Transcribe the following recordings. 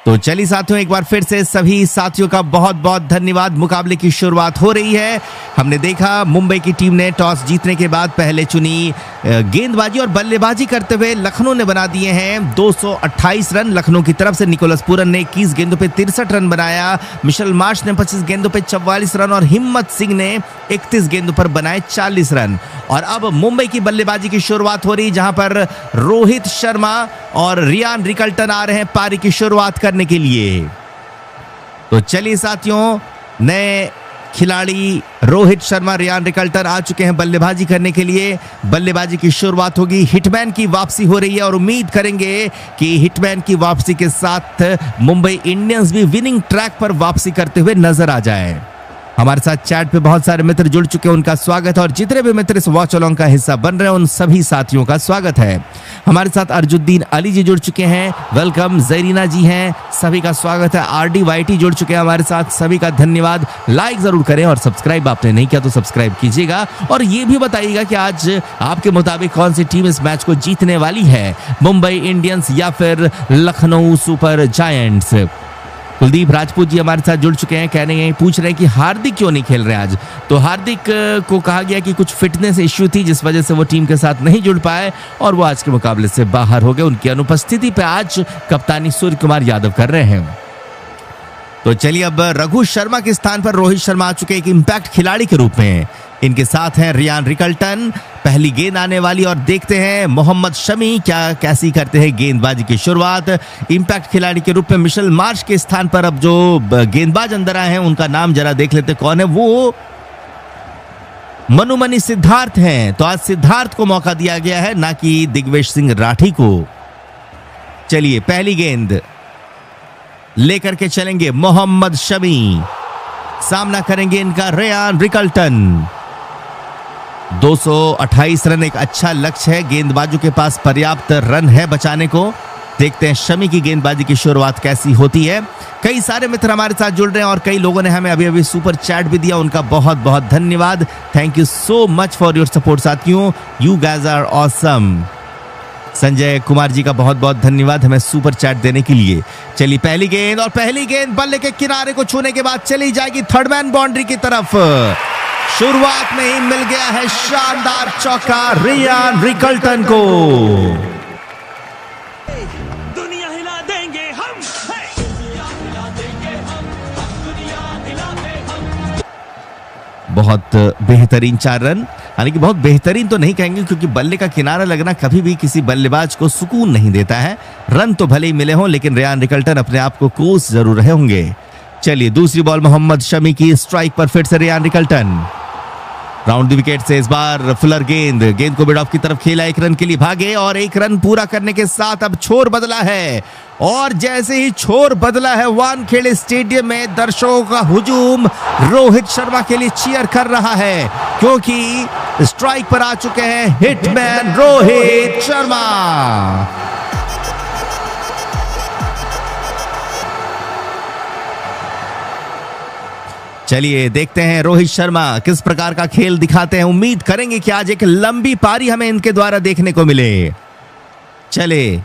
तो चलिए साथियों, एक बार फिर से सभी साथियों का बहुत बहुत धन्यवाद। मुकाबले की शुरुआत हो रही है। हमने देखा मुंबई की टीम ने टॉस जीतने के बाद पहले चुनी गेंदबाजी और बल्लेबाजी करते हुए लखनऊ ने बना दिए हैं 228 रन। लखनऊ की तरफ से निकोलस पूरन ने 21 गेंदों पे 63 रन बनाया। मिशेल मार्श ने 25 गेंदों पे 44 रन और हिम्मत सिंह ने 31 गेंदों पर बनाए 40 रन। और अब मुंबई की बल्लेबाजी की शुरुआत हो रही, जहां पर रोहित शर्मा और रियान रिकल्टन आ रहे हैं पारी की शुरुआत करने के लिए। तो चलिए साथियों, नए खिलाड़ी रोहित शर्मा, रियान रिकल्टन आ चुके हैं बल्लेबाजी करने के लिए। बल्लेबाजी की शुरुआत होगी। हिटमैन की वापसी हो रही है और उम्मीद करेंगे कि हिटमैन की वापसी के साथ मुंबई इंडियंस भी विनिंग ट्रैक पर वापसी करते हुए नजर आ जाए। हमारे साथ चैट पे बहुत सारे मित्र जुड़ चुके हैं, उनका स्वागत है। और जितने भी मित्र इस वॉच अलॉन्ग का हिस्सा बन रहे हैं उन सभी साथियों का स्वागत है। हमारे साथ अर्जुद्दीन अली जी जुड़ चुके हैं, वेलकम। जरीना जी हैं, सभी का स्वागत है। आरडी वाईटी जुड़ चुके हैं हमारे साथ, सभी का धन्यवाद। लाइक जरूर करें और सब्सक्राइब आपने नहीं किया तो सब्सक्राइब कीजिएगा। और ये भी बताइएगा कि आज आपके मुताबिक कौन सी टीम इस मैच को जीतने वाली है, मुंबई इंडियंस या फिर लखनऊ सुपर जायंट्स। कुलदीप राजपूत जी हमारे साथ जुड़ चुके हैं, कह रहे हैं, पूछ रहे हैं कि हार्दिक क्यों नहीं खेल रहे आज। तो हार्दिक को कहा गया कि कुछ फिटनेस इश्यू थी जिस वजह से वो टीम के साथ नहीं जुड़ पाए और वो आज के मुकाबले से बाहर हो गए। उनकी अनुपस्थिति पे आज कप्तानी सूर्य कुमार यादव कर रहे हैं। तो चलिए, अब रघु शर्मा के स्थान पर रोहित शर्मा आ चुके एक इंपैक्ट खिलाड़ी के रूप में। इनके साथ हैं रियान रिकल्टन। पहली गेंद आने वाली और देखते हैं मोहम्मद शमी कैसी करते हैं गेंदबाजी की शुरुआत। इंपैक्ट खिलाड़ी के रूप में मिशेल मार्श के स्थान पर अब जो गेंदबाज अंदर आए हैं उनका नाम जरा देख लेते कौन है। वो मनुमनी सिद्धार्थ हैं। तो आज सिद्धार्थ को मौका दिया गया है, ना कि दिग्वेश सिंह राठी को। चलिए, पहली गेंद लेकर के चलेंगे मोहम्मद शमी, सामना करेंगे इनका रियान रिकल्टन। 228 रन एक अच्छा लक्ष्य है, गेंदबाजों के पास पर्याप्त रन है बचाने को। देखते हैं शमी की गेंदबाजी की शुरुआत कैसी होती है। कई सारे मित्र हमारे साथ जुड़ रहे हैं और कई लोगों ने हमें अभी अभी सुपर चैट भी दिया, उनका बहुत बहुत धन्यवाद। Thank you so much for your support साथियों, you guys are awesome. Sanjay Kumar ji का बहुत बहुत धन्यवाद हमें सुपर चैट देने के लिए। चलिए, पहली गेंद और पहली गेंद बल्ले के किनारे को छूने के बाद चली जाएगी थर्ड मैन बाउंड्री की तरफ। शुरुआत में ही मिल गया है शानदार चौका रियान रिकल्टन को। दुनिया हिला देंगे हम, दुनिया हिला देंगे हम, दुनिया हिला देंगे हम। बहुत बेहतरीन 4 रन, हालांकि बहुत बेहतरीन तो नहीं कहेंगे क्योंकि बल्ले का किनारा लगना कभी भी किसी बल्लेबाज को सुकून नहीं देता है। रन तो भले ही मिले हों लेकिन रियान रिकल्टन अपने आप को कोस जरूर रहे होंगे। चलिए, दूसरी बॉल मोहम्मद शमी की, स्ट्राइक पर फिर से Ryan Rickelton. Round the wicket से इस बार फुलर गेंद को मिड ऑफ की तरफ खेला, 1 रन के लिए भागे और 1 रन पूरा करने के साथ अब छोर बदला है। और जैसे ही छोर बदला है, वानखेड़े स्टेडियम में दर्शकों का हुजूम रोहित शर्मा के लिए चीयर कर रहा है, क्योंकि स्ट्राइक पर आ चुके हैं हिटमैन रोहित शर्मा। चलिए, देखते हैं रोहित शर्मा किस प्रकार का खेल दिखाते हैं। उम्मीद करेंगे कि आज एक लंबी पारी हमें इनके द्वारा देखने को मिले। चले,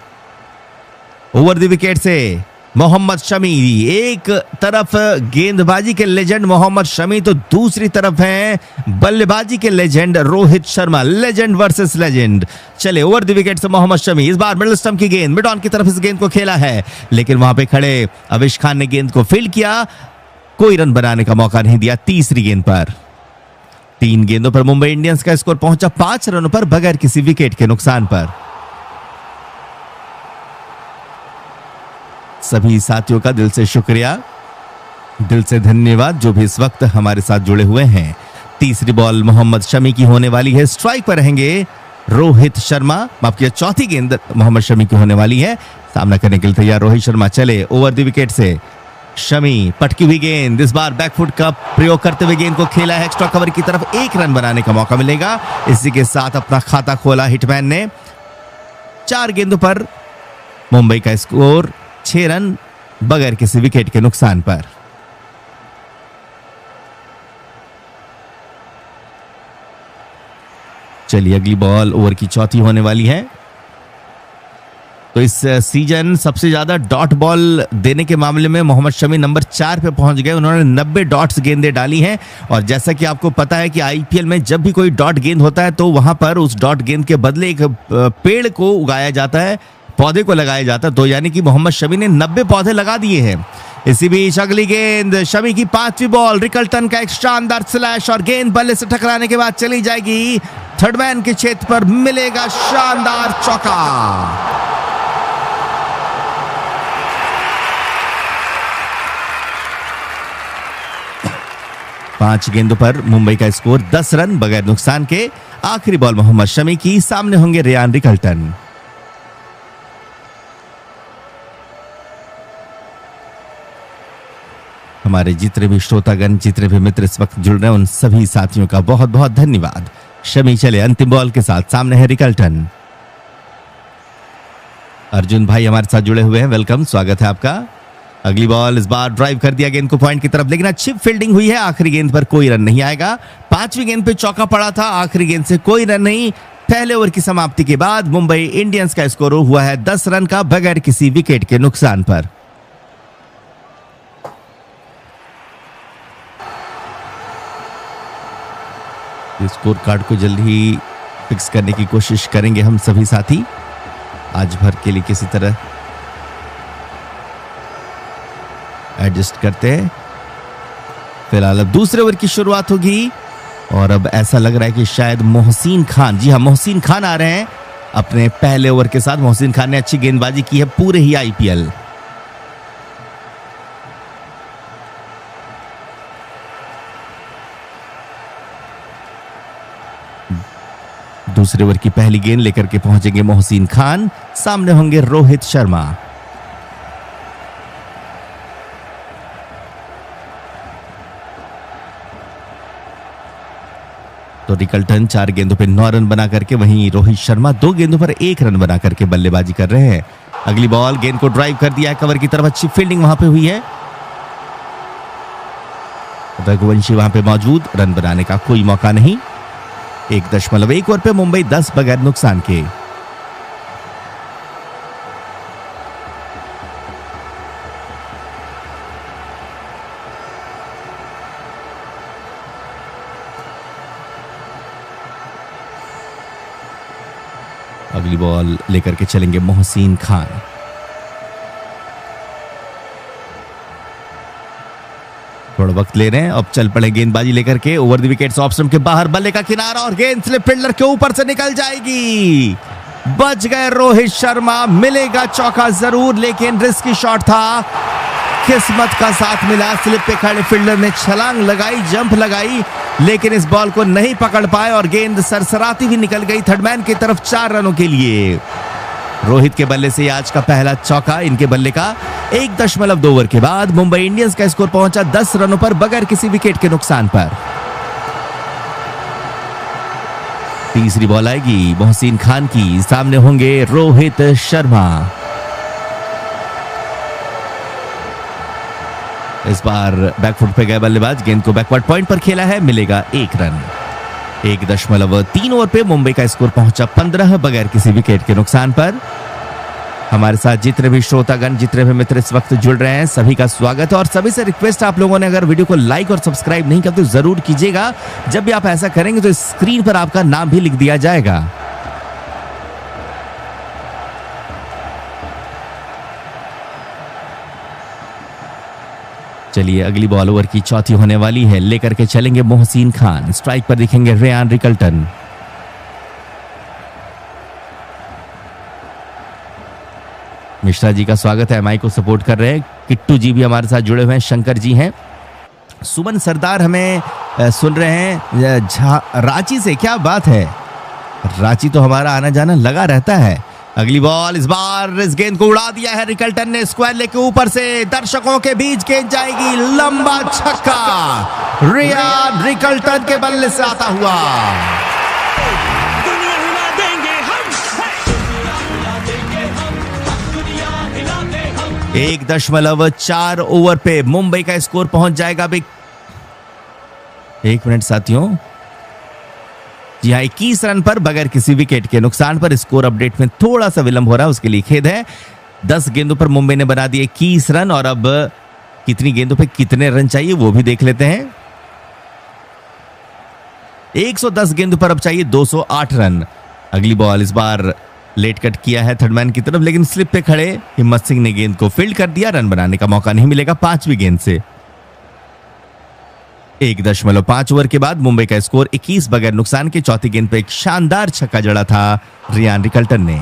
ओवर द विकेट से मोहम्मद शमी, एक तरफ गेंदबाजी के लेजेंड मोहम्मद शमी तो दूसरी तरफ है बल्लेबाजी के legend Rohit Sharma. Legend versus legend. चले, ओवर द विकेट से मोहम्मद शमी, इस बार मिडल स्टंप की गेंद, मिड ऑन की तरफ इस गेंद को खेला है लेकिन वहां पे खड़े अविश खान ने गेंद को फील्ड किया, कोई रन बनाने का मौका नहीं दिया। तीसरी गेंद पर 3 गेंदों पर मुंबई इंडियंस का स्कोर पहुंचा 5 रनों पर बगैर किसी विकेट के नुकसान पर। सभी साथियों का दिल से शुक्रिया, दिल से धन्यवाद जो भी इस वक्त हमारे साथ जुड़े हुए हैं। तीसरी बॉल मोहम्मद शमी की होने वाली है, स्ट्राइक पर रहेंगे रोहित शर्मा। माफ किया, चौथी गेंद मोहम्मद शमी की होने वाली है, सामना करने के लिए तैयार रोहित शर्मा। चले, ओवर द विकेट से शमी, पटकी हुई गेंद, इस बार बैकफुट का प्रयोग करते हुए गेंद को खेला है एक्स्ट्रा कवर की तरफ, 1 रन बनाने का मौका मिलेगा। इसी के साथ अपना खाता खोला हिटमैन ने। 4 गेंदों पर मुंबई का स्कोर 6 रन बगैर किसी विकेट के नुकसान पर। चलिए, अगली बॉल ओवर की चौथी होने वाली है। तो तो इस सीजन सबसे ज्यादा डॉट बॉल देने के मामले में मोहम्मद शमी नंबर 4 पे पहुंच गए। उन्होंने 90 डॉट्स गेंदें डाली हैं। और जैसा कि आपको पता है कि आईपीएल में जब भी कोई डॉट गेंद होता है तो वहां पर उस डॉट गेंद के बदले एक पेड़ को उगाया जाता है, पौधे को लगाया जाता है। तो यानी कि मोहम्मद शमी ने 90 पौधे लगा दिए हैं। इसी बीच अगली गेंद, शमी की 5वीं बॉल, रिकल्टन का एक शानदार स्लैश और गेंद बल्ले से टकराने के बाद चली जाएगी थर्ड मैन के क्षेत्र पर, मिलेगा शानदार चौका। 5 गेंदों पर मुंबई का स्कोर 10 रन बगैर नुकसान के। आखिरी बॉल मोहम्मद शमी की, सामने होंगे रेयान रिकल्टन। हमारे जितने भी श्रोतागण, जितने भी मित्र इस वक्त जुड़ रहे हैं, उन सभी साथियों का बहुत बहुत धन्यवाद। शमी चले अंतिम बॉल के साथ, सामने है रिकल्टन। अर्जुन भाई हमारे साथ जुड़े हुए हैं, वेलकम, स्वागत है आपका। अगली बॉल, इस बार ड्राइव कर दिया गेंद को पॉइंट की तरफ, लेकिन अच्छी फील्डिंग हुई है। आखिरी गेंद पर कोई रन नहीं आएगा। 5वीं गेंद पे चौका पड़ा था, आखिरी गेंद से कोई रन नहीं। पहले ओवर की समाप्ति के बाद मुंबई इंडियंस का स्कोर हुआ है 10 रन का बगैर किसी विकेट के नुकसान पर। स्कोर कार्ड को जल्दी ही फिक्स करने की कोशिश करेंगे हम सभी साथी, आज भर के लिए किसी तरह एडजस्ट करते हैं। फिलहाल अब दूसरे ओवर की शुरुआत होगी और अब ऐसा लग रहा है कि शायद मोहसिन खान, जी हाँ मोहसिन खान आ रहे हैं अपने पहले ओवर के साथ। मोहसिन खान ने अच्छी गेंदबाजी की है पूरे ही आईपीएल। दूसरे ओवर की पहली गेंद लेकर के पहुंचेंगे मोहसिन खान, सामने होंगे रोहित शर्मा। तो रिकल्टन 4 गेंदों पे 9 रन बना करके, वहीं रोहित शर्मा 2 गेंदों पर 1 रन बना करके बल्लेबाजी कर रहे हैं। अगली बॉल, गेंद को ड्राइव कर दिया है कवर की तरफ, अच्छी फील्डिंग वहां पे हुई है। रघुवंशी वहां पे मौजूद, रन बनाने का कोई मौका नहीं। 1.1 ओवर पे मुंबई 10 बगैर नुकसान के। अगली बॉल लेकर के चलेंगे मोहसिन खान। थोड़ा वक्त ले रहे हैं, अब चल पड़े गेंदबाजी लेकर के। ओवर द विकेट्स ऑप्शन के बाहर, बल्ले का किनारा और गेंद स्लिप फील्डर के ऊपर से निकल जाएगी। बच गए रोहित शर्मा, मिलेगा चौका जरूर, लेकिन रिस्की शॉट था, किस्मत का साथ मिला। स्लिप पे खड़े फील्डर ने छलांग लगाई, जंप लगाई, लेकिन इस बॉल को नहीं पकड़ पाए और गेंद सरसराती भी निकल गई थर्ड मैन की तरफ 4 रनों के लिए। रोहित के बल्ले से आज का पहला चौका इनके बल्ले का। 1.2 ओवर के बाद मुंबई इंडियंस का स्कोर पहुंचा 10 रनों पर बगैर किसी विकेट के नुकसान पर। तीसरी बॉल आएगी मोहसिन खान की, सामने होंगे रोहित शर्मा। इस बार बैकफुट पे गए बल्लेबाज, गेंद को बैकवर्ड पॉइंट पर खेला है, मिलेगा 1 रन। 1.3 ओवर पे मुंबई का स्कोर पहुंचा 15 बगैर किसी विकेट के नुकसान पर। हमारे साथ जितने भी श्रोतागण, जितने भी मित्र इस वक्त जुड़ रहे हैं, सभी का स्वागत है और सभी से रिक्वेस्ट, आप लोगों ने अगर वीडियो को लाइक और सब्सक्राइब नहीं किया तो जरूर कीजिएगा। जब भी आप ऐसा करेंगे तो स्क्रीन पर आपका नाम भी लिख दिया जाएगा। चलिए अगली बॉल ओवर की चौथी होने वाली है, लेकर के चलेंगे मोहसिन खान। स्ट्राइक पर दिखेंगे रेयान रिकल्टन। मिश्रा जी का स्वागत है, माइक को सपोर्ट कर रहे हैं। किट्टू जी भी हमारे साथ जुड़े हुए हैं, शंकर जी हैं, सुमन सरदार हमें सुन रहे हैं रांची से। क्या बात है, रांची तो हमारा आना जाना लगा रहता है। अगली बॉल, इस बार इस गेंद को उड़ा दिया है रिकल्टन ने, स्क्वायर लेग के ऊपर से दर्शकों के बीच गेंद जाएगी, लंबा छक्का रेयान रिकल्टन के बल्ले से आता हुआ। दुनिया हिला देंगे हम, दुनिया हिला देंगे हम। 1.4 ओवर पे मुंबई का स्कोर पहुंच जाएगा। 1 मिनट साथियों, जी हाँ, 21 रन पर बगैर किसी विकेट के नुकसान पर। स्कोर अपडेट में थोड़ा सा विलंब हो रहा है, उसके लिए खेद है। 10 गेंदों पर मुंबई ने बना दिए 21 रन और अब कितनी गेंदों पे कितने रन चाहिए वो भी देख लेते हैं। 110 गेंदों पर अब चाहिए 208 रन। अगली बॉल इस बार लेट कट किया है थर्ड मैन की तरफ, लेकिन स्लिप पे खड़े हिम्मत सिंह ने गेंद को फील्ड कर दिया। रन बनाने का मौका नहीं मिलेगा 5वीं गेंद से। 1.5 ओवर के बाद मुंबई का स्कोर 21 बगैर नुकसान के। चौथी गेंद पे एक शानदार छक्का जड़ा था रियान रिकल्टन ने।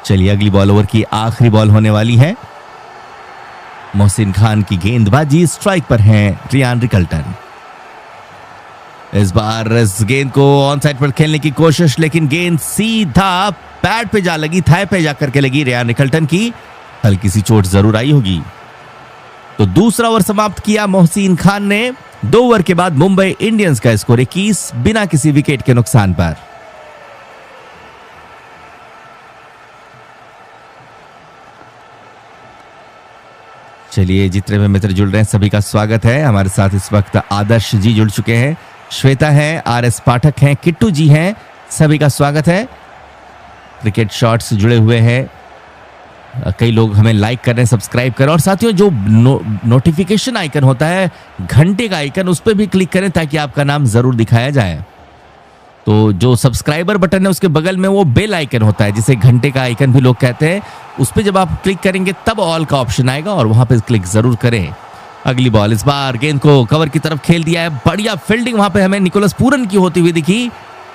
चलिए अगली बॉल ओवर की आखिरी बॉल होने वाली है। मोहसिन खान की गेंदबाजी, स्ट्राइक पर है रियान रिकल्टन। इस बार इस गेंद को ऑन साइड पर खेलने की कोशिश, लेकिन गेंद सीधा पैड पे जा लगी, थाई पे जाकर के लगी रियान रिकल्टन की। हल्की सी चोट जरूर आई होगी। तो दूसरा ओवर समाप्त किया मोहसिन खान ने। 2 ओवर के बाद मुंबई इंडियंस का स्कोर 21 बिना किसी विकेट के नुकसान पर। चलिए जितने में मित्र जुड़ रहे हैं सभी का स्वागत है। हमारे साथ इस वक्त आदर्श जी जुड़ चुके हैं, श्वेता है, आरएस पाठक हैं, किट्टू जी हैं, सभी का स्वागत है। क्रिकेट शॉट्स जुड़े हुए हैं, कई लोग हमें लाइक कर रहे हैं, सब्सक्राइब करें। और साथियों जो नोटिफिकेशन आइकन होता है, घंटे का आइकन, उस पर भी क्लिक करें ताकि आपका नाम जरूर दिखाया जाए। तो जो सब्सक्राइबर बटन है उसके बगल में वो बेल आइकन होता है, जिसे घंटे का आइकन भी लोग कहते हैं। उस पर जब आप क्लिक करेंगे तब ऑल का ऑप्शन आएगा और वहां पे क्लिक जरूर करें। अगली बॉल इस बार गेंद को कवर की तरफ खेल दिया है। बढ़िया फील्डिंग वहां पे हमें निकोलस पूरन की होती हुई दिखी।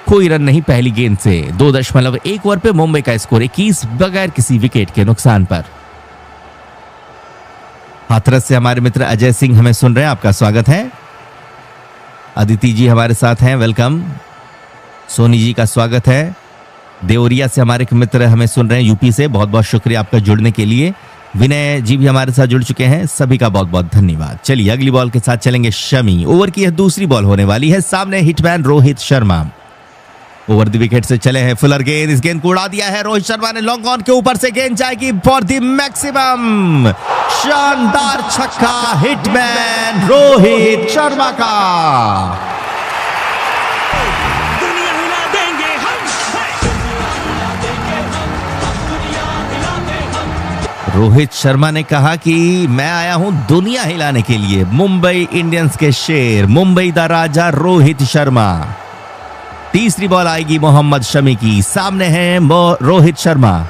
कोई रन नहीं पहली गेंद से। 2.1 ओवर पे मुंबई का स्कोर 21 बगैर किसी विकेट के नुकसान पर। हाथरस से हमारे मित्र अजय सिंह हमें सुन रहे हैं, आपका स्वागत है। अदिति जी हमारे साथ हैं, वेलकम। सोनी जी का स्वागत है। देवरिया से हमारे मित्र हमें सुन रहे हैं यूपी से, बहुत बहुत शुक्रिया आपका जुड़ने के लिए। विनय जी भी हमारे साथ जुड़ चुके हैं, सभी का बहुत बहुत धन्यवाद। चलिए अगली बॉल के साथ चलेंगे शमी। ओवर की यह दूसरी बॉल होने वाली है। सामने hitman Rohit Sharma over the wicket से चले हैं। फुलर गेंद, इस गेंद को उड़ा दिया है रोहित शर्मा ने। लॉन्ग ऑन के ऊपर से गेंद जाएगी फॉर द मैक्सिमम। शानदार छक्का हिटमैन रोहित शर्मा का। दुनिया हिला देंगे हम, दुनिया हिला देंगे हम। रोहित शर्मा ने कहा कि मैं आया हूं दुनिया हिलाने के लिए। मुंबई इंडियंस के शेर, मुंबई दा राजा रोहित शर्मा। तीसरी बॉल आएगी मोहम्मद शमी की। सामने है रोहित शर्मा।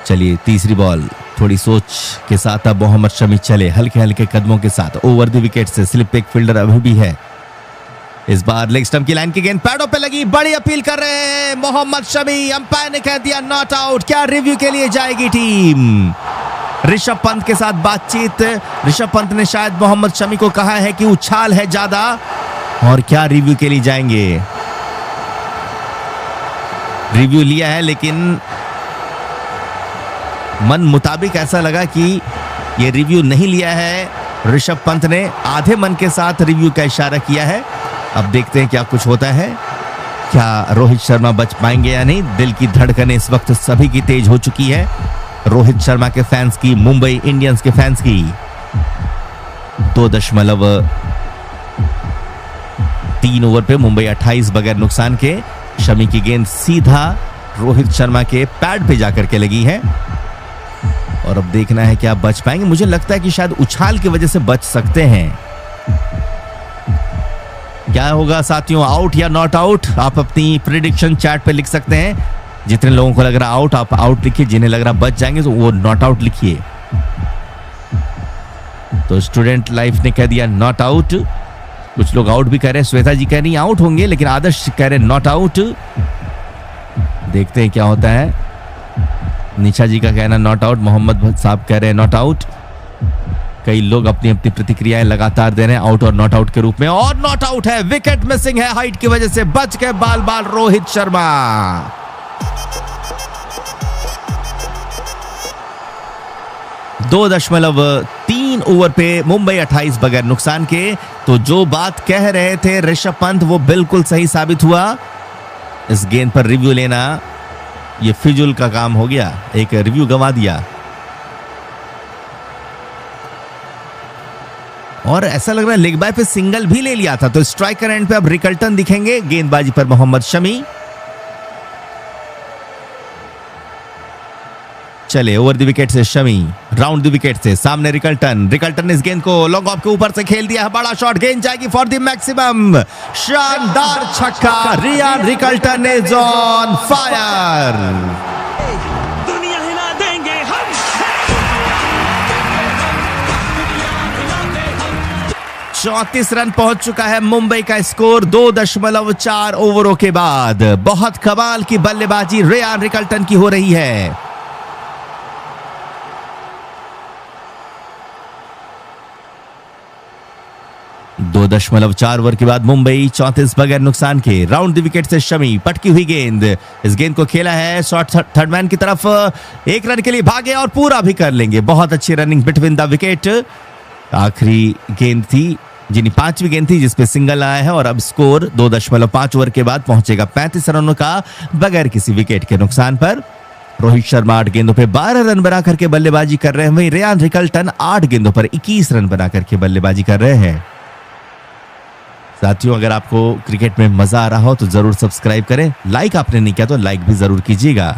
चलिए तीसरी बॉल, थोड़ी सोच के साथ अब मोहम्मद शमी चले हल्के हल्के कदमों के साथ। ओवर द विकेट से स्लिप एक फील्डर अभी भी है। इस बार लेग स्टंप की लाइन की गेंद पैडों पे लगी। बड़ी अपील कर रहे हैं मोहम्मद शमी। अंपायर ने कह दिया नॉट आउट। क्या रिव्यू के लिए जाएगी टीम? ऋषभ पंत के साथ बातचीत। ऋषभ पंत ने शायद मोहम्मद शमी को कहा है कि उछाल है ज्यादा, और क्या रिव्यू के लिए जाएंगे? रिव्यू लिया है, लेकिन मन मुताबिक ऐसा लगा कि ये रिव्यू नहीं लिया है। ऋषभ पंत ने आधे मन के साथ रिव्यू का इशारा किया है। अब देखते हैं क्या कुछ होता है। क्या रोहित शर्मा बच पाएंगे या नहीं? दिल की धड़कनें इस वक्त सभी की तेज हो चुकी है। रोहित शर्मा के फैंस की, मुंबई इंडियंस के फैंस की। 2.3 ओवर पे मुंबई 28 बगैर नुकसान के। शमी की गेंद सीधा रोहित शर्मा के पैड पे जाकर के लगी है, और अब देखना है क्या बच पाएंगे। मुझे लगता है कि शायद उछाल की वजह से बच सकते हैं। क्या होगा साथियों, आउट या नॉट आउट? आप अपनी प्रेडिक्शन चैट पे लिख सकते हैं। जितने लोगों को लग रहा आउट, आप आउट लिखिए। जिन्हें लग रहा बच जाएंगे तो वो नॉट आउट लिखिए। तो स्टूडेंट लाइफ ने कह दिया नॉट आउट। कुछ लोग आउट भी कह रहे हैं। श्वेता जी कह रही आउट होंगे, लेकिन आदर्श कह रहे नॉट आउट। देखते हैं क्या होता है। निशा जी का कहना नॉट आउट। मोहम्मद साहब कह रहे हैं नॉट आउट। कई लोग अपनी अपनी प्रतिक्रियाएं लगातार दे रहे हैं आउट और नॉट आउट के रूप में। और नॉट आउट है, विकेट मिसिंग है हाइट की वजह से। बच गए बाल बाल रोहित शर्मा। 2.3 ओवर पे मुंबई 28 बगैर नुकसान के। तो जो बात कह रहे थे ऋषभ पंत, वो बिल्कुल सही साबित हुआ। इस गेंद पर रिव्यू लेना ये फिजूल का काम हो गया, एक रिव्यू गंवा दिया। और ऐसा लग रहा है लेग बाय पे सिंगल भी ले लिया था। तो स्ट्राइकर एंड पे अब रिकल्टन दिखेंगे, गेंदबाजी पर मोहम्मद शमी। चले ओवर द विकेट से शमी, राउंड द विकेट से सामने रिकल्टन ने इस गेंद को लॉन्ग ऑफ के ऊपर से खेल दिया है, बड़ा शॉट, गेंद जाएगी फॉर द मैक्सिमम, शानदार छक्का, Ryan Rickelton is on fire. दुनिया हिला देंगे हम। 34 रन पहुंच चुका है मुंबई का स्कोर 2.4 ओवरों के बाद। बहुत कमाल की बल्लेबाजी रियान रिकल्टन की हो रही है। दो 2.4 ओवर के बाद मुंबई 34 बगैर नुकसान के। राउंड द विकेट से शमी, पटकी हुई गेंद, इस गेंद को खेला है शॉट थर्ड मैन की तरफ, एक रन के लिए भागे और पूरा भी कर लेंगे। बहुत अच्छी रनिंग बिटवीन द विकेट। आखिरी गेंद थी, जिन्हें 5वीं गेंद थी जिसपे सिंगल आया है। और अब स्कोर 2.5 ओवर के बाद पहुंचेगा 35 रनों का बगैर किसी विकेट के नुकसान पर। रोहित शर्मा 8 गेंदों पे 12 रन बना करके बल्लेबाजी कर रहे हैं, वहीं रियान रिकल्टन 8 गेंदों पर 21 रन बना करके बल्लेबाजी कर रहे हैं। साथियों, अगर आपको क्रिकेट में मजा आ रहा हो तो जरूर सब्सक्राइब करें। लाइक आपने नहीं किया तो लाइक भी जरूर कीजिएगा।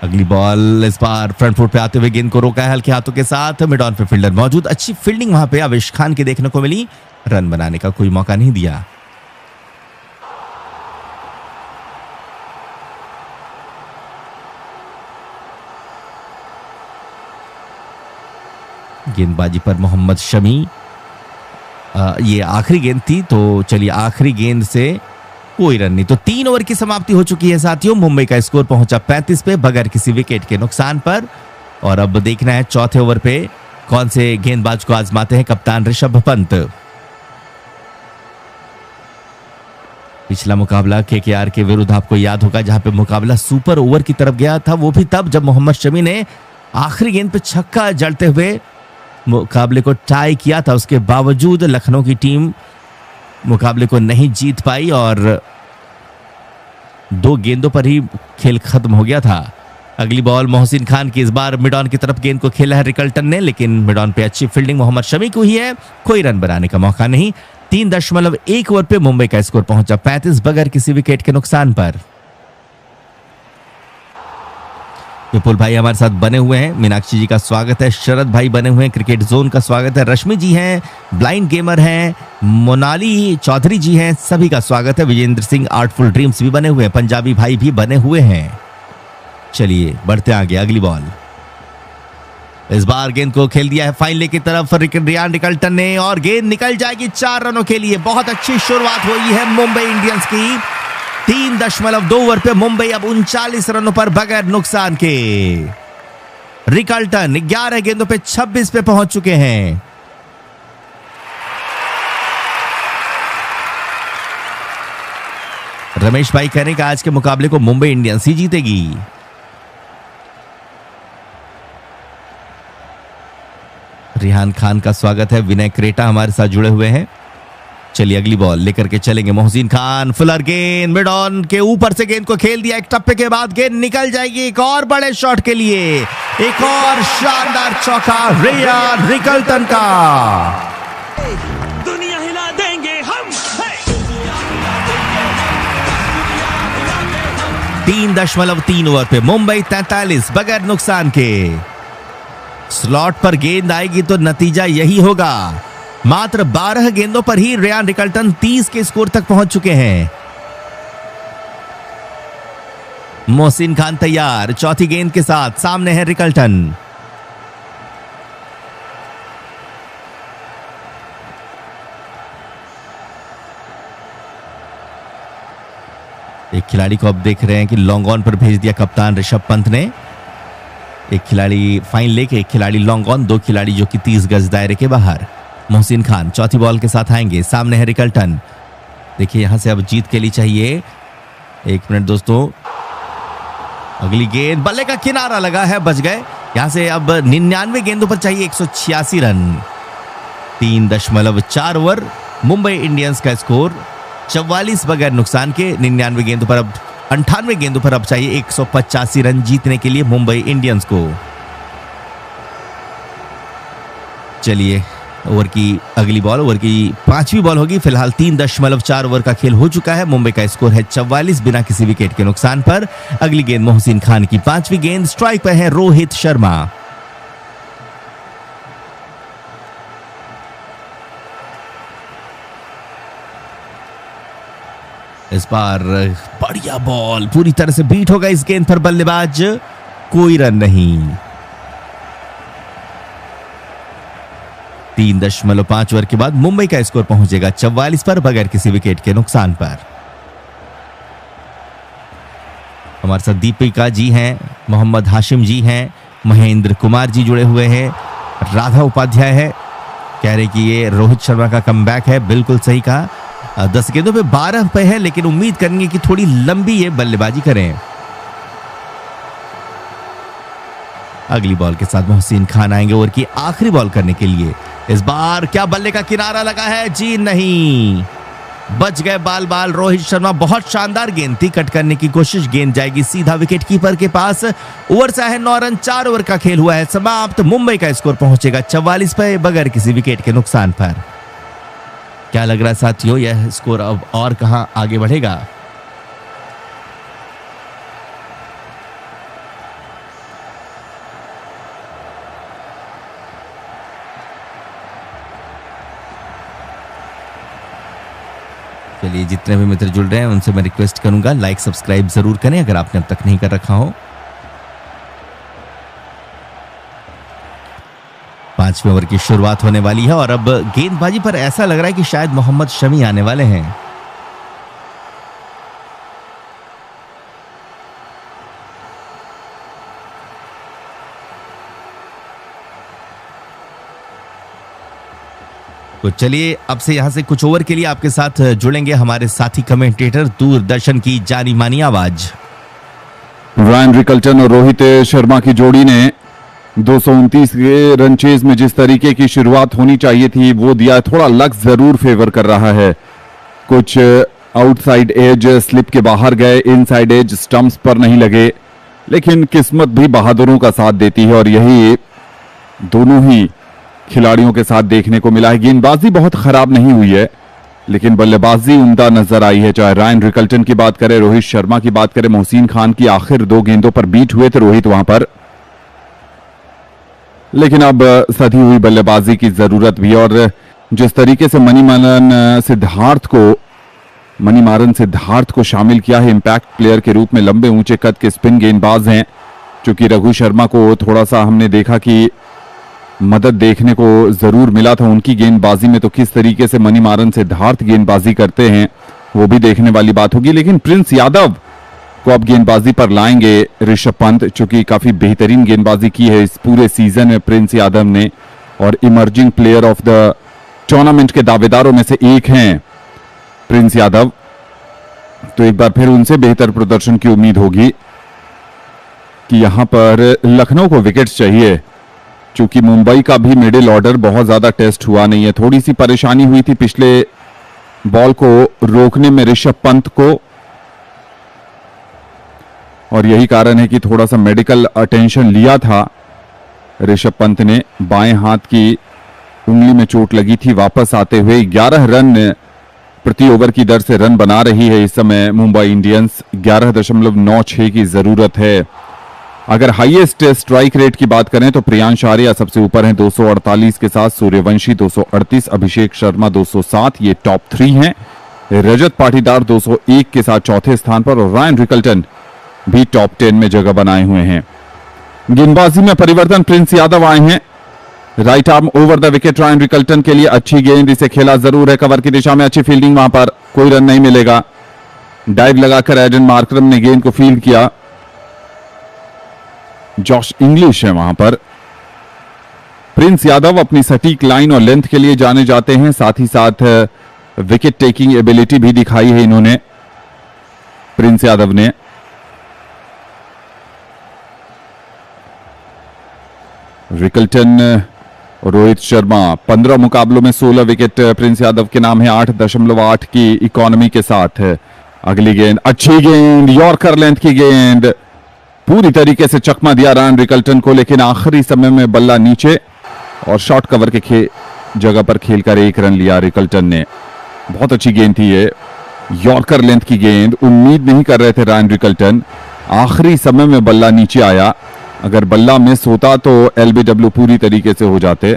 अगली बॉल, इस बार फ्रंट फुट पे आते हुए गेंद को रोका है हल्के हाथों के साथ। मिड ऑन पे फील्डर मौजूद, अच्छी फील्डिंग वहां पे आवेश खान की देखने को मिली, रन बनाने का कोई मौका नहीं दिया। गेंदबाजी पर मोहम्मद शमी, ये आखिरी गेंद थी, तो चलिए आखिरी गेंद से कोई रन नहीं। तो 3 ओवर की समाप्ति हो चुकी है साथियों। मुंबई का स्कोर पहुंचा 35 पे बगैर किसी विकेट के नुकसान पर। और अब देखना है चौथे ओवर पे कौन से गेंदबाज को आजमाते हैं कप्तान ऋषभ पंत। पिछला मुकाबला केकेआर के विरुद्ध आपको याद होगा, जहां पे मुकाबला सुपर ओवर की तरफ गया था, वो भी तब जब मोहम्मद शमी ने आखिरी गेंद पे छक्का जड़ते हुए मुकाबले को टाई किया था। उसके बावजूद लखनऊ की टीम मुकाबले को नहीं जीत पाई और 2 गेंदों पर ही खेल खत्म हो गया था। अगली बॉल मोहसिन खान की, इस बार मिड ऑन की तरफ गेंद को खेला है रिकल्टन ने, लेकिन मिड ऑन पे अच्छी फील्डिंग मोहम्मद शमी को ही है, कोई रन बनाने का मौका नहीं। 3.1 ओवर पे मुंबई का स्कोर पहुंचा 35 बगैर किसी विकेट के नुकसान पर। विपुल भाई हमारे साथ बने हुए हैं, मीनाक्षी जी का स्वागत है, शरद भाई बने हुए हैं, क्रिकेट जोन का स्वागत है, रश्मि जी हैं, ब्लाइंड गेमर हैं, मोनाली चौधरी जी हैं, सभी का स्वागत है। विजेंद्र सिंह आर्टफुल ड्रीम्स भी बने हुए हैं, पंजाबी भाई भी बने हुए हैं। चलिए बढ़ते आगे। अगली बॉल, इस बार गेंद को खेल दिया है फाइन लेग की तरफ रियान रिकल्टन ने और गेंद निकल जाएगी 4 रनों के लिए। बहुत अच्छी शुरुआत हुई है मुंबई इंडियंस की। 3.2 ओवर पे मुंबई अब 39 रनों पर बगैर नुकसान के। रिकल्टन 11 गेंदों पे 26 पे पहुंच चुके हैं। रमेश भाई कहने का आज के मुकाबले को मुंबई इंडियंस ही जीतेगी। रिहान खान का स्वागत है, विनय क्रेटा हमारे साथ जुड़े हुए हैं। चलिए अगली बॉल लेकर के चलेंगे। मोहसिन खान, फुलर गेंद, मिड ऑन के ऊपर से गेंद को खेल दिया, एक टप्पे के बाद गेंद निकल जाएगी एक और बड़े शॉट के लिए। एक और शानदार चौका रियान रिकल्टन का। दुनिया हिला देंगे हम। 3.3 ओवर पे मुंबई 43 बगैर नुकसान के। स्लॉट पर गेंद आएगी तो नतीजा यही होगा। मात्र 12 गेंदों पर ही रियान रिकल्टन 30 के स्कोर तक पहुंच चुके हैं। मोहसिन खान तैयार, चौथी गेंद के साथ सामने है रिकल्टन। एक खिलाड़ी को अब देख रहे हैं कि लॉन्ग ऑन पर भेज दिया कप्तान ऋषभ पंत ने। एक खिलाड़ी फाइन लेके, एक खिलाड़ी लॉन्ग ऑन, 2 खिलाड़ी जो कि 30 गज दायरे के बाहर। मोहसिन खान चौथी बॉल के साथ आएंगे, सामने है रिकल्टन। देखिए यहां से अब जीत के लिए चाहिए। 1 मिनट दोस्तों। अगली गेंद, बल्ले का किनारा लगा है, बच गए। यहां से अब 99 गेंदों पर चाहिए 186 रन। 3.4 ओवर। मुंबई इंडियंस का स्कोर 44 बगैर नुकसान के। 99 गेंदों पर अब 98 गेंदों पर अब चाहिए 185 रन जीतने के लिए मुंबई इंडियंस को। चलिए ओवर की अगली बॉल, ओवर की 5वीं बॉल होगी। फिलहाल 3.4 ओवर का खेल हो चुका है। मुंबई का स्कोर है 44 बिना किसी विकेट के नुकसान पर। अगली गेंद मोहसिन खान की 5वीं गेंद। स्ट्राइक पर है रोहित शर्मा। इस बार बढ़िया बॉल, पूरी तरह से बीट होगा इस गेंद पर बल्लेबाज, कोई रन नहीं। 3.5 ओवर के बाद मुंबई का स्कोर पहुंचेगा 44 पर बगैर किसी विकेट के नुकसान पर। हमारे साथ दीपिका जी हैं, मोहम्मद हाशिम जी हैं, महेंद्र कुमार जी जुड़े हुए हैं, राधा उपाध्याय है, कह रहे कि ये रोहित शर्मा का कमबैक है। बिल्कुल सही कहा। 10 गेंदों पे 12 पे है, लेकिन उम्मीद करेंगे कि थोड़ी लंबी ये बल्लेबाजी करें। अगली बॉल के साथ मोहसिन खान आएंगे ओवर की आखिरी बॉल करने के लिए। इस बार क्या बल्ले का किनारा लगा है? जी नहीं, बच गए बाल। रोहित शर्मा, बहुत शानदार गेंद थी, कट करने की कोशिश, गेंद जाएगी सीधा विकेट कीपर के पास। ओवर से है 9 रन, 4 ओवर का खेल हुआ है समाप्त। मुंबई का स्कोर पहुंचेगा 44 पे बगैर किसी विकेट के नुकसान पर। क्या लग रहा है साथियों, यह स्कोर अब और कहां आगे बढ़ेगा? चलिए, जितने भी मित्र जुड़ रहे हैं उनसे मैं रिक्वेस्ट करूंगा लाइक सब्सक्राइब जरूर करें अगर आपने अब तक नहीं कर रखा हो। 5वें ओवर की शुरुआत होने वाली है और अब गेंदबाजी पर ऐसा लग रहा है कि शायद मोहम्मद शमी आने वाले हैं। तो चलिए, अब से यहां से कुछ ओवर के लिए आपके साथ जुड़ेंगे हमारे साथी कमेंटेटर, दूरदर्शन की जानी मानी आवाज। रायन रिकल्टन और रोहित शर्मा की जोड़ी ने 229 के रन चेज में जिस तरीके की शुरुआत होनी चाहिए थी वो दिया। थोड़ा लक जरूर फेवर कर रहा है। कुछ आउटसाइड एज स्लिप के बाहर गए, इनसाइड एज स्टंप्स पर नहीं लगे, लेकिन किस्मत भी बहादुरों का साथ देती है और यही दोनों ही खिलाड़ियों के साथ देखने को मिला है। गेंदबाजी बहुत खराब नहीं हुई है, लेकिन बल्लेबाजी उम्दा नजर आई है। चाहे रायन रिकल्टन की बात करें, रोहित शर्मा की बात करें, मोहसिन खान की आखिर 2 गेंदों पर बीट हुए थे रोहित वहां पर, लेकिन अब सधी हुई बल्लेबाजी की जरूरत भी। और जिस तरीके से मणिमारन सिद्धार्थ को शामिल किया है इंपैक्ट प्लेयर के रूप में, लंबे ऊंचे कद के स्पिन गेंदबाज हैं। चूंकि रघु शर्मा को थोड़ा सा हमने देखा कि मदद देखने को जरूर मिला था उनकी गेंदबाजी में, तो किस तरीके से मणिमारन सिद्धार्थ गेंदबाजी करते हैं वो भी देखने वाली बात होगी। लेकिन प्रिंस यादव को अब गेंदबाजी पर लाएंगे ऋषभ पंत, चूंकि काफी बेहतरीन गेंदबाजी की है इस पूरे सीजन में प्रिंस यादव ने, और emerging player of the tournament के दावेदारों में से एक हैं प्रिंस यादव। तो एक बार फिर उनसे बेहतर प्रदर्शन की उम्मीद होगी कि यहां पर लखनऊ को विकेट्स चाहिए, चूंकि मुंबई का भी मिडिल ऑर्डर बहुत ज्यादा टेस्ट हुआ नहीं है। थोड़ी सी परेशानी हुई थी पिछले बॉल को रोकने में ऋषभ पंत को, और यही कारण है कि थोड़ा सा मेडिकल अटेंशन लिया था ऋषभ पंत ने। बाएं हाथ की उंगली में चोट लगी थी। वापस आते हुए 11 रन प्रति ओवर की दर से रन बना रही है इस समय मुंबई इंडियंस। 11.96 की जरूरत है। अगर हाईएस्ट स्ट्राइक रेट की बात करें तो प्रियांश आर्या सबसे ऊपर हैं 248 के साथ, सूर्यवंशी 238, अभिषेक शर्मा 207, ये टॉप 3 हैं। रजत पाटीदार 201 के साथ चौथे स्थान पर, और रायन रिकल्टन भी टॉप 10 में जगह बनाए हुए हैं। गेंदबाजी में परिवर्तन, प्रिंस यादव आए हैं right arm over the wicket. Ryan Rickelton के लिए अच्छी गेंद, इसे खेला जरूर है कवर की दिशा में, अच्छी फील्डिंग, वहां पर कोई रन नहीं मिलेगा। डाइव लगाकर एडन मार्करम ने गेंद को फील्ड किया। जॉश इंग्लिश है वहां पर। प्रिंस यादव अपनी सटीक लाइन और लेंथ के लिए जाने जाते हैं, साथ ही साथ विकेट टेकिंग एबिलिटी भी दिखाई है इन्होंने, प्रिंस यादव ने। रिकल्टन और रोहित शर्मा 15 मुकाबलों में 16 विकेट प्रिंस यादव के नाम है 8.8 की इकोनॉमी के साथ। अगली गेंद, अच्छी गेंद, यॉर्कर लेंथ की गेंद, पूरी तरीके से चकमा दिया रायन रिकल्टन को, लेकिन आखिरी समय में बल्ला नीचे और शॉर्ट कवर के जगह पर खेलकर 1 रन लिया रिकल्टन ने। बहुत अच्छी गेंद थी ये, यॉर्कर लेंथ की गेंद, उम्मीद नहीं कर रहे थे रायन रिकल्टन, आखिरी समय में बल्ला नीचे आया। अगर बल्ला मिस होता तो एलबीडब्ल्यू पूरी तरीके से हो जाते।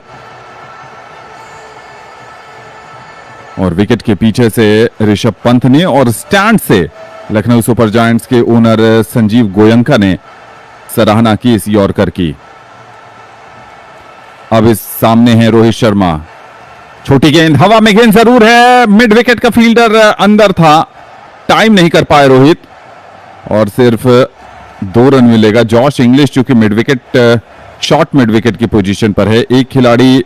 और विकेट के पीछे से ऋषभ पंत ने और स्टैंड से लखनऊ सुपर जायंट्स के ओनर संजीव गोयंका ने सराहना की इस यॉर्कर की। अब इस सामने है रोहित शर्मा, छोटी गेंद, हवा में गेंद जरूर है, मिड विकेट का फील्डर अंदर था, टाइम नहीं कर पाए रोहित और सिर्फ 2 रन मिलेगा। जॉश इंग्लिश चूंकि mid wicket, short mid wicket की पोजीशन पर है, एक खिलाड़ी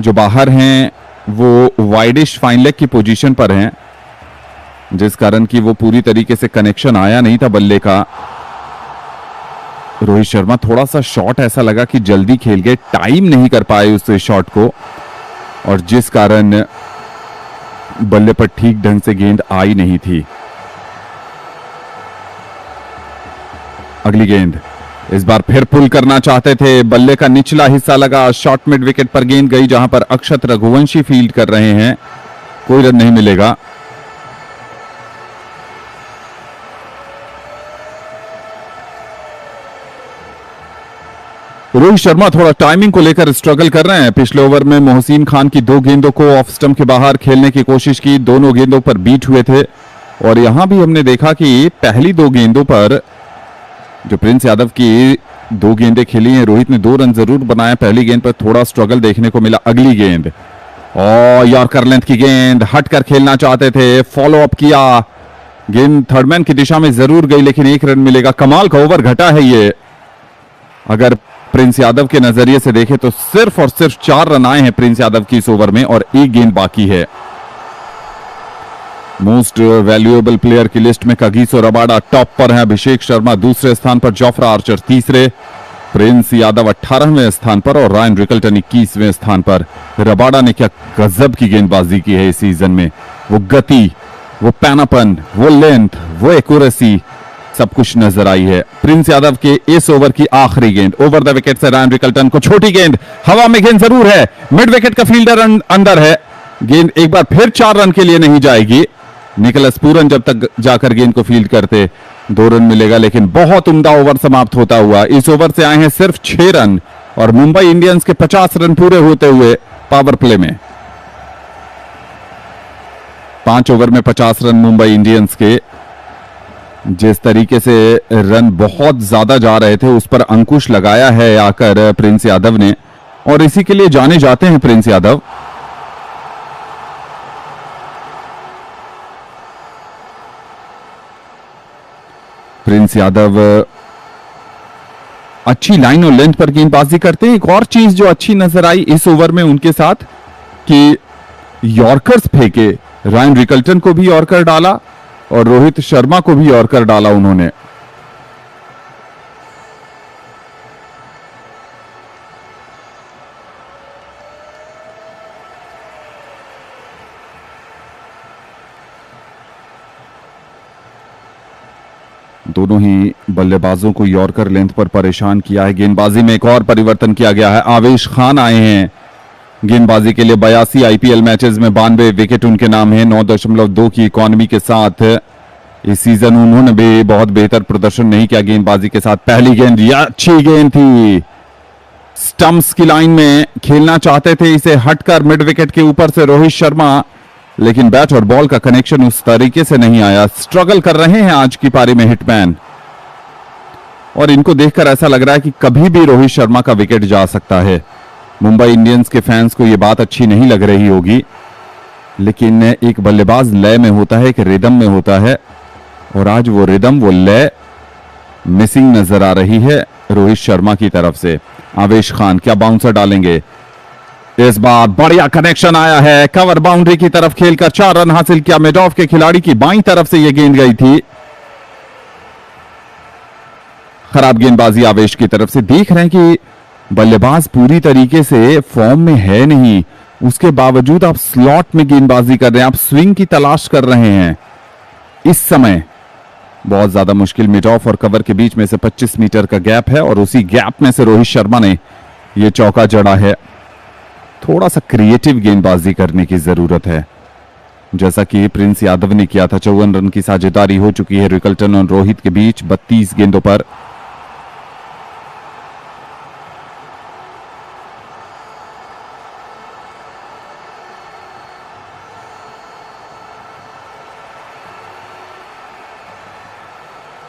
जो बाहर हैं वो वाइडिश फाइन लेग की पोजीशन पर हैं, जिस कारण कि वो पूरी तरीके से कनेक्शन आया नहीं था बल्ले का। रोहित शर्मा थोड़ा सा शॉट ऐसा लगा कि जल्दी खेल गए, टाइम नहीं कर पाए उस शॉट को और जिस कारण बल्ले पर ठीक ढंग से गेंद आई नहीं थी। अगली गेंद, इस बार फिर पुल करना चाहते थे, बल्ले का निचला हिस्सा लगा, शॉर्ट मिड विकेट पर गेंद गई जहां पर अक्षत रघुवंशी फील्ड कर रहे हैं, कोई रन नहीं मिलेगा। रोहित शर्मा थोड़ा टाइमिंग को लेकर स्ट्रगल कर रहे हैं। पिछले ओवर में मोहसिन खान की 2 गेंदों को ऑफ स्टंप के बाहर खेलने की कोशिश की, दोनों गेंदों पर बीट हुए थे और यहां भी हमने देखा कि पहली 2 गेंदों पर जो प्रिंस यादव की 2 गेंदें खेली हैं, रोहित ने 2 रन जरूर बनाए, पहली गेंद पर थोड़ा स्ट्रगल देखने को मिला। अगली गेंद और यॉर्कर लेंथ की गेंद, हटकर खेलना चाहते थे, फॉलो अप किया, गेंद थर्डमैन की दिशा में जरूर गई लेकिन 1 रन मिलेगा। कमाल का ओवर घटा है ये, अगर प्रिंस यादव के नजरिए से देखें तो सिर्फ और सिर्फ 4 रन आए हैं प्रिंस यादव की इस ओवर में और 1 गेंद बाकी है। मोस्ट वैल्यूएबल प्लेयर की लिस्ट में कगिसो रबाडा टॉप पर है, अभिषेक शर्मा दूसरे स्थान पर, जोफ्रा आर्चर तीसरे, प्रिंस यादव 18वें स्थान पर और रायन रिकल्टन 21वें स्थान पर। रबाडा ने क्या गजब की गेंदबाजी की है इस सीजन में, वो गति, वो पैनापन, वो लेंथ, वो एक्यूरेसी, सब कुछ नजर आई है। प्रिंस यादव के इस ओवर की आखिरी गेंद, ओवर द विकेट से रायन रिकल्टन को छोटी गेंद, हवा में गेंद जरूर है, मिड विकेट का फील्डर अंदर है, गेंद एक बार फिर 4 रन के लिए नहीं जाएगी। निकोलस पूरन जब तक जाकर गेंद को फील्ड करते 2 रन मिलेगा, लेकिन बहुत उम्दा ओवर समाप्त होता हुआ। इस ओवर से आए हैं सिर्फ 6 रन और मुंबई इंडियंस के 50 रन पूरे होते हुए पावर प्ले में। 5 ओवर में 50 रन मुंबई इंडियंस के। जिस तरीके से रन बहुत ज्यादा जा रहे थे उस पर अंकुश लगाया है आकर प्रिंस यादव ने और इसी के लिए जाने जाते हैं प्रिंस यादव। प्रिंस यादव अच्छी लाइन और लेंथ पर गेंदबाजी करते हैं। एक और चीज जो अच्छी नजर आई इस ओवर में उनके साथ कि यॉर्कर्स फेंके, रायन रिकल्टन को भी यॉर्कर डाला और रोहित शर्मा को भी यॉर्कर डाला उन्होंने। दोनों ही बल्लेबाजों को यॉर्कर लेंथ पर परेशान किया है। गेंदबाजी में एक और परिवर्तन किया गया है, आवेश खान आए हैं गेंदबाजी के लिए। 82 आईपीएल मैचेस में 92 विकेट उनके नाम है, 9.2 की इकोनॉमी के साथ। इस सीजन उन्होंने भी बहुत बेहतर प्रदर्शन नहीं किया गेंदबाजी के साथ। पहली गेंद यह अच्छी गेंद थी, स्टंप्स की लाइन में खेलना चाहते थे इसे हटकर मिड विकेट के ऊपर से रोहित शर्मा, लेकिन बैट और बॉल का कनेक्शन उस तरीके से नहीं आया। स्ट्रगल कर रहे हैं आज की पारी में हिटमैन और इनको देखकर ऐसा लग रहा है कि कभी भी रोहित शर्मा का विकेट जा सकता है। मुंबई इंडियंस के फैंस को यह बात अच्छी नहीं लग रही होगी, लेकिन एक बल्लेबाज लय में होता है, एक रिदम में होता है और आज वो रिदम, वो लय मिसिंग नजर आ रही है रोहित शर्मा की तरफ से। आवेश खान क्या बाउंसर डालेंगे, इस बार बढ़िया कनेक्शन आया है, कवर बाउंड्री की तरफ खेलकर 4 रन हासिल किया। मेडॉफ के खिलाड़ी की बाईं तरफ से यह गेंद गई थी, खराब गेंदबाजी आवेश की तरफ से। देख रहे हैं कि बल्लेबाज पूरी तरीके से फॉर्म में है नहीं, उसके बावजूद आप स्लॉट में गेंदबाजी कर रहे हैं, आप स्विंग की तलाश कर रहे हैं। इस समय बहुत ज्यादा मुश्किल, मिड ऑफ और कवर के बीच में से 25 मीटर का गैप है और उसी गैप में से रोहित शर्मा ने यह चौका जड़ा है। थोड़ा सा क्रिएटिव गेंदबाजी करने की जरूरत है, जैसा कि प्रिंस यादव ने किया था। 54 रन की साझेदारी हो चुकी है रिकल्टन और रोहित के बीच 32 गेंदों पर।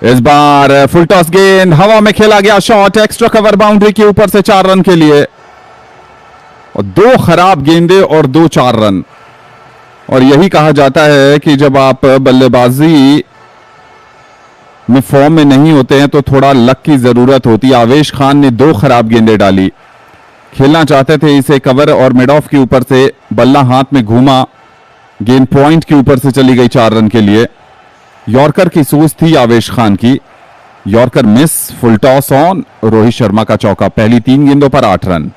इस बार फुल टॉस गेंद हवा में खेला गया, शॉट एक्स्ट्रा कवर बाउंड्री के ऊपर से 4 रन के लिए, और 2 खराब गेंदे और 2 4 रन। और यही कहा जाता है कि जब आप बल्लेबाजी में फॉर्म में नहीं होते हैं तो थोड़ा लक की जरूरत होती है। आवेश खान ने 2 खराब गेंदें डाली, खेलना चाहते थे इसे कवर और मिड ऑफ के ऊपर से, बल्ला हाथ में घूमा, गेंद पॉइंट के ऊपर से चली गई 4 रन के लिए। यॉर्कर की सोच थी आवेश खान की, yorker miss, full toss on, Rohit Sharma का चौका। पहली 3 गेंदों पर 8 रन।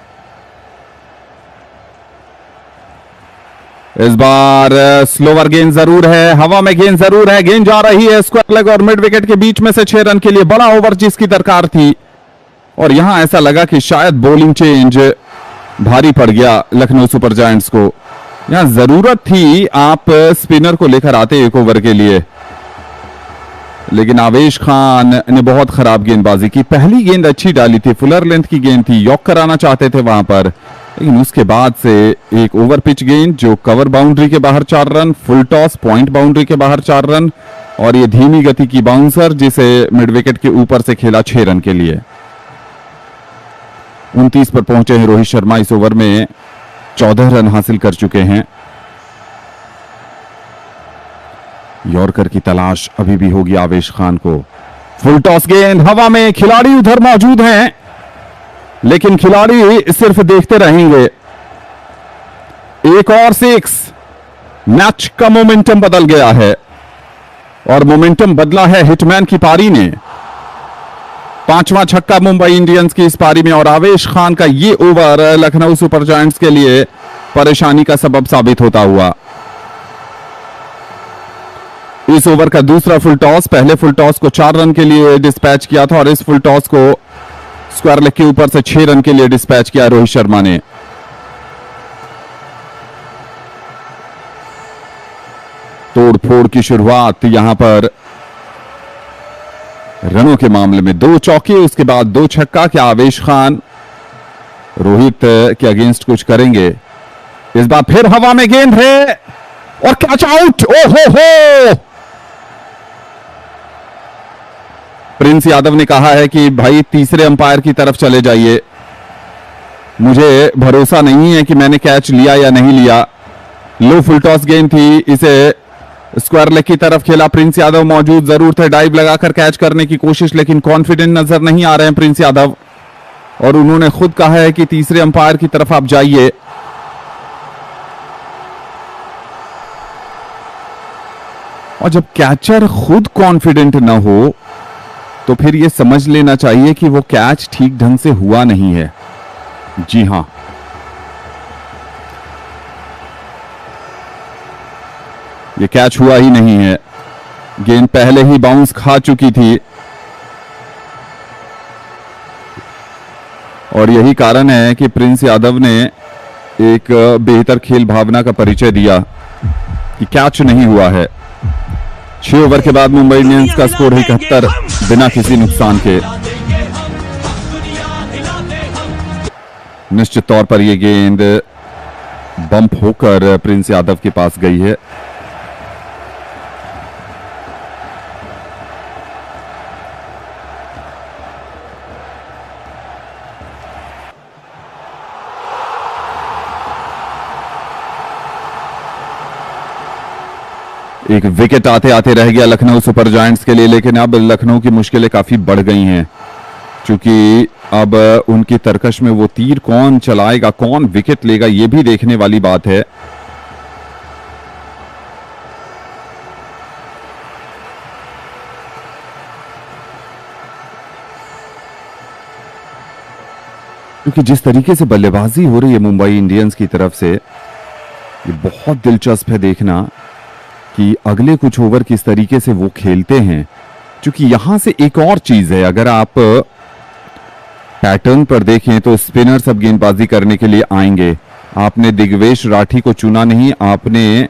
इस बार स्लोवर गेंद जरूर है, हवा में गेंद जरूर है, गेंद जा रही है स्क्वायर लेग और मिड विकेट के बीच में से 6 रन के लिए। बड़ा ओवर जिसकी दरकार थी, और यहां ऐसा लगा कि शायद बॉलिंग चेंज भारी पड़ गया लखनऊ सुपर जायंट्स को। यहां जरूरत थी आप स्पिनर को लेकर आते 1 ओवर के लिए, लेकिन आवेश खान ने बहुत खराब गेंदबाजी की। पहली गेंद अच्छी डाली थी, फुलर लेंथ की गेंद थी, यॉर्क कराना चाहते थे वहां पर, लेकिन उसके बाद से एक ओवर पिच गेंद जो कवर बाउंड्री के बाहर 4 run, full toss point boundary के बाहर 4 रन, और ये धीमी गति की बाउंसर जिसे मिड विकेट के ऊपर से खेला 6 रन के लिए। 29 पर पहुंचे हैं रोहित शर्मा, इस ओवर में 14 रन हासिल कर चुके हैं। यॉर्कर की तलाश अभी भी होगी आवेश खान को। फुल टॉस गेंद हवा में, खिलाड़ी उधर मौजूद हैं, लेकिन खिलाड़ी सिर्फ देखते रहेंगे। एक और 6, मैच का मोमेंटम बदल गया है, और मोमेंटम बदला है हिटमैन की पारी ने। 5वां छक्का मुंबई इंडियंस की इस पारी में, और आवेश खान का ये ओवर लखनऊ सुपर जायंट्स के लिए परेशानी का सबब साबित होता हुआ। इस ओवर का दूसरा फुल टॉस, पहले फुल टॉस को 4 रन के लिए डिस्पैच किया था, और इस फुल टॉस को स्क्वायर लेग के ऊपर से 6 रन के लिए डिस्पैच किया रोहित शर्मा ने। तोड़फोड़ की शुरुआत यहां पर रनों के मामले में, 2 चौके उसके बाद 2 छक्का। क्या आवेश खान रोहित के अगेंस्ट कुछ करेंगे? इस बार फिर हवा में गेंद है और कैच आउट। ओहो, प्रिंस यादव ने कहा है कि भाई तीसरे अंपायर की तरफ चले जाइए, मुझे भरोसा नहीं है कि मैंने कैच लिया या नहीं लिया। लो फुल टॉस गेंद थी, इसे स्क्वायर लेग की तरफ खेला। प्रिंस यादव मौजूद जरूर थे, डाइव लगाकर कैच करने की कोशिश, लेकिन कॉन्फिडेंट नजर नहीं आ रहे हैं प्रिंस यादव, और उन्होंने खुद कहा है कि तीसरे अंपायर की तरफ आप जाइए। और जब कैचर खुद कॉन्फिडेंट ना हो तो फिर यह समझ लेना चाहिए कि वो कैच ठीक ढंग से हुआ नहीं है। जी हां, ये कैच हुआ ही नहीं है, गेंद पहले ही बाउंस खा चुकी थी, और यही कारण है कि प्रिंस यादव ने एक बेहतर खेल भावना का परिचय दिया कि कैच नहीं हुआ है। 6 ओवर के बाद मुंबई इंडियंस का स्कोर 71 बिना किसी नुकसान के। निश्चित तौर पर यह गेंद बंप होकर प्रिंस यादव के पास गई है। एक विकेट आते आते रह गया लखनऊ सुपर जायंट्स के लिए, लेकिन अब लखनऊ की मुश्किलें काफी बढ़ गई हैं, क्योंकि अब उनकी तरकश में वो तीर कौन चलाएगा, कौन विकेट लेगा, ये भी देखने वाली बात है। क्योंकि जिस तरीके से बल्लेबाजी हो रही है मुंबई इंडियंस की तरफ से, ये बहुत दिलचस्प है देखना कि अगले कुछ ओवर किस तरीके से वो खेलते हैं। क्योंकि यहां से एक और चीज है, अगर आप पैटर्न पर देखें तो स्पिनर्स अब गेंदबाजी करने के लिए आएंगे। आपने दिग्वेश राठी को चुना नहीं, आपने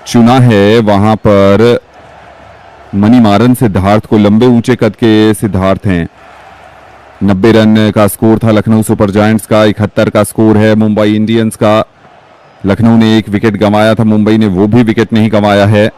चुना है वहां पर मणिमारन सिद्धार्थ को। लंबे ऊंचे कद के सिद्धार्थ हैं। 90 रन का स्कोर था लखनऊ सुपर जायंट्स का, 71 का स्कोर है मुंबई इंडियंस का। लखनऊ ने एक विकेट गंवाया था, मुंबई ने वो भी विकेट नहीं गंवाया है।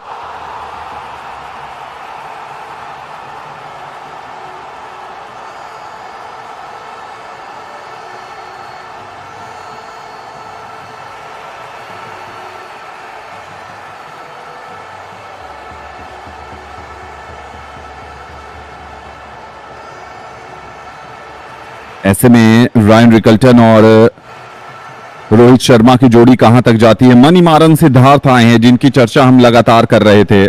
ऐसे में रायन रिकल्टन और रोहित शर्मा की जोड़ी कहां तक जाती है। मणिमारन सिद्धार्थ आए हैं जिनकी चर्चा हम लगातार कर रहे थे।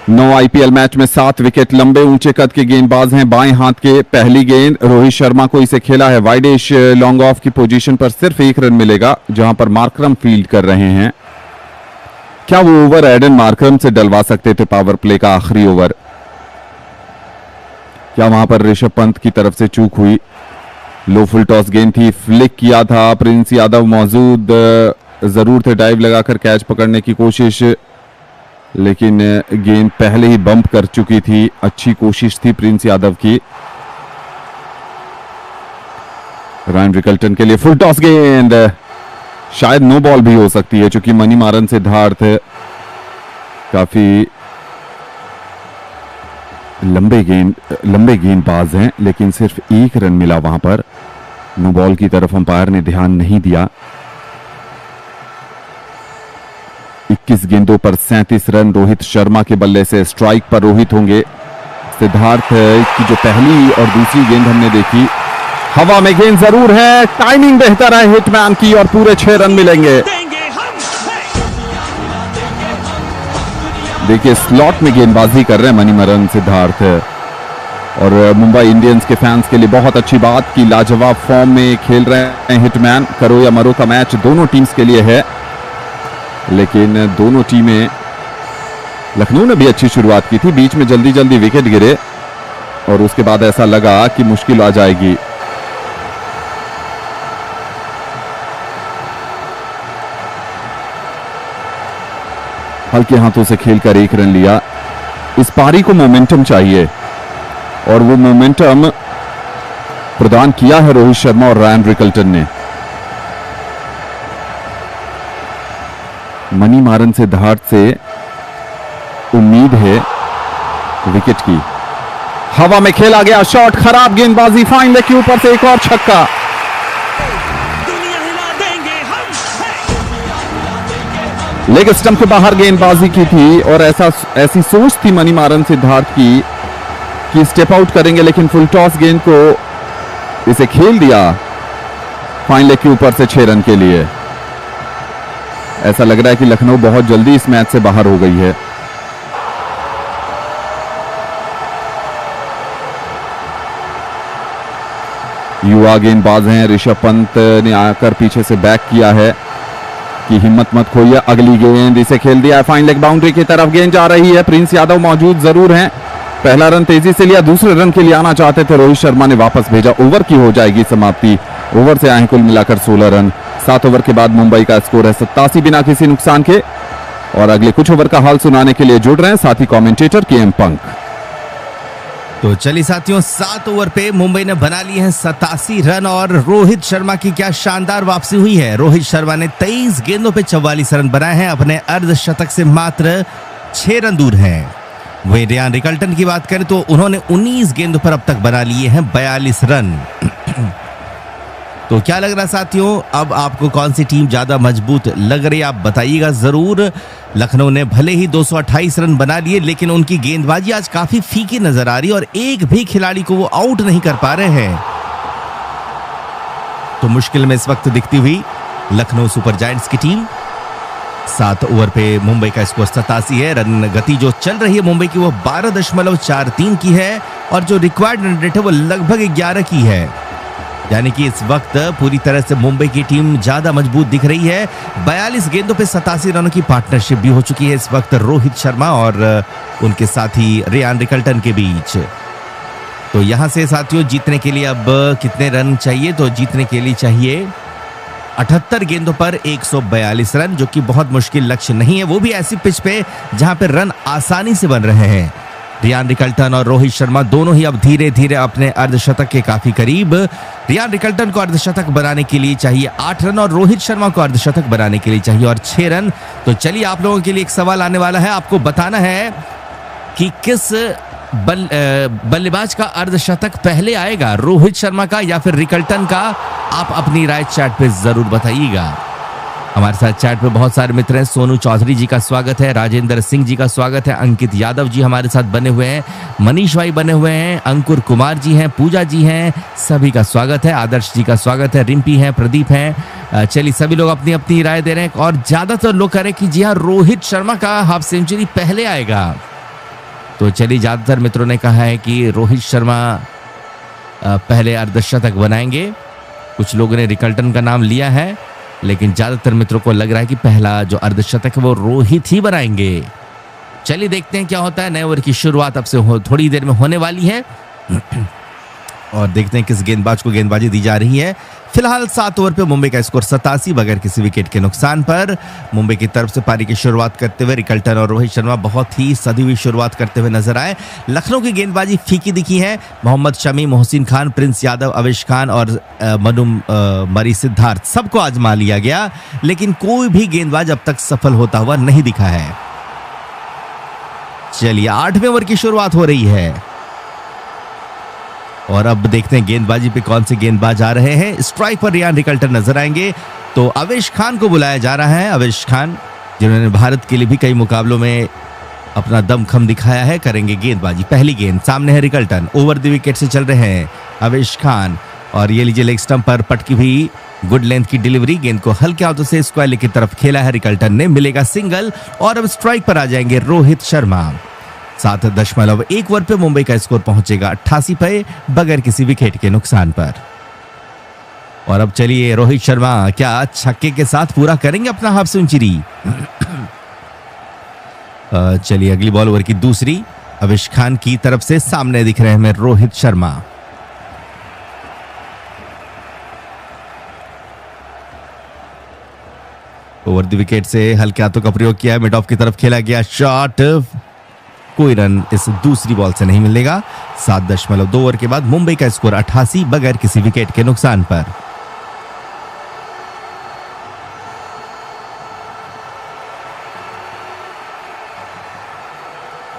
9 आईपीएल मैच में 7 विकेट, लंबे ऊंचे कद के गेंदबाज हैं। बाएं हाथ के पहली गेंद रोहित शर्मा को इसे खेला है वाइडेश लॉन्ग ऑफ की पोजीशन पर। सिर्फ 1 रन मिलेगा जहां पर मार्करम फील्ड कर रहे हैं। क्या वो ओवर एडन मार्करम से डलवा सकते थे पावर प्ले का आखिरी ओवर? क्या वहां पर ऋषभ पंत की तरफ से चूक हुई? लो फुल टॉस गेंद थी, फ्लिक किया था। प्रिंस यादव मौजूद जरूर थे, डाइव लगाकर कैच पकड़ने की कोशिश, लेकिन गेंद पहले ही बम्प कर चुकी थी। अच्छी कोशिश थी प्रिंस यादव की। रायन रिकल्टन के लिए फुल टॉस गेंद, शायद नो बॉल भी हो सकती है क्योंकि मणिमारन सिद्धार्थ काफी लंबे गेंदबाज हैं, लेकिन सिर्फ 1 रन मिला वहां पर। नो बॉल की तरफ अंपायर ने ध्यान नहीं दिया। 21 गेंदों पर 37 रन रोहित शर्मा के बल्ले से। स्ट्राइक पर रोहित होंगे। सिद्धार्थ की जो पहली और दूसरी गेंद हमने देखी, हवा में गेंद जरूर है, टाइमिंग बेहतर है हिटमैन की और पूरे 6 रन मिलेंगे। देखिए स्लॉट में गेंदबाजी कर रहे हैं मणिमारन सिद्धार्थ, और मुंबई इंडियंस के फैंस के लिए बहुत अच्छी बात कि लाजवाब फॉर्म में खेल रहे हैं हिटमैन। करो या मरो का मैच दोनों टीम्स के लिए है, लेकिन दोनों टीमें, लखनऊ ने भी अच्छी शुरुआत की थी, बीच में जल्दी जल्दी विकेट गिरे और उसके बाद ऐसा लगा कि मुश्किल आ जाएगी। हल्के हाथों से खेलकर 1 रन लिया। इस पारी को मोमेंटम चाहिए और वो मोमेंटम प्रदान किया है रोहित शर्मा और रायन रिकल्टन ने। मणिमारन सिद्धार्थ से उम्मीद है विकेट की। हवा में खेला गया शॉट, खराब गेंदबाजी, फाइन लेग के ऊपर से एक और छक्का। लेग स्टंप के बाहर गेंदबाजी की थी और ऐसी सोच थी मणिमारन सिद्धार्थ की कि स्टेप आउट करेंगे, लेकिन फुल टॉस गेंद को इसे खेल दिया फाइन लेग के ऊपर से 6 रन के लिए। ऐसा लग रहा है कि लखनऊ बहुत जल्दी इस मैच से बाहर हो गई है। युवा गेंदबाज हैं, ऋषभ पंत ने आकर पीछे से बैक किया है कि हिम्मत मत खोइए। अगली गेंद इसे खेल दिया है फाइन लेग बाउंड्री की तरफ, गेंद जा रही है। प्रिंस यादव मौजूद जरूर हैं। पहला रन तेजी से लिया, दूसरे रन के लिए आना चाहते थे, रोहित शर्मा ने वापस भेजा। ओवर की हो जाएगी समाप्ति। ओवर से आए कुल मिलाकर 16 रन। 7 ओवर के बाद मुंबई का स्कोर है 87 बिना किसी नुकसान के। और अगले कुछ ओवर का हाल सुनाने के लिए जुड़ रहे हैं साथी कमेंटेटर KM पंक। तो चलिए साथियों, 7 ओवर पे मुंबई ने बना लिए हैं 87 रन और रोहित शर्मा की क्या शानदार वापसी हुई है। रोहित शर्मा ने 23 गेंदों पे 44 रन बनाए हैं, अपने अर्धशतक से मात्र 6 रन दूर हैं। वहीं रियान रिकल्टन की बात करें तो उन्होंने 19 गेंदों पर अब तक बना लिए हैं 42 रन। तो क्या लग रहा साथियों, अब आपको कौन सी टीम ज्यादा मजबूत लग रही है, आप बताइएगा जरूर। लखनऊ ने भले ही 228 रन बना लिए, लेकिन उनकी गेंदबाजी आज काफी फीकी नजर आ रही है और एक भी खिलाड़ी को वो आउट नहीं कर पा रहे हैं। तो मुश्किल में इस वक्त दिखती हुई लखनऊ सुपर जायंट्स की टीम। 7 ओवर पे मुंबई का स्कोर 87 है। रन गति जो चल रही है मुंबई की वो 12.43 की है। और जो रिक्वायर्ड रन रेट है वो लगभग 11 की है, यानी कि इस वक्त पूरी तरह से मुंबई की टीम ज्यादा मजबूत दिख रही है। 42 गेंदों पे 87 रनों की पार्टनरशिप भी हो चुकी है इस वक्त रोहित शर्मा और उनके साथी रियान रिकल्टन के बीच। तो यहां से साथियों जीतने के लिए अब कितने रन चाहिए? तो जीतने के लिए चाहिए 78 गेंदों पर 142 रन, जो कि बहुत मुश्किल लक्ष्य नहीं है, वो भी ऐसी पिच पे जहां पे रन आसानी से बन रहे हैं। रियान रिकल्टन और रोहित शर्मा दोनों ही अब धीरे धीरे अपने अर्धशतक के काफी करीब। रियान रिकल्टन को अर्धशतक बनाने के लिए चाहिए 8 रन और रोहित शर्मा को अर्धशतक बनाने के लिए चाहिए और 6 रन। तो चलिए आप लोगों के लिए एक सवाल आने वाला है, आपको बताना है कि किस बल्लेबाज का अर्धशतक पहले आएगा, रोहित शर्मा का या फिर रिकल्टन का? आप अपनी राय चैट पे जरूर बताइएगा। हमारे साथ चैट पे बहुत सारे मित्र हैं। सोनू चौधरी जी का स्वागत है, राजेंद्र सिंह जी का स्वागत है, अंकित यादव जी हमारे साथ बने हुए हैं, मनीष भाई बने हुए हैं, अंकुर कुमार जी हैं, पूजा जी हैं, सभी का स्वागत है, आदर्श जी का स्वागत है, रिम्पी हैं, प्रदीप हैं। चलिए सभी लोग अपनी अपनी राय दे रहे हैं और ज्यादातर लोग कह रहे हैं कि जी हाँ रोहित शर्मा का हाफ सेंचुरी पहले आएगा। तो चलिए ज्यादातर मित्रों ने कहा है कि रोहित शर्मा पहले अर्धशतक बनाएंगे, कुछ लोगों ने रिकल्टन का नाम लिया है, लेकिन ज्यादातर मित्रों को लग रहा है कि पहला जो अर्धशतक है वो रोहित ही बनाएंगे। चलिए देखते हैं क्या होता है। नए ओवर की शुरुआत अब से थोड़ी देर में होने वाली है और देखते हैं किस गेंदबाज को गेंदबाजी दी जा रही है। फिलहाल 7 ओवर पे मुंबई का स्कोर 87 बगैर किसी विकेट के नुकसान पर। मुंबई की तरफ से पारी की शुरुआत करते हुए रिकल्टन और रोहित शर्मा बहुत ही सदी हुई शुरुआत करते हुए नजर आए। लखनऊ की गेंदबाजी फीकी दिखी है। मोहम्मद शमी, मोहसिन खान, प्रिंस यादव, अवेश खान और मनु मरी सिद्धार्थ सबको आजमा लिया गया, लेकिन कोई भी गेंदबाज अब तक सफल होता हुआ नहीं दिखा है। चलिए 8वें ओवर की शुरुआत हो रही है और अब देखते हैं गेंदबाजी पे कौन से गेंदबाज आ रहे हैं। स्ट्राइक पर रियान रिकल्टन नजर आएंगे, तो अवेश खान को बुलाया जा रहा है। अवेश खान जिन्होंने भारत के लिए भी कई मुकाबलों में अपना दमखम दिखाया है, करेंगे गेंदबाजी। पहली गेंद सामने है रिकल्टन, ओवर द विकेट से चल रहे हैं अवेश खान और ये लीजिए लेग स्टंप पर पटकी हुई गुड लेंथ की डिलीवरी, गेंद को हल्के हाथों से स्क्वायर लेग की तरफ खेला है रिकल्टन ने, मिलेगा सिंगल और अब स्ट्राइक पर आ जाएंगे रोहित शर्मा। 7.1 ओवर पे मुंबई का स्कोर पहुंचेगा 88 पे बगैर किसी विकेट के नुकसान पर। और अब चलिए रोहित शर्मा क्या छक्के के साथ पूरा करेंगे अपना हाफ सेंचुरी? चलिए अगली बॉल ओवर की दूसरी, अवेश खान की तरफ से सामने दिख रहे हैं Rohit Sharma. Over the wicket से हल्के हाथों का प्रयोग किया है, मिड ऑफ की तरफ खेला गया शॉट, कोई रन इस दूसरी बॉल से नहीं मिलेगा। 7.2 ओवर के बाद मुंबई का स्कोर 88 बगैर किसी विकेट के नुकसान पर।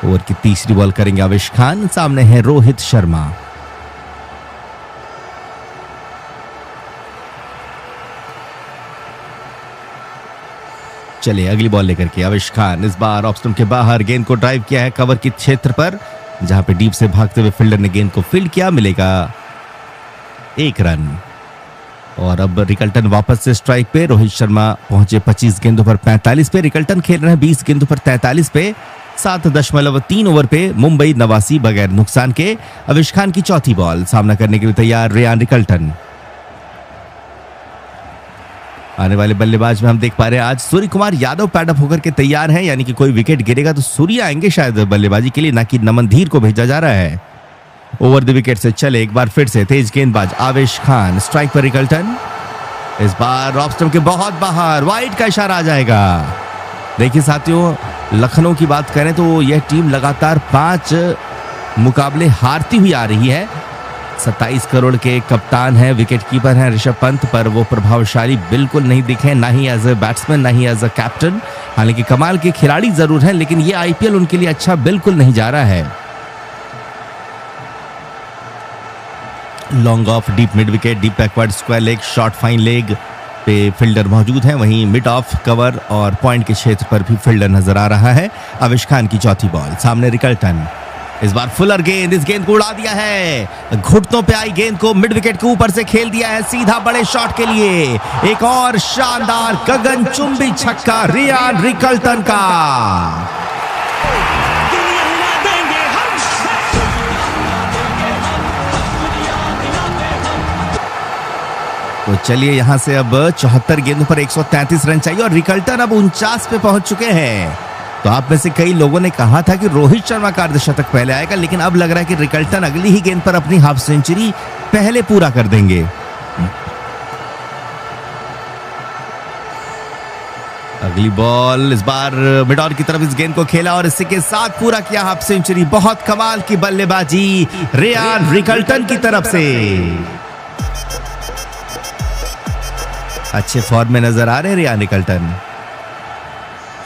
ओवर की तीसरी बॉल करेंगे अवेश खान, सामने है रोहित शर्मा। चलिए अगली बॉल लेकर के अवेश खान इस बार ऑफ स्टंप के बाहर गेंद को ड्राइव किया है कवर के क्षेत्र पर, जहां पे डीप से भागते हुए फील्डर ने गेंद को फील्ड किया, मिलेगा 1 रन। और अब रिकल्टन वापस से स्ट्राइक पे, रोहित शर्मा पहुंचे 25 गेंदों पर 45 पे, रिकल्टन खेल रहे हैं 20 गेंदों पर 43 पे। 7.3 ओवर पे मुंबई 89 बगैर नुकसान के। अवेश खान की चौथी बॉल, सामना करने के लिए तैयार रियान रिकल्टन। आने वाले बल्लेबाज में हम देख पा रहे हैं आज सूर्य कुमार यादव पैडअप होकर के तैयार हैं, यानी कि कोई विकेट गिरेगा तो सूर्य आएंगे शायद बल्लेबाजी के लिए, ना कि नमन धीर को भेजा जा रहा है। ओवर द विकेट से चले एक बार फिर से तेज गेंदबाज आवेश खान, स्ट्राइक पर रिकल्टन, इस बार ऑफ स्टंप के बहुत बाहर, वाइड का इशारा आ जाएगा। देखिए साथियों, लखनऊ की बात करें तो यह टीम लगातार 5 मुकाबले हारती हुई आ रही है। 27 करोड़ के कप्तान हैं, विकेट कीपर हैं ऋषभ पंत, पर वो प्रभावशाली बिल्कुल नहीं दिखे, ना ही एज ए बैट्समैन ना ही एज ए कैप्टन। हालांकि कमाल के खिलाड़ी जरूर हैं, लेकिन ये आईपीएल उनके लिए अच्छा बिल्कुल नहीं जा रहा है। Long off, deep mid wicket, deep backward, square leg, short fine leg पे फील्डर मौजूद हैं, वहीं मिड ऑफ, कवर और पॉइंट के क्षेत्र पर भी फील्डर नजर आ रहा है। अवेश खान की चौथी बॉल, सामने रिकल्टन, इस बार फुलर गेंद, इस गेंद को उड़ा दिया है, घुटनों पे आई गेंद को मिड विकेट के ऊपर से खेल दिया है सीधा बड़े शॉट के लिए। एक और शानदार गगनचुंबी छक्का रियान रिकल्टन का। दुनिया हिला देंगे हम। तो चलिए यहां से अब 74 गेंदों पर 133 रन चाहिए और रिकल्टन अब 49 पे पहुंच चुके हैं। तो आप में से कई लोगों ने कहा था कि रोहित शर्मा का अर्धशतक पहले आएगा, लेकिन अब लग रहा है कि रिकल्टन अगली ही गेंद पर अपनी हाफ सेंचुरी पहले पूरा कर देंगे। अगली बॉल इस बार मिड ऑन की तरफ इस गेंद को खेला और इसी के साथ पूरा किया हाफ सेंचुरी। बहुत कमाल की बल्लेबाजी रेयान रिकल्टन की तरफ से। अच्छे फॉर्म में नजर आ रहे हैं रेयान रिकल्टन।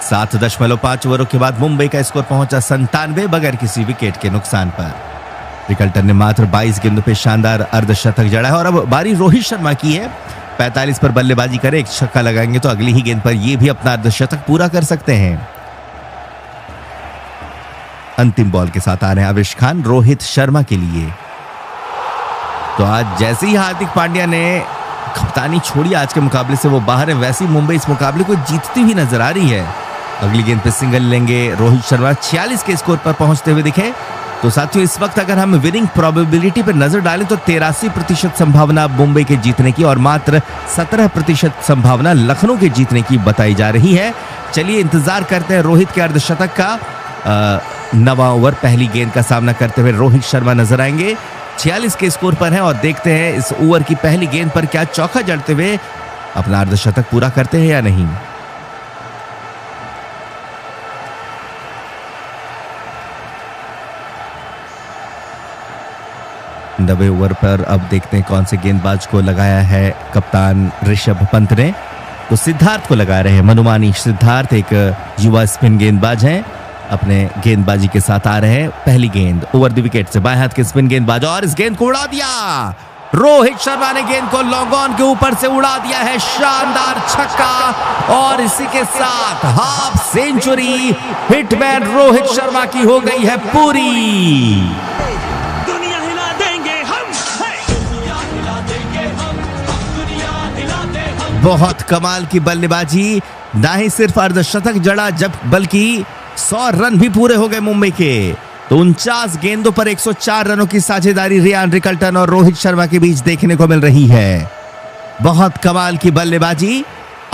7.5 ओवरों के बाद मुंबई का स्कोर पहुंचा 97 बगैर किसी विकेट के नुकसान पर। रिकल्टन ने मात्र 22 गेंदों पे शानदार अर्धशतक जड़ा है और अब बारी रोहित शर्मा की है। 45 पर बल्लेबाजी करे, एक छक्का लगाएंगे तो अगली ही गेंद पर ये भी अपना अर्धशतक पूरा कर सकते हैं। अंतिम बॉल के साथ आ रहे हैं आवेश खान रोहित शर्मा के लिए। तो आज जैसे ही हार्दिक पांड्या ने कप्तानी छोड़ी आज के मुकाबले से वो बाहर है, वैसे ही मुंबई इस मुकाबले को जीतती हुई नजर आ रही है। अगली गेंद पे सिंगल लेंगे रोहित शर्मा, 46 के स्कोर पर पहुंचते हुए दिखे। तो साथियों इस वक्त अगर हम विनिंग प्रोबेबिलिटी पर नजर डालें तो 83% संभावना मुंबई के जीतने की और मात्र 17% संभावना लखनऊ के जीतने की बताई जा रही है। चलिए इंतजार करते हैं रोहित के अर्धशतक का। 9वां ओवर पहली गेंद का सामना करते हुए रोहित शर्मा नजर आएंगे। 46 के स्कोर पर हैं और देखते हैं इस ओवर की पहली गेंद पर क्या चौका जड़ते हुए अपना अर्धशतक पूरा करते हैं या नहीं। नवे ओवर पर अब देखते हैं कौन से गेंदबाज को लगाया है कप्तान ऋषभ पंत ने। तो सिद्धार्थ को लगा रहे हैं। मनुमानी सिद्धार्थ एक युवा स्पिन गेंदबाज हैं, अपने गेंदबाजी के साथ आ रहे हैं। पहली गेंद ओवर द विकेट से बाएं हाथ के स्पिन गेंदबाज और इस गेंद को उड़ा दिया। रोहित शर्मा ने गेंद को लॉन्ग ऑन के ऊपर से उड़ा दिया है, शानदार छक्का और इसी के साथ half century hitman Rohit Sharma की हो गई है पूरी। दुनिया हिला देंगे हम, दुनिया हिला देंगे हम, दुनिया हिला दे हम। बहुत कमाल की बल्लेबाजी, ना ही सिर्फ अर्धशतक जड़ा जब बल्कि 100 रन भी पूरे हो गए मुंबई के। तो 49 गेंदों पर 104 रनों की साझेदारी रेयान रिकल्टन और रोहित शर्मा के बीच देखने को मिल रही है। बहुत कमाल की बल्लेबाजी।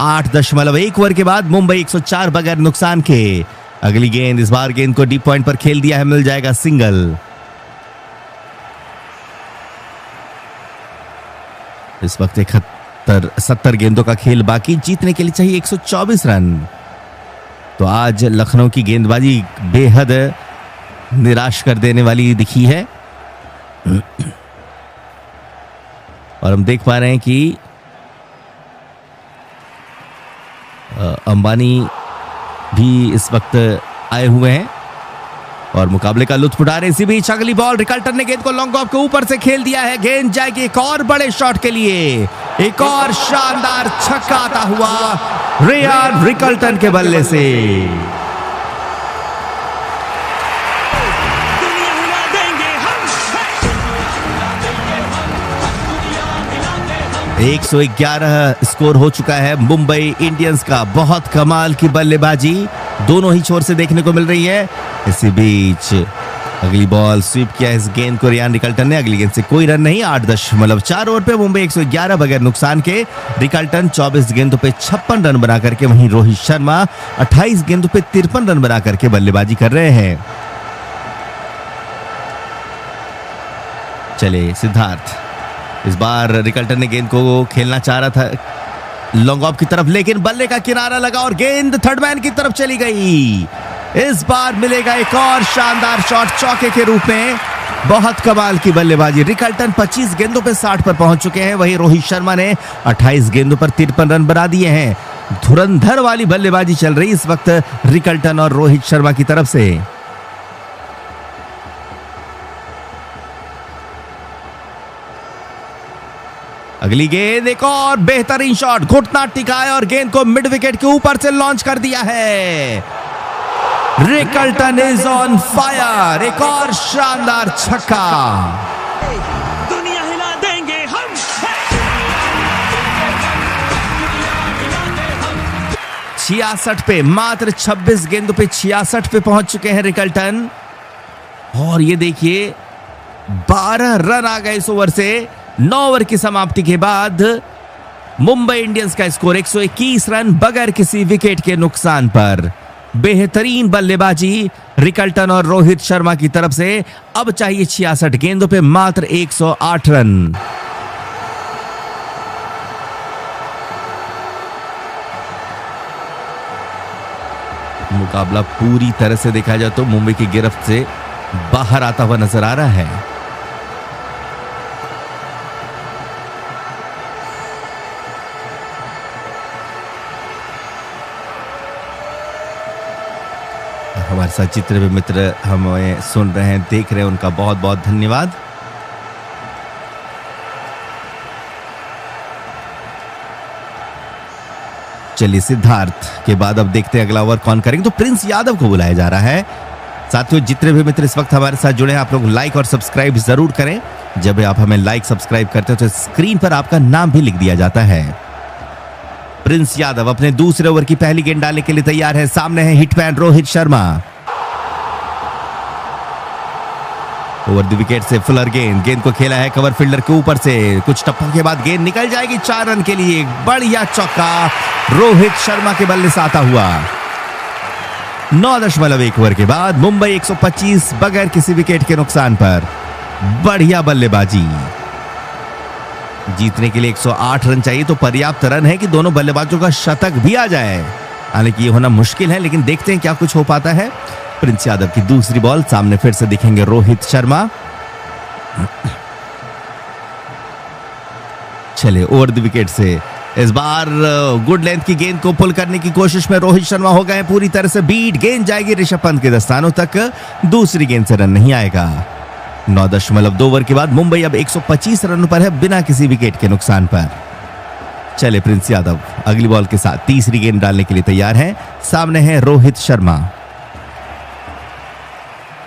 8.1 ओवर के बाद मुंबई 104 बगैर नुकसान के। अगली गेंद इस बार गेंद को डीप पॉइंट पर खेल दिया है, मिल जाएगा सिंगल। इस वक्त 70 गेंदों का खेल बाकी, जीतने के लिए चाहिए 124 रन। तो आज लखनऊ की गेंदबाजी बेहद निराश कर देने वाली दिखी है और हम देख पा रहे हैं कि अंबानी भी इस वक्त आए हुए हैं और मुकाबले का लुत्फ उठा रहे। इसी बीच अगली बॉल रिकल्टन ने गेंद को लॉन्ग ऑफ के ऊपर से खेल दिया है। गेंद जाएगी एक और बड़े शॉट के लिए, एक और शानदार छक्का आता हुआ रेयान रिकल्टन के बल्ले से। दुनिया हिला देंगे हम, 111 स्कोर हो चुका है मुंबई इंडियंस का। बहुत कमाल की बल्लेबाजी दोनों ही छोर से देखने को मिल रही है। इसी बीच अगली बॉल स्वीप किया इस गेंद को रेयान रिकल्टन ने। अगली गेंद से कोई रन नहीं। 8.4 ओवर पे मुंबई 111 बगैर नुकसान के। रिकल्टन 24 गेंदों पे 56 रन बना करके, वहीं रोहित शर्मा 28 गेंदों पे 53 रन बना करके बल्लेबाजी कर रहे हैं। चले सिद्धार्थ, इस बार रिकल्टन ने गेंद को खेलना चाह रहा था लॉन्ग ऑफ की तरफ, लेकिन बल्ले का किनारा लगा और गेंद थर्ड मैन की तरफ चली गई। इस बार मिलेगा एक और शानदार शॉट चौके के रूप में। बहुत कमाल की बल्लेबाजी। रिकल्टन 25 गेंदों पे 60 पर पहुंच चुके हैं, वहीं रोहित शर्मा ने 28 गेंदों पर 53 रन बना दिए हैं। धुरंधर वाली बल्लेबाजी चल रही इस वक्त रिकल्टन और रोहित शर्मा की तरफ से। अगली गेंद एक और बेहतरीन शॉट, घुटना टिकाया और गेंद को मिड विकेट के ऊपर से लॉन्च कर दिया है। रिकल्टन इज ऑन फायर, एक और शानदार छक्का। दुनिया हिला देंगे हम, 66 पे, मात्र 26 गेंदों पे 66 पे पहुंच चुके हैं रिकल्टन। और ये देखिए 12 रन आ गए इस ओवर से। 9 ओवर की समाप्ति के बाद मुंबई इंडियंस का स्कोर 121 रन बगैर किसी विकेट के नुकसान पर। बेहतरीन बल्लेबाजी रिकल्टन और रोहित शर्मा की तरफ से। अब चाहिए 66 गेंदों पे मात्र 108 रन। मुकाबला पूरी तरह से देखा जाए तो मुंबई की गिरफ्त से बाहर आता हुआ नजर आ रहा है। हमारे साथ जितने भी मित्र हमें सुन रहे हैं, देख रहे हैं, उनका बहुत बहुत धन्यवाद। चलिए सिद्धार्थ के बाद अब देखते हैं अगला ओवर कौन करेंगे। तो प्रिंस यादव को बुलाया जा रहा है। साथियों जितने भी मित्र इस वक्त हमारे साथ जुड़े हैं, आप लोग लाइक और सब्सक्राइब जरूर करें। जब आप हमें लाइक सब्सक्राइब करते हो तो स्क्रीन पर आपका नाम भी लिख दिया जाता है। प्रिंस यादव अपने दूसरे ओवर की पहली गेंद डालने के लिए तैयार है। सामने है hitman Rohit Sharma. Over the wicket से फुलर गेंद को खेला है कवर फील्डर के ऊपर से। कुछ टप्पों के बाद गेंद निकल जाएगी 4 रन के लिए। बढ़िया चौका रोहित शर्मा के बल्ले से आता हुआ। 9.1 ओवर के बाद मुंबई 125 बगैर किसी विकेट के नुकसान पर। बढ़िया बल्लेबाजी। जीतने के लिए 108 रन चाहिए तो पर्याप्त रन है कि दोनों बल्लेबाजों का शतक भी आ जाए। हालांकि ये होना मुश्किल है, लेकिन देखते हैं क्या कुछ हो पाता है। प्रिंस यादव की दूसरी बॉल। सामने फिर से दिखेंगे रोहित शर्मा। चले ओवर द विकेट से इस बार गुड लेंथ की गेंद को पुल करने की कोशिश में रोहित शर्मा हो गए पूरी तरह से बीट। गेंद जाएगी ऋषभ पंत के दस्तानों तक। दूसरी गेंद से रन नहीं आएगा। 9.2 ओवर के बाद मुंबई अब 125 रनों पर है बिना किसी विकेट के नुकसान पर। चले प्रिंस यादव अगली बॉल के साथ तीसरी गेंद डालने के लिए तैयार है। सामने है रोहित शर्मा।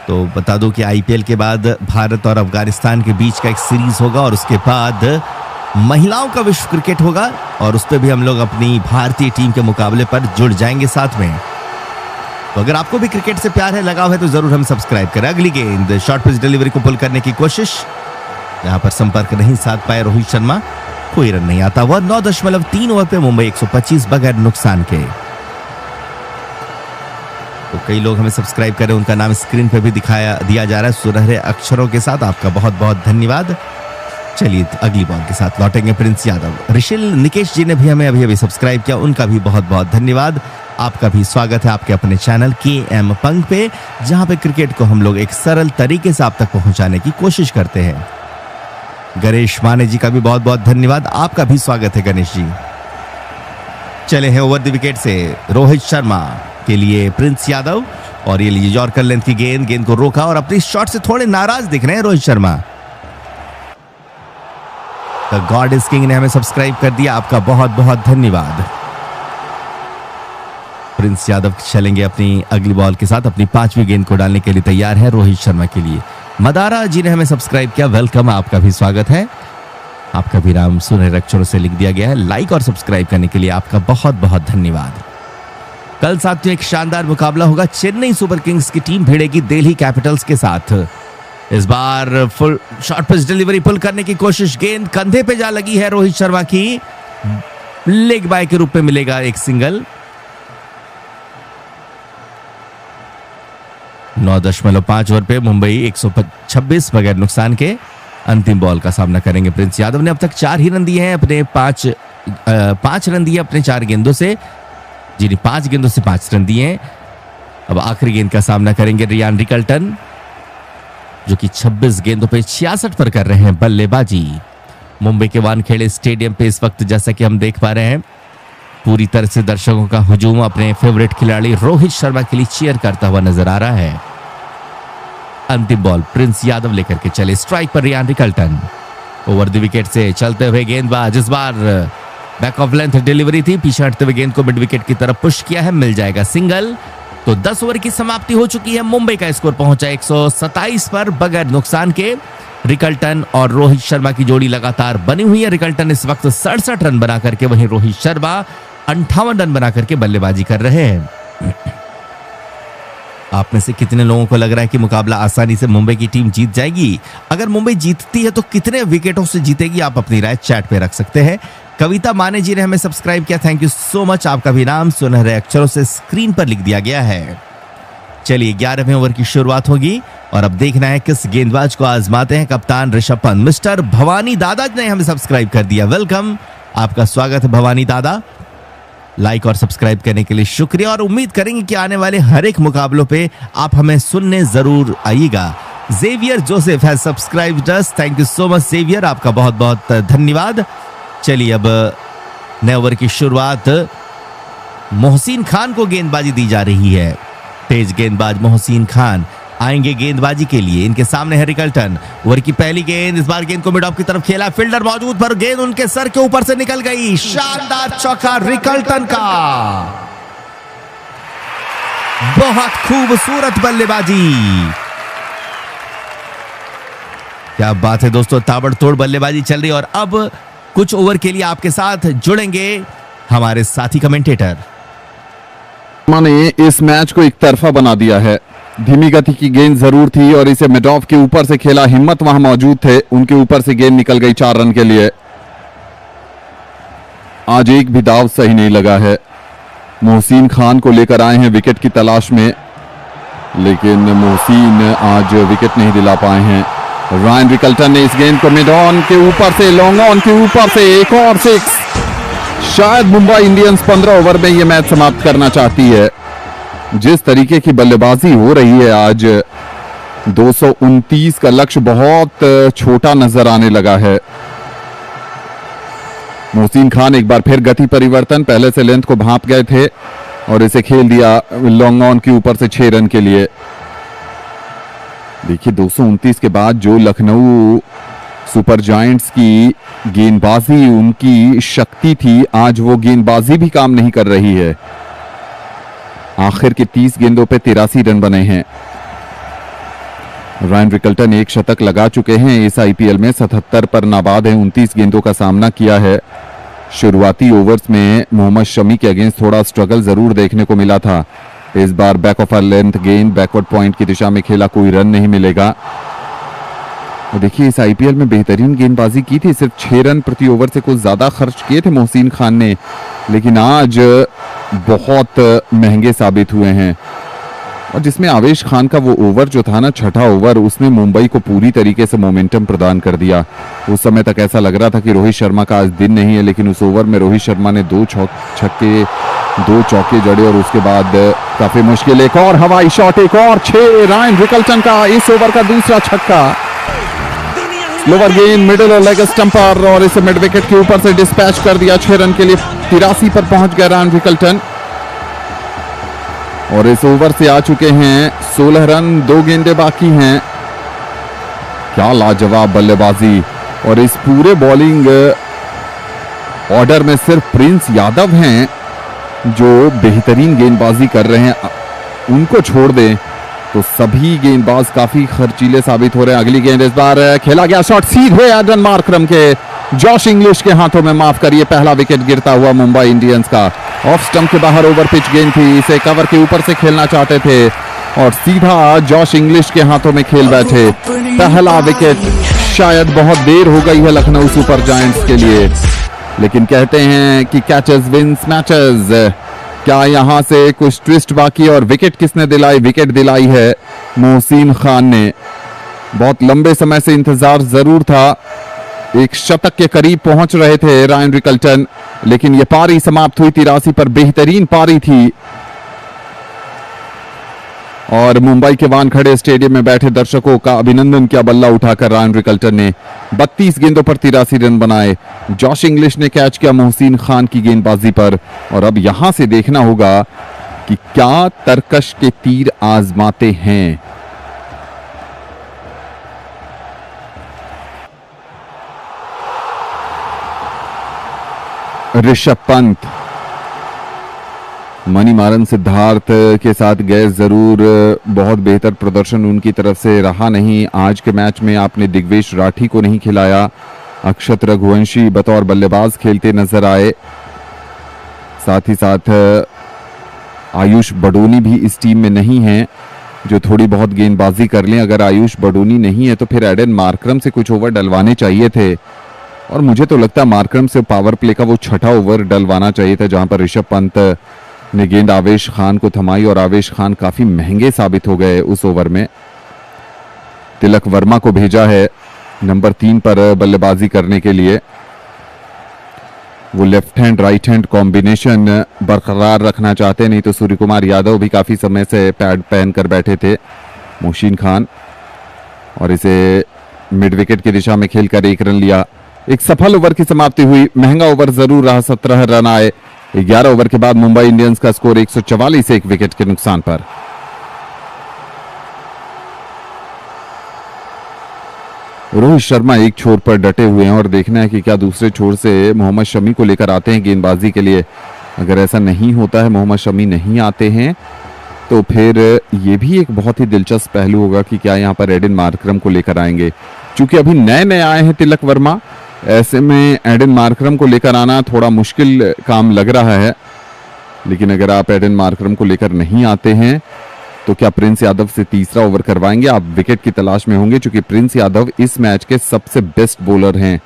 तो बता दो कि आईपीएल के बाद भारत और अफगानिस्तान के बीच का एक सीरीज होगा और उसके बाद महिलाओं का विश्व क्रिकेट होगा और उस पर भी हम लोग अपनी भारतीय टीम के मुकाबले पर जुड़ जाएंगे साथ में। तो अगर आपको भी क्रिकेट से प्यार है, लगाव है, तो जरूर हम सब्सक्राइब करें। अगली गेंद शॉर्ट पिच डिलीवरी को पुल करने की कोशिश। यहां पर संपर्क नहीं साध पाए रोहित शर्मा। कोई रन नहीं आता हुआ। 9.3 ओवर पे मुंबई 125 बगैर नुकसान के। तो कई लोग हमें सब्सक्राइब करें, उनका नाम स्क्रीन पे भी दिया जा रहा है सुनहरे अक्षरों के साथ। आपका बहुत बहुत धन्यवाद। चलिए अगली बॉल के साथ लौटेंगे प्रिंस यादव। ऋषिल निकेश जी ने भी हमें अभी सब्सक्राइब किया, उनका भी बहुत बहुत धन्यवाद। आपका भी स्वागत है आपके अपने चैनल KM पंख पे, जहां पे क्रिकेट को हम लोग एक सरल तरीके से आप तक पहुंचाने की कोशिश करते हैं। गणेश माने जी का भी बहुत बहुत धन्यवाद। आपका भी स्वागत है गणेश जी। चले हैं ओवर द विकेट से रोहित शर्मा के लिए प्रिंस यादव। और ये लीजिए यॉर्कर लेंथ की गेंद को रोका और अपनी शॉट से थोड़े नाराज दिख रहे हैं Rohit Sharma. The God is king ने हमें सब्सक्राइब कर दिया, आपका बहुत बहुत धन्यवाद। प्रिंस यादव चलेंगे अपनी अगली बॉल के साथ। अपनी 5वीं गेंद को डालने के लिए तैयार है रोहित शर्मा के लिए। मदारा जी ने हमें सब्सक्राइब किया, वेलकम, आपका भी स्वागत है। आपका भी नाम सुनहरे अक्षरों से लिख दिया गया है। लाइक और सब्सक्राइब करने के लिए आपका बहुत बहुत धन्यवाद। कल साथियों एक शानदार मुकाबला होगा। चेन्नई सुपर किंग्स की टीम भिड़ेगी दिल्ली कैपिटल्स के साथ। इस बार फुल शॉर्ट पिच डिलीवरी पुल करने की कोशिश। गेंद कंधे पे जा लगी है रोहित शर्मा की। लेग बाय के रूप में मिलेगा एक सिंगल। 9.5 ओवर पे मुंबई 126 बगैर नुकसान के अंतिम बॉल का सामना करेंगे। प्रिंस यादव ने अब तक 4 ही रन दिए हैं अपने 5 रन दिए अपने 4 गेंदों से। जी नहीं, 5 गेंदों से 5 रन दिए हैं। अब आखिरी गेंद का सामना करेंगे रियान रिकल्टन, जो कि 26 गेंदों पे 66 पर कर रहे हैं बल्लेबाजी। मुंबई के वानखेड़े स्टेडियम पे इस वक्त जैसा कि हम देख पा रहे हैं, पूरी तरह से दर्शकों का हुजूम अपने फेवरेट खिलाड़ी रोहित शर्मा के लिए चीयर करता हुआ नजर आ रहा है। अंतिम बॉल प्रिंस यादव लेकर के चले। स्ट्राइक पर Ryan Rickelton. Over the wicket से चलते हुए गेंदबाज। इस बार बैक ऑफ लेंथ डिलीवरी थी, पीछे हटते हुए गेंद को मिड विकेट की तरफ पुश किया है, मिल जाएगा सिंगल। तो 10 ओवर की समाप्ति हो चुकी है। मुंबई का स्कोर पहुंचा 127 पर बगैर नुकसान के। रिकल्टन और रोहित शर्मा की जोड़ी लगातार बनी हुई है। रिकल्टन इस वक्त 67 रन बना करके, वहीं रोहित शर्मा 58 रन बना करके बल्लेबाजी कर रहे हैं। आप में से कितने लोगों को लग रहा है कि मुकाबला आसानी से मुंबई की टीम जीत जाएगी? अगर मुंबई जीतती है तो कितने विकेटों से जीतेगी? आप अपनी राय चैट पे रख सकते हैं। कविता माने जी ने हमें सब्सक्राइब किया, थैंक यू सो मच। आपका भी नाम सुनहरे अक्षरों से स्क्रीन पर लिख दिया गया है। चलिए 11वें ओवर की शुरुआत होगी और अब देखना है किस गेंदबाज को आजमाते हैं कप्तान ऋषभ पंत। मिस्टर भवानी दादा ने हमें सब्सक्राइब कर दिया, वेलकम, आपका स्वागत है भवानी दादा। लाइक और सब्सक्राइब करने के लिए शुक्रिया और उम्मीद करेंगे कि आने वाले हर एक मुकाबलों पे आप हमें सुनने जरूर आइएगा। जेवियर जोसेफ है subscribed us, thank you so much Xavier, आपका बहुत बहुत धन्यवाद। चलिए अब नए ओवर की शुरुआत, मोहसिन खान को गेंदबाजी दी जा रही है। तेज गेंदबाज मोहसिन खान आएंगे गेंदबाजी के लिए। इनके सामने है रिकल्टन। ओवर की पहली गेंद, इस बार गेंद को मिड ऑफ की तरफ खेला, फील्डर मौजूद पर गेंद उनके सर के ऊपर से निकल गई। शानदार चौका रिकल्टन का, बहुत खूबसूरत बल्लेबाजी। क्या बात है दोस्तों, ताबड़तोड़ बल्लेबाजी चल रही है। और अब कुछ ओवर के लिए आपके साथ जुड़ेंगे हमारे साथी कमेंटेटर। ने इस मैच को एक तरफा बना दिया है। धीमी गति की गेंद जरूर थी और इसे मिड ऑफ के ऊपर से खेला, हिम्मत वहां मौजूद थे, उनके ऊपर से गेंद निकल गई 4 रन के लिए। आज एक भी दाव सही नहीं लगा है। मोहसिन खान को लेकर आए हैं विकेट की तलाश में, लेकिन मोहसिन आज विकेट नहीं दिला पाए हैं। रायन रिकल्टन ने इस गेंद को मिड ऑन के ऊपर से, लॉन्ग ऑन के ऊपर से एक और 6। शायद मुंबई इंडियंस 15 ओवर में यह मैच समाप्त करना चाहती है। जिस तरीके की बल्लेबाजी हो रही है आज, 229 का लक्ष्य बहुत छोटा नजर आने लगा है। मोहसिन खान एक बार फिर गति परिवर्तन, पहले से लेंथ को भांप गए थे और इसे खेल दिया लॉन्ग ऑन के ऊपर से 6 रन के लिए। देखिए 229 के बाद जो लखनऊ सुपर जायंट्स की गेंदबाजी, उनकी शक्ति थी, आज वो गेंदबाजी भी काम नहीं कर रही है। आखिर के 30 गेंदों पे 83 रन बने हैं। रायन रिकल्टन एक शतक लगा चुके हैं इस आईपीएल में, 77 पर नाबाद है, 29 गेंदों का सामना किया है। शुरुआती ओवर्स में मोहम्मद शमी के अगेंस्ट थोड़ा स्ट्रगल जरूर देखने को मिला था। इस बार बैक ऑफ अ लेंथ गेंद बैकवर्ड पॉइंट की दिशा में खेला, कोई रन नहीं मिलेगा। और देखिए इस आईपीएल में बेहतरीन गेंदबाजी की थी, सिर्फ 6 रन प्रति ओवर से कुछ ज्यादा खर्च किए थे मोहसिन खान ने, लेकिन आज बहुत महंगे साबित हुए हैं। और जिसमें आवेश खान का वो ओवर जो था ना, 6ठा ओवर, उसने मुंबई को पूरी तरीके से मोमेंटम प्रदान कर दिया। उस समय तक ऐसा लग रहा था कि रोहित शर्मा का आज दिन नहीं है, लेकिन उस ओवर में रोहित शर्मा ने 2 छक्के 2 चौके जड़े और उसके बाद काफी मुश्किल एक और हवाई शॉट, एक और 6। रायन रिकल्टन का इस ओवर का दूसरा छक्का, लोअर गेंद मिडिल और लेग स्टंपर, और इसे मिड विकेट के ऊपर से डिस्पैच कर दिया 6 रन के लिए। 83 पर पहुंच गया रायन रिकल्टन और इस ओवर से आ चुके हैं 16 रन, 2 गेंदें बाकी हैं। क्या लाजवाब बल्लेबाजी। और इस पूरे बॉलिंग ऑर्डर में सिर्फ प्रिंस यादव हैं जो बेहतरीन गेंदबाजी कर रहे हैं, उनको छोड़ दें तो सभी गेंदबाज काफी खर्चीले साबित हो रहे हैं। अगली गेंद इस बार खेला गया शॉट सीधे एडन मार्करम के, जॉश इंग्लिश के हाथों में, माफ करिए, पहला विकेट गिरता हुआ मुंबई इंडियंस का। ऑफ स्टंप के बाहर ओवर पिच गेंद थी, इसे कवर के ऊपर से खेलना चाहते थे और सीधा जॉश इंग्लिश के हाथों में खेल बैठे। पहला विकेट। शायद बहुत देर हो गई है लखनऊ सुपर जायंट्स के लिए, लेकिन कहते हैं कि कैचेस विंस मैचेस। क्या यहां से कुछ ट्विस्ट बाकी? और विकेट किसने दिलाई? विकेट दिलाई है मोहसिन खान ने। बहुत लंबे समय से इंतजार जरूर था, एक शतक के करीब पहुंच रहे थे रायन रिकल्टन, लेकिन यह पारी समाप्त हुई 83 पर। बेहतरीन पारी थी और मुंबई के वानखेड़े स्टेडियम में बैठे दर्शकों का अभिनंदन किया। बल्ला उठाकर रायन रिकल्टन ने 32 गेंदों पर 83 रन बनाए। जॉश इंग्लिश ने कैच किया मोहसिन खान की गेंदबाजी पर। और अब यहां से देखना होगा कि क्या तरकश के तीर आजमाते हैं। ऋषभ पंत मणिमारन सिद्धार्थ के साथ गए जरूर, बहुत बेहतर प्रदर्शन उनकी तरफ से रहा नहीं। आज के मैच में आपने दिग्वेश राठी को नहीं खिलाया, अक्षत रघुवंशी बतौर बल्लेबाज खेलते नजर आए। साथ ही साथ आयुष बडोनी भी इस टीम में नहीं है जो थोड़ी बहुत गेंदबाजी कर लें। अगर आयुष बडोनी नहीं है तो फिर एडन मार्करम से कुछ ओवर डलवाने चाहिए थे। और मुझे तो लगता है मार्करम से पावर प्ले का वो छठा ओवर डलवाना चाहिए था, जहां पर ऋषभ पंत ने गेंद आवेश खान को थमाई और आवेश खान काफी महंगे साबित हो गए उस ओवर में। तिलक वर्मा को भेजा है नंबर 3 पर बल्लेबाजी करने के लिए। वो left hand right hand combination बरकरार रखना चाहते, नहीं तो सूर्य कुमार यादव भी काफी समय से पैड पहनकर बैठे थे। मोहसिन खान, और इसे मिड विकेट की दिशा में खेलकर 1 रन लिया। एक सफल ओवर की समाप्ति हुई। महंगा ओवर जरूर रहा, 17 रन आए। 11 ओवर के बाद मुंबई इंडियंस का स्कोर 144 1 विकेट के नुकसान पर। रोहित शर्मा एक छोर पर डटे हुए हैं और देखना है कि क्या दूसरे छोर से मोहम्मद शमी को लेकर आते हैं गेंदबाजी के लिए। अगर ऐसा नहीं होता है, मोहम्मद शमी नहीं आते हैं, तो फिर ये भी एक बहुत ही दिलचस्प पहलू होगा कि क्या यहां पर एडन मार्करम को लेकर आएंगे। क्योंकि अभी नए नए आए हैं तिलक वर्मा, ऐसे में एडन मार्करम को लेकर आना थोड़ा मुश्किल काम लग रहा है। लेकिन अगर आप एडन मार्करम को लेकर नहीं आते हैं तो क्या प्रिंस यादव से तीसरा ओवर करवाएंगे? आप विकेट की तलाश में होंगे, क्योंकि प्रिंस यादव इस मैच के सबसे बेस्ट बॉलर हैं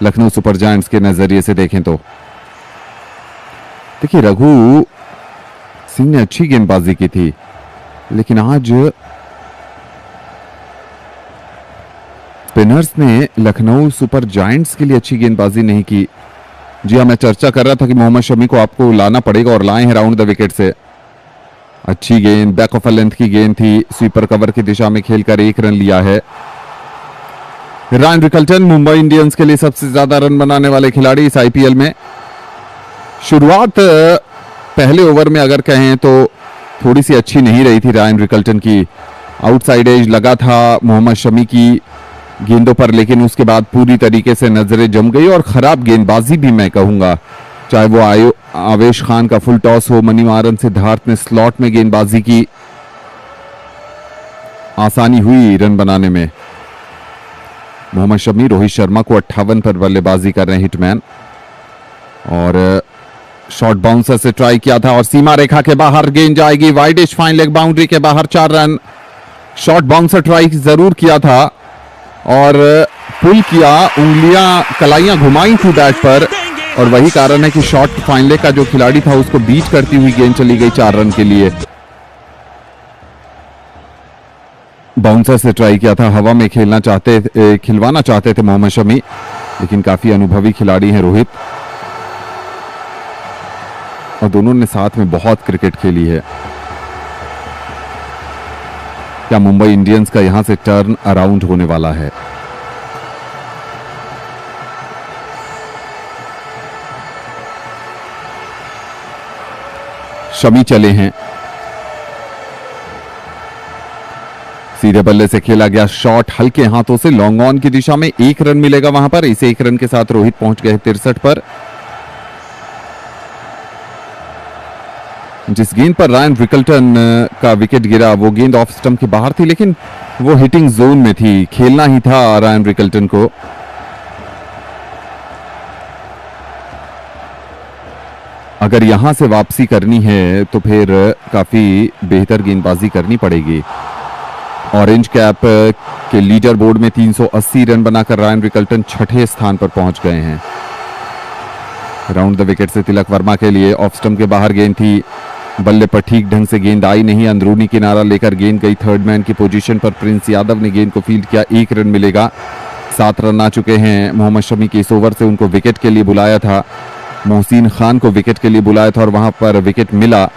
लखनऊ सुपर जायंट्स के नजरिए से देखें तो। देखिए, रघु सिंह ने अच्छी गेंदबाजी की थी, लेकिन आज स्पिनर्स ने लखनऊ सुपर जायंट्स के लिए अच्छी गेंदबाजी नहीं की। जी हाँ, मैं चर्चा कर रहा था कि मोहम्मद शमी को आपको लाना पड़ेगा, और लाए हैं राउंड द विकेट से। अच्छी गेंद, बैक ऑफ अ लेंथ की गेंद थी, स्वीपर कवर की दिशा में खेलकर 1 रन लिया है। रायन रिकल्टन मुंबई इंडियंस के लिए सबसे ज्यादा रन बनाने वाले खिलाड़ी इस आईपीएल में। शुरुआत पहले ओवर में अगर कहें तो थोड़ी सी अच्छी नहीं रही थी रायन रिकल्टन की। आउटसाइड एज लगा था मोहम्मद शमी की गेंदों पर, लेकिन उसके बाद पूरी तरीके से नजरें जम गई और खराब गेंदबाजी भी मैं कहूंगा। चाहे वो आवेश खान का फुल टॉस हो, मणिमारन सिद्धार्थ ने स्लॉट में गेंदबाजी की, आसानी हुई रन बनाने में। मोहम्मद शमी रोहित शर्मा को 58 पर बल्लेबाजी कर रहे हैं हिटमैन, और शॉर्ट बाउंसर से ट्राई किया था और सीमा रेखा के बाहर गेंद जाएगी, वाइडिश फाइन लेग बाउंड्री के बाहर 4 रन। शॉर्ट बाउंसर ट्राई जरूर किया था और पुल किया, उंगलियां कलाइयां घुमाई थी बैट पर, और वही कारण है कि शॉर्ट फाइन लेग का जो खिलाड़ी था उसको बीट करती हुई गेंद चली गई 4 रन के लिए। बाउंसर से ट्राई किया था, हवा में खिलवाना चाहते थे मोहम्मद शमी, लेकिन काफी अनुभवी खिलाड़ी हैं रोहित, और दोनों ने साथ में बहुत क्रिकेट खेली है। क्या मुंबई इंडियंस का यहां से टर्न अराउंड होने वाला है? शमी चले हैं, सीधे बल्ले से खेला गया शॉट हल्के हाथों से लॉन्ग ऑन की दिशा में, 1 रन मिलेगा वहां पर। इस 1 रन के साथ रोहित पहुंच गए 63 पर। जिस गेंद पर रायन रिकल्टन का विकेट गिरा वो गेंद ऑफ स्टंप के बाहर थी, लेकिन वो हिटिंग जोन में थी, खेलना ही था रायन रिकल्टन को। अगर यहां से वापसी करनी है तो फिर काफी बेहतर गेंदबाजी करनी पड़ेगी। ऑरेंज कैप के लीडर बोर्ड में 380 रन बनाकर रायन रिकल्टन 6ठे स्थान पर पहुंच गए हैं। राउंड द विकेट से तिलक वर्मा के लिए ऑफ स्टंप के बाहर गेंद थी, बल्ले पर ठीक ढंग से गेंद आई नहीं, अंदरूनी किनारा लेकर गेंद गई थर्ड मैन की पोजीशन पर। प्रिंस यादव ने गेंद को फील्ड किया, 1 रन मिलेगा। 7 रन आ चुके हैं। मोहम्मद शमी के इस ओवर से उनको विकेट के लिए बुलाया था, मोहसिन खान को विकेट के लिए बुलाया था और वहां पर विकेट मिला,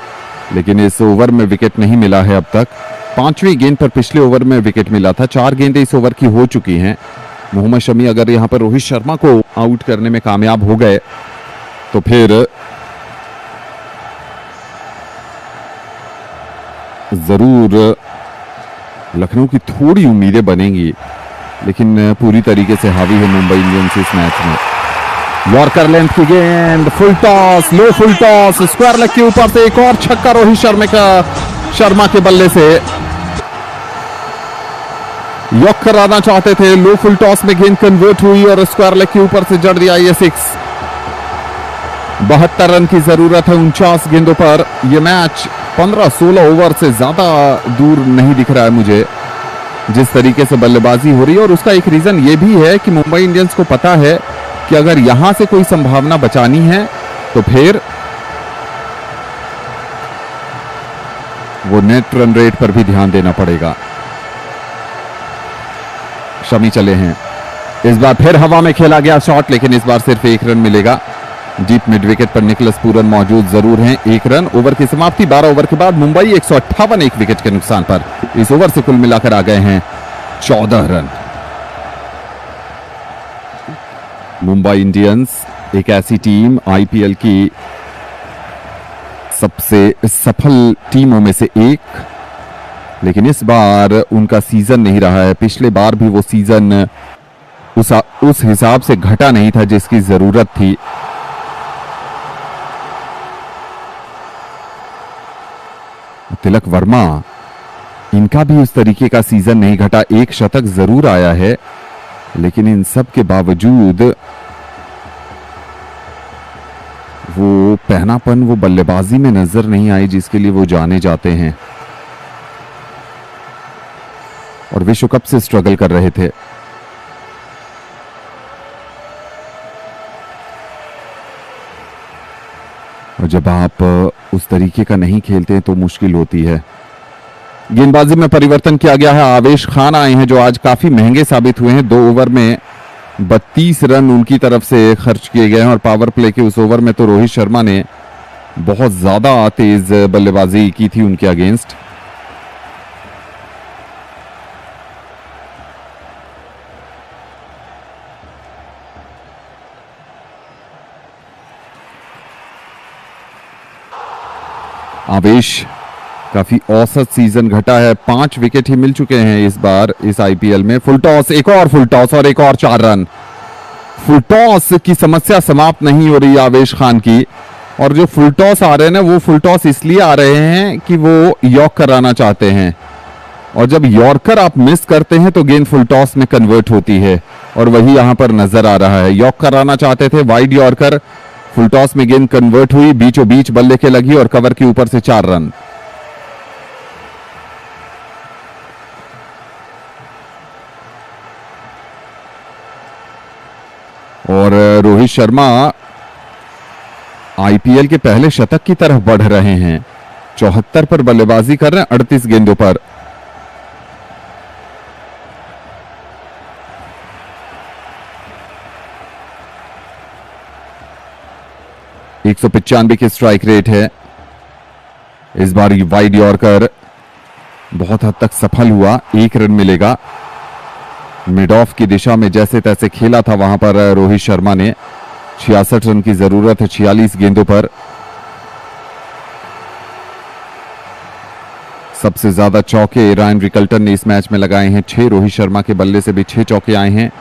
लेकिन इस ओवर में विकेट नहीं मिला है अब तक। 5वीं गेंद पर पिछले ओवर में विकेट मिला था। 4 गेंदें इस ओवर की हो चुकी हैं। मोहम्मद शमी अगर यहां पर रोहित शर्मा को आउट करने में कामयाब हो गए तो फिर जरूर लखनऊ की थोड़ी उम्मीदें बनेंगी, लेकिन पूरी तरीके से हावी है मुंबई इंडियंस इस मैच में। यॉर्कर लेंथ की गेंद, फुल टॉस, लो फुल टॉस, स्क्वायर लेग के ऊपर से एक और छक्का रोहित शर्मा के बल्ले से। यॉर्क कराना चाहते थे, लो फुल टॉस में गेंद कन्वर्ट हुई और स्क्वायर लेग के ऊपर से जड़ दिया ये 6। 72 रन की जरूरत है 49 गेंदों पर। यह मैच 15-16 ओवर से ज्यादा दूर नहीं दिख रहा है मुझे, जिस तरीके से बल्लेबाजी हो रही है। और उसका एक रीजन यह भी है कि मुंबई इंडियंस को पता है कि अगर यहां से कोई संभावना बचानी है तो फिर वो नेट रन रेट पर भी ध्यान देना पड़ेगा। शमी चले हैं, इस बार फिर हवा में खेला गया शॉट, लेकिन इस बार सिर्फ 1 रन मिलेगा। डीप मिड विकेट पर निकोलस पूरन मौजूद जरूर हैं। 1 रन। ओवर की समाप्ति 12 ओवर के बाद मुंबई 158 एक विकेट के नुकसान पर इस ओवर से कुल मिलाकर आ गए हैं 14 रन। मुंबई इंडियंस एक ऐसी टीम, आईपीएल की सबसे सफल टीमों में से एक, लेकिन इस बार उनका सीजन नहीं रहा है। पिछले बार भी वो सीजन उस हिसाब से घटा नहीं था जिसकी जरूरत थी। तिलक वर्मा, इनका भी उस तरीके का सीजन नहीं घटा। 1 शतक जरूर आया है, लेकिन इन सब के बावजूद वो पहनापन, वो बल्लेबाजी में नजर नहीं आई जिसके लिए वो जाने जाते हैं और विश्व कप से स्ट्रगल कर रहे थे। और जब आप उस तरीके का नहीं खेलते तो मुश्किल होती है। गेंदबाजी में परिवर्तन किया गया है। आवेश खान आए हैं जो आज काफी महंगे साबित हुए हैं। 2 ओवर में 32 रन उनकी तरफ से खर्च किए गए हैं और पावर प्ले के उस ओवर में तो रोहित शर्मा ने बहुत ज्यादा तेज बल्लेबाजी की थी उनके अगेंस्ट। आवेश काफी औसत सीजन घटा है। 5 विकेट ही मिल चुके हैं इस बार इस आईपीएल में। फुल टॉस, एक और फुल टॉस और एक और 4 रन। फुल टॉस की समस्या समाप्त नहीं हो रही आवेश खान की। और जो फुल टॉस आ रहे हैं ना, वो फुल टॉस इसलिए आ रहे हैं कि वो यॉर्क कराना चाहते हैं, और जब यॉर्कर आप मिस करते हैं तो गेंद फुल टॉस में कन्वर्ट होती है, और वही यहां पर नजर आ रहा है। यॉर्क कराना चाहते थे, वाइड यॉर्कर, फुल टॉस में गेंद कन्वर्ट हुई, बीचों बीच बल्ले के लगी और कवर के ऊपर से 4 रन। और रोहित शर्मा आईपीएल के पहले शतक की तरफ बढ़ रहे हैं। 74 पर बल्लेबाजी कर रहे हैं 38 गेंदों पर। एक 195 की स्ट्राइक रेट है। इस बार वाइड यॉर्कर बहुत हद तक सफल हुआ। 1 रन मिलेगा। मिड ऑफ की दिशा में जैसे तैसे खेला था वहां पर रोहित शर्मा ने। 66 रन की जरूरत है 46 गेंदों पर। सबसे ज्यादा चौके रायन रिकल्टन ने इस मैच में लगाए हैं 6। रोहित शर्मा के बल्ले से भी 6 चौके आए हैं।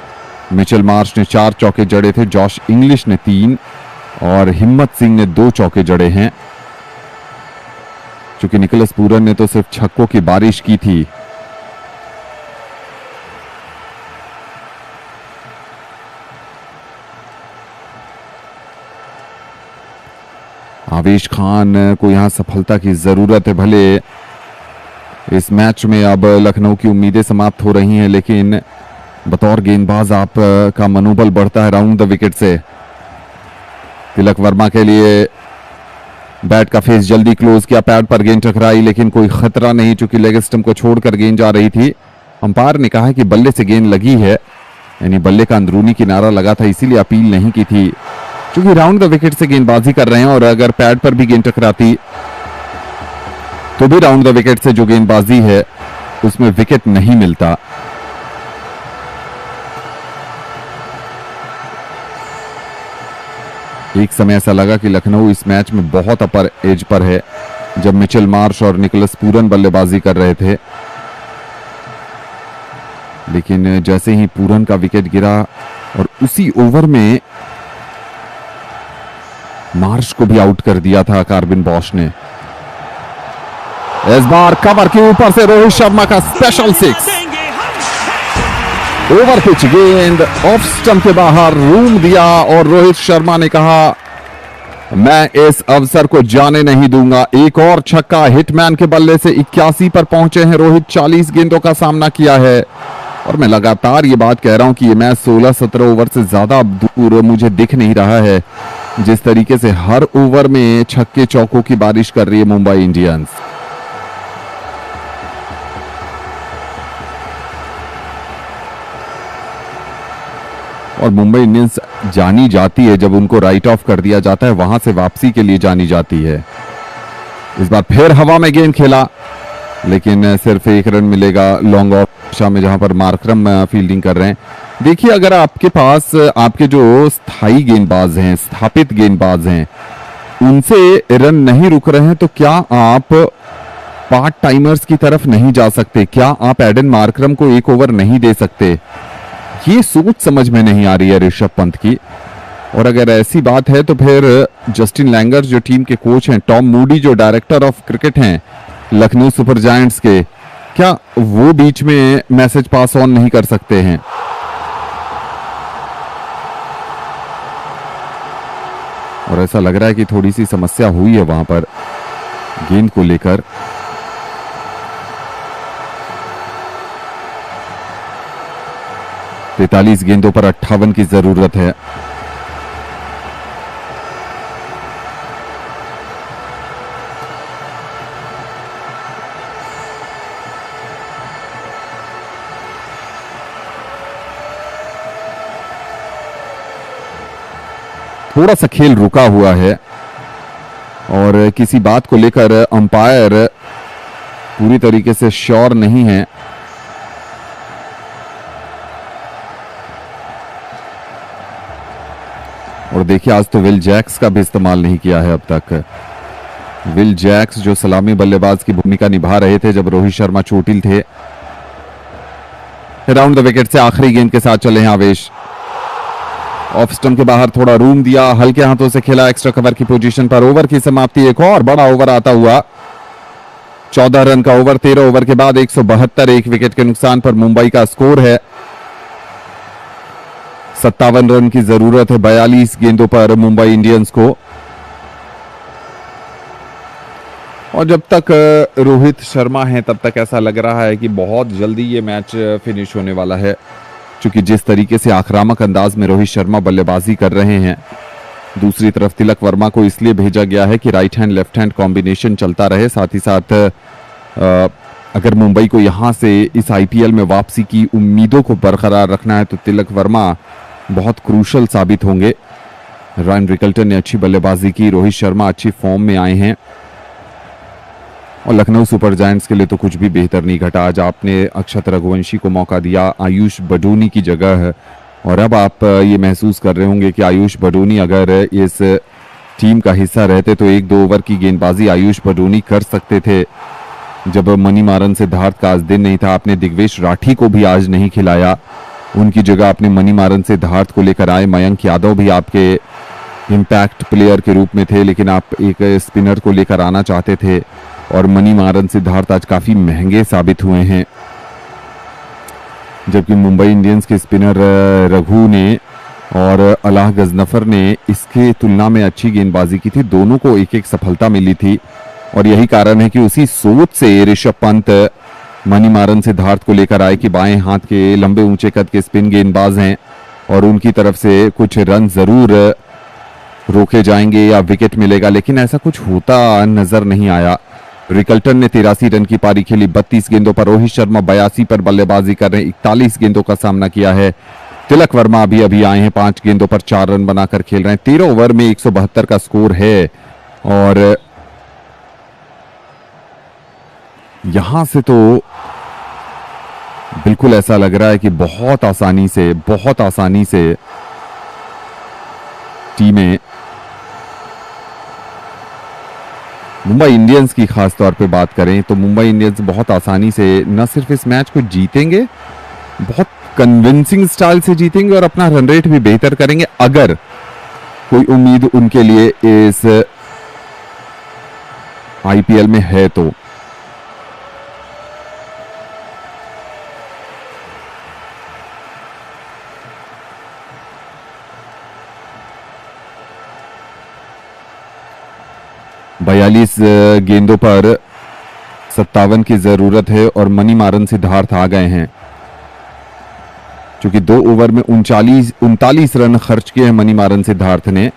मिचेल मार्श ने 4 चौके जड़े थे। जॉश इंग्लिश ने 3 और हिम्मत सिंह ने 2 चौके जड़े हैं। चूंकि निकोलस पूरन ने तो सिर्फ छक्कों की बारिश की थी। आवेश खान को यहां सफलता की जरूरत है। भले इस मैच में अब लखनऊ की उम्मीदें समाप्त हो रही हैं, लेकिन बतौर गेंदबाज आपका मनोबल बढ़ता है राउंड द विकेट से। तिलक वर्मा के लिए बैट का फेस जल्दी क्लोज किया, पैड पर गेंद टकराई, लेकिन कोई खतरा नहीं चूंकि लेग स्टंप को छोड़कर गेंद जा रही थी। अंपायर ने कहा कि बल्ले से गेंद लगी है, यानी बल्ले का अंदरूनी किनारा लगा था, इसीलिए अपील नहीं की थी। चूंकि राउंड द विकेट से गेंदबाजी कर रहे हैं और अगर पैड पर भी गेंद टकराती तो भी राउंड द विकेट से जो गेंदबाजी है उसमें विकेट नहीं मिलता। एक समय ऐसा लगा कि लखनऊ इस मैच में बहुत अपर एज पर है जब मिचेल मार्श और निकोलस पूरन बल्लेबाजी कर रहे थे, लेकिन जैसे ही पूरन का विकेट गिरा और उसी ओवर में मार्श को भी आउट कर दिया था कार्बिन बॉश ने। इस बार कवर के ऊपर से रोहित शर्मा का स्पेशल 6। ओवर पिच गेंद ऑफ स्टंप के बाहर रूम दिया और रोहित शर्मा ने कहा मैं इस अवसर को जाने नहीं दूंगा। एक और छक्का हिटमैन के बल्ले से 81 पर पहुंचे हैं रोहित। 40 गेंदों का सामना किया है। और मैं लगातार ये बात कह रहा हूं कि ये मैच 16-17 ओवर से ज्यादा दूर मुझे दिख नहीं रहा है, जिस तरीके से हर ओवर में छक्के चौकों की बारिश कर रही है मुंबई इंडियंस। और मुंबई इंडियंस जानी जाती है जब उनको राइट ऑफ कर दिया जाता है, वहां से वापसी के लिए जानी जाती है। इस बार फिर हवा में गेंद खेला, लेकिन सिर्फ एक रन मिलेगा लॉन्ग ऑफ दिशा में, जहां पर मार्करम फील्डिंग कर रहे हैं। देखिए, अगर आपके पास आपके जो स्थायी गेंदबाज हैं, स्थापित गेंदबाज हैं, उनसे रन नहीं रुक रहे हैं, तो क्या आप पार्ट टाइमर्स की तरफ नहीं जा सकते? क्या आप एडन मार्करम को एक ओवर नहीं दे सकते? ये सोच समझ में नहीं आ रही है ऋषभ पंत की। और अगर ऐसी बात है तो फिर जस्टिन लैंगर जो टीम के कोच हैं, टॉम मूडी जो डायरेक्टर ऑफ क्रिकेट हैं लखनऊ सुपर जायंट्स के, क्या वो बीच में मैसेज पास ऑन नहीं कर सकते हैं? और ऐसा लग रहा है कि थोड़ी सी समस्या हुई है वहां पर गेंद को लेकर। तैतालीस गेंदों पर 58 की जरूरत है। थोड़ा सा खेल रुका हुआ है और किसी बात को लेकर अंपायर पूरी तरीके से श्योर नहीं है। और देखिए, आज तो विल जैक्स का भी इस्तेमाल नहीं किया है अब तक। विल जैक्स जो सलामी बल्लेबाज की भूमिका निभा रहे थे जब रोहित शर्मा चोटिल थे। राउंड द विकेट से आखिरी गेंद के साथ चले हैं आवेश। ऑफ स्टंप के बाहर थोड़ा रूम दिया, हल्के हाथों से खेला एक्स्ट्रा कवर की पोजीशन पर। ओवर की समाप्ति, एक और बड़ा ओवर आता हुआ। 14 रन का ओवर, 13 ओवर के बाद 172, एक विकेट के नुकसान पर मुंबई का स्कोर है। 57 रन की जरूरत है 42 गेंदों पर मुंबई इंडियंस को। और जब तक रोहित शर्मा हैं तब तक ऐसा लग रहा है कि बहुत जल्दी ये मैच फिनिश होने वाला है, क्योंकि जिस तरीके से आक्रामक अंदाज में रोहित शर्मा बल्लेबाजी कर रहे हैं। दूसरी तरफ तिलक वर्मा को इसलिए भेजा गया है कि right hand left hand combination चलता रहे। साथ ही साथ अगर मुंबई को यहां से इस आईपीएल में वापसी की उम्मीदों को बरकरार रखना है तो तिलक वर्मा बहुत क्रूशल साबित होंगे। रायन रिकल्टन ने अच्छी बल्लेबाजी की, रोहित शर्मा अच्छी फॉर्म में आए हैं और लखनऊ सुपर जायंट्स के लिए तो कुछ भी बेहतर नहीं घटा। आज आपने अक्षत रघुवंशी को मौका दिया आयुष बडोनी की जगह, और अब आप ये महसूस कर रहे होंगे कि आयुष बडोनी अगर इस टीम का हिस्सा रहते तो 1-2 ओवर की गेंदबाजी आयुष बडोनी कर सकते थे। जब मणिमारन सिद्धार्थ का आज दिन नहीं था, आपने दिग्वेश राठी को भी आज नहीं खिलाया, उनकी जगह आपने मणिमारन सिद्धार्थ को लेकर आए। मयंक यादव भी आपके इम्पैक्ट प्लेयर के रूप में थे, लेकिन आप एक स्पिनर को लेकर आना चाहते थे और मणिमारन सिद्धार्थ आज काफी महंगे साबित हुए हैं। जबकि मुंबई इंडियंस के स्पिनर रघु ने और अलाह गजनफर ने इसके तुलना में अच्छी गेंदबाजी की थी। दोनों को एक एक सफलता मिली थी और यही कारण है कि उसी सोच से ऋषभ पंत मणिमारन सिद्धार्थ को लेकर आए कि बाएं हाथ के लंबे ऊंचे कद के स्पिन गेंदबाज हैं और उनकी तरफ से कुछ रन जरूर रोके जाएंगे या विकेट मिलेगा, लेकिन ऐसा कुछ होता नजर नहीं आया। रिकल्टन ने 83 रन की पारी खेली 32 गेंदों पर। रोहित शर्मा 82 पर बल्लेबाजी कर रहे हैं, 41 गेंदों का सामना किया है। तिलक वर्मा अभी आए हैं, 5 गेंदों पर 4 रन बनाकर खेल रहे हैं। 13 ओवर में 172 का स्कोर है और यहां से तो बिल्कुल ऐसा लग रहा है कि बहुत आसानी से टीमें मुंबई इंडियंस की खास तौर पे बात करें तो मुंबई इंडियंस बहुत आसानी से न सिर्फ इस मैच को जीतेंगे, बहुत कन्विंसिंग स्टाइल से जीतेंगे और अपना रन रेट भी बेहतर करेंगे, अगर कोई उम्मीद उनके लिए इस आईपीएल में है तो। बयालीस गेंदों पर 57 की जरूरत है और मणिमारन सिद्धार्थ आ गए हैं। चूंकि 2 ओवर में 39 रन खर्च किए हैं मनीमारन सिद्धार्थ ने।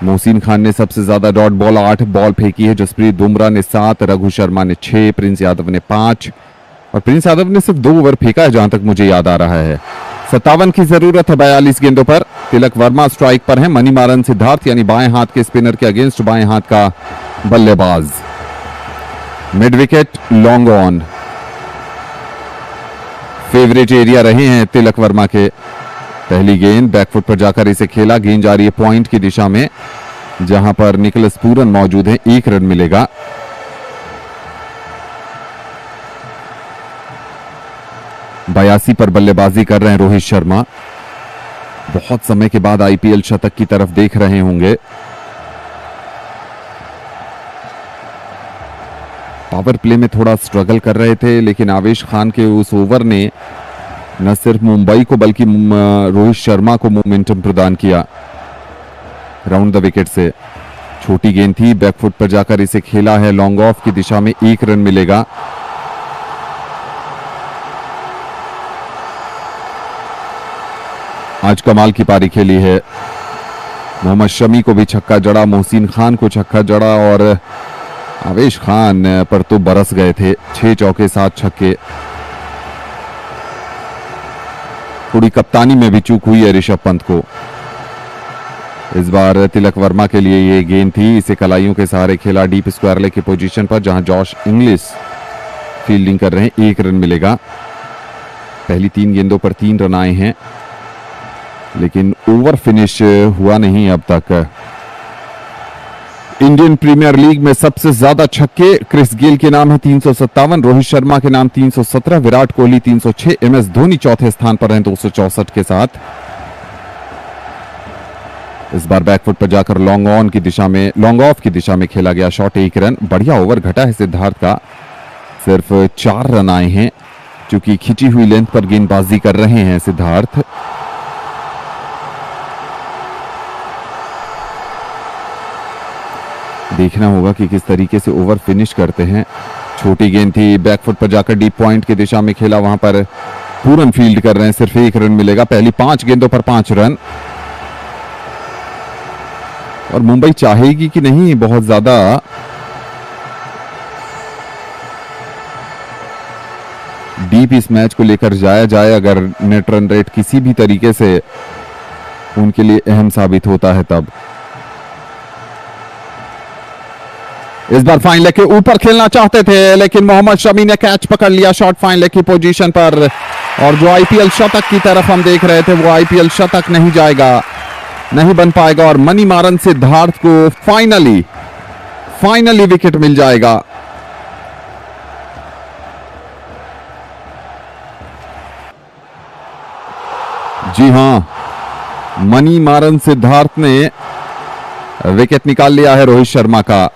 मोहसिन खान ने सबसे ज्यादा डॉट बॉल 8 बॉल फेंकी है। जसप्रीत बुमराह ने 7, रघु शर्मा ने 6, प्रिंस यादव ने 5 और प्रिंस यादव ने सिर्फ 2 ओवर फेंका है जहां तक मुझे याद आ रहा है। 57 की जरूरत है 42 गेंदों पर। तिलक वर्मा स्ट्राइक पर है। मनीमारन सिद्धार्थ यानी बाएं हाथ के स्पिनर के अगेंस्ट बाएं हाथ का बल्लेबाज। Mid wicket long on. Favourite area रहे हैं तिलक वर्मा के। पहली गेंद बैकफुट पर जाकर इसे खेला। गेंद जा रही है पॉइंट की दिशा में जहां पर निकोलस पूरन मौजूद है। 1 रन मिलेगा। बयासी पर बल्लेबाजी कर रहे हैं रोहित शर्मा। बहुत समय के बाद आईपीएल शतक की तरफ देख रहे होंगे। पावर प्ले में थोड़ा स्ट्रगल कर रहे थे लेकिन आवेश खान के उस ओवर ने न सिर्फ मुंबई को बल्कि रोहित शर्मा को मोमेंटम प्रदान किया। राउंड द विकेट से छोटी गेंद थी। बैकफुट पर जाकर इसे खेला है। लॉन्ग ऑफ की दिशा में 1 रन मिलेगा। आज कमाल की पारी खेली है। मोहम्मद शमी को भी छक्का जड़ा, मोहसिन खान को छक्का जड़ा और आवेश खान पर तो बरस गए थे। 6 चौके 7 छक्के। थोड़ी कप्तानी में भी चूक हुई है ऋषभ पंत को। इस बार तिलक वर्मा के लिए ये गेंद थी। इसे कलाइयों के सहारे खेला डीप स्क्वायर लेग की पोजीशन पर जहां जॉश इंग्लिश फील्डिंग कर रहे हैं। 1 रन मिलेगा। पहली 3 गेंदों पर 3 रन आए हैं लेकिन ओवर फिनिश हुआ नहीं अब तक। इंडियन प्रीमियर लीग में सबसे ज्यादा छक्के क्रिस गेल के नाम है 357, रोहित शर्मा के नाम 317, विराट कोहली 306, एमएस धोनी चौथे स्थान पर हैं 264 के साथ। इस बार बैकफुट पर जाकर लॉन्ग ऑफ की दिशा में खेला गया शॉट। 1 रन। बढ़िया ओवर घटा है सिद्धार्थ का। सिर्फ 4 रन आए हैं क्योंकि खिंची हुई लेंथ पर गेंदबाजी कर रहे हैं सिद्धार्थ। देखना होगा कि किस तरीके से ओवर फिनिश करते हैं। छोटी गेंद थी। बैकफुट पर जाकर डीप पॉइंट की दिशा में खेला। वहां पर पूरन फील्ड कर रहे हैं। सिर्फ 1 रन मिलेगा। पहली 5 गेंदों पर 5 रन। और मुंबई चाहेगी कि नहीं बहुत ज्यादा डीप इस मैच को लेकर जाया जाए। अगर नेट रन रेट किसी भी तरीके से उनके लिए अहम साबित होता है तब। इस बार फाइन लेग के ऊपर खेलना चाहते थे लेकिन मोहम्मद शमी ने कैच पकड़ लिया शॉर्ट फाइन लेग की पोजीशन पर। और जो आईपीएल शतक की तरफ हम देख रहे थे वो आईपीएल शतक नहीं जाएगा, नहीं बन पाएगा और मनीमारन सिद्धार्थ को फाइनली विकेट मिल जाएगा। जी हां, मनीमारन सिद्धार्थ ने विकेट निकाल लिया है रोहित शर्मा का।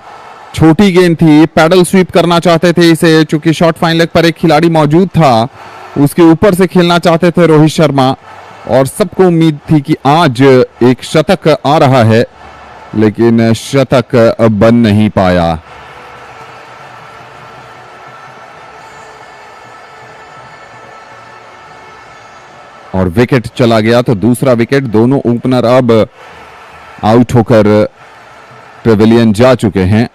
छोटी गेंद थी। पैडल स्वीप करना चाहते थे इसे। चूंकि शॉर्ट फाइन लेग पर एक खिलाड़ी मौजूद था उसके ऊपर से खेलना चाहते थे रोहित शर्मा और सबको उम्मीद थी कि आज एक शतक आ रहा है लेकिन शतक बन नहीं पाया। और विकेट चला गया तो दूसरा विकेट। दोनों ओपनर अब आउट होकर पेविलियन जा चुके हैं।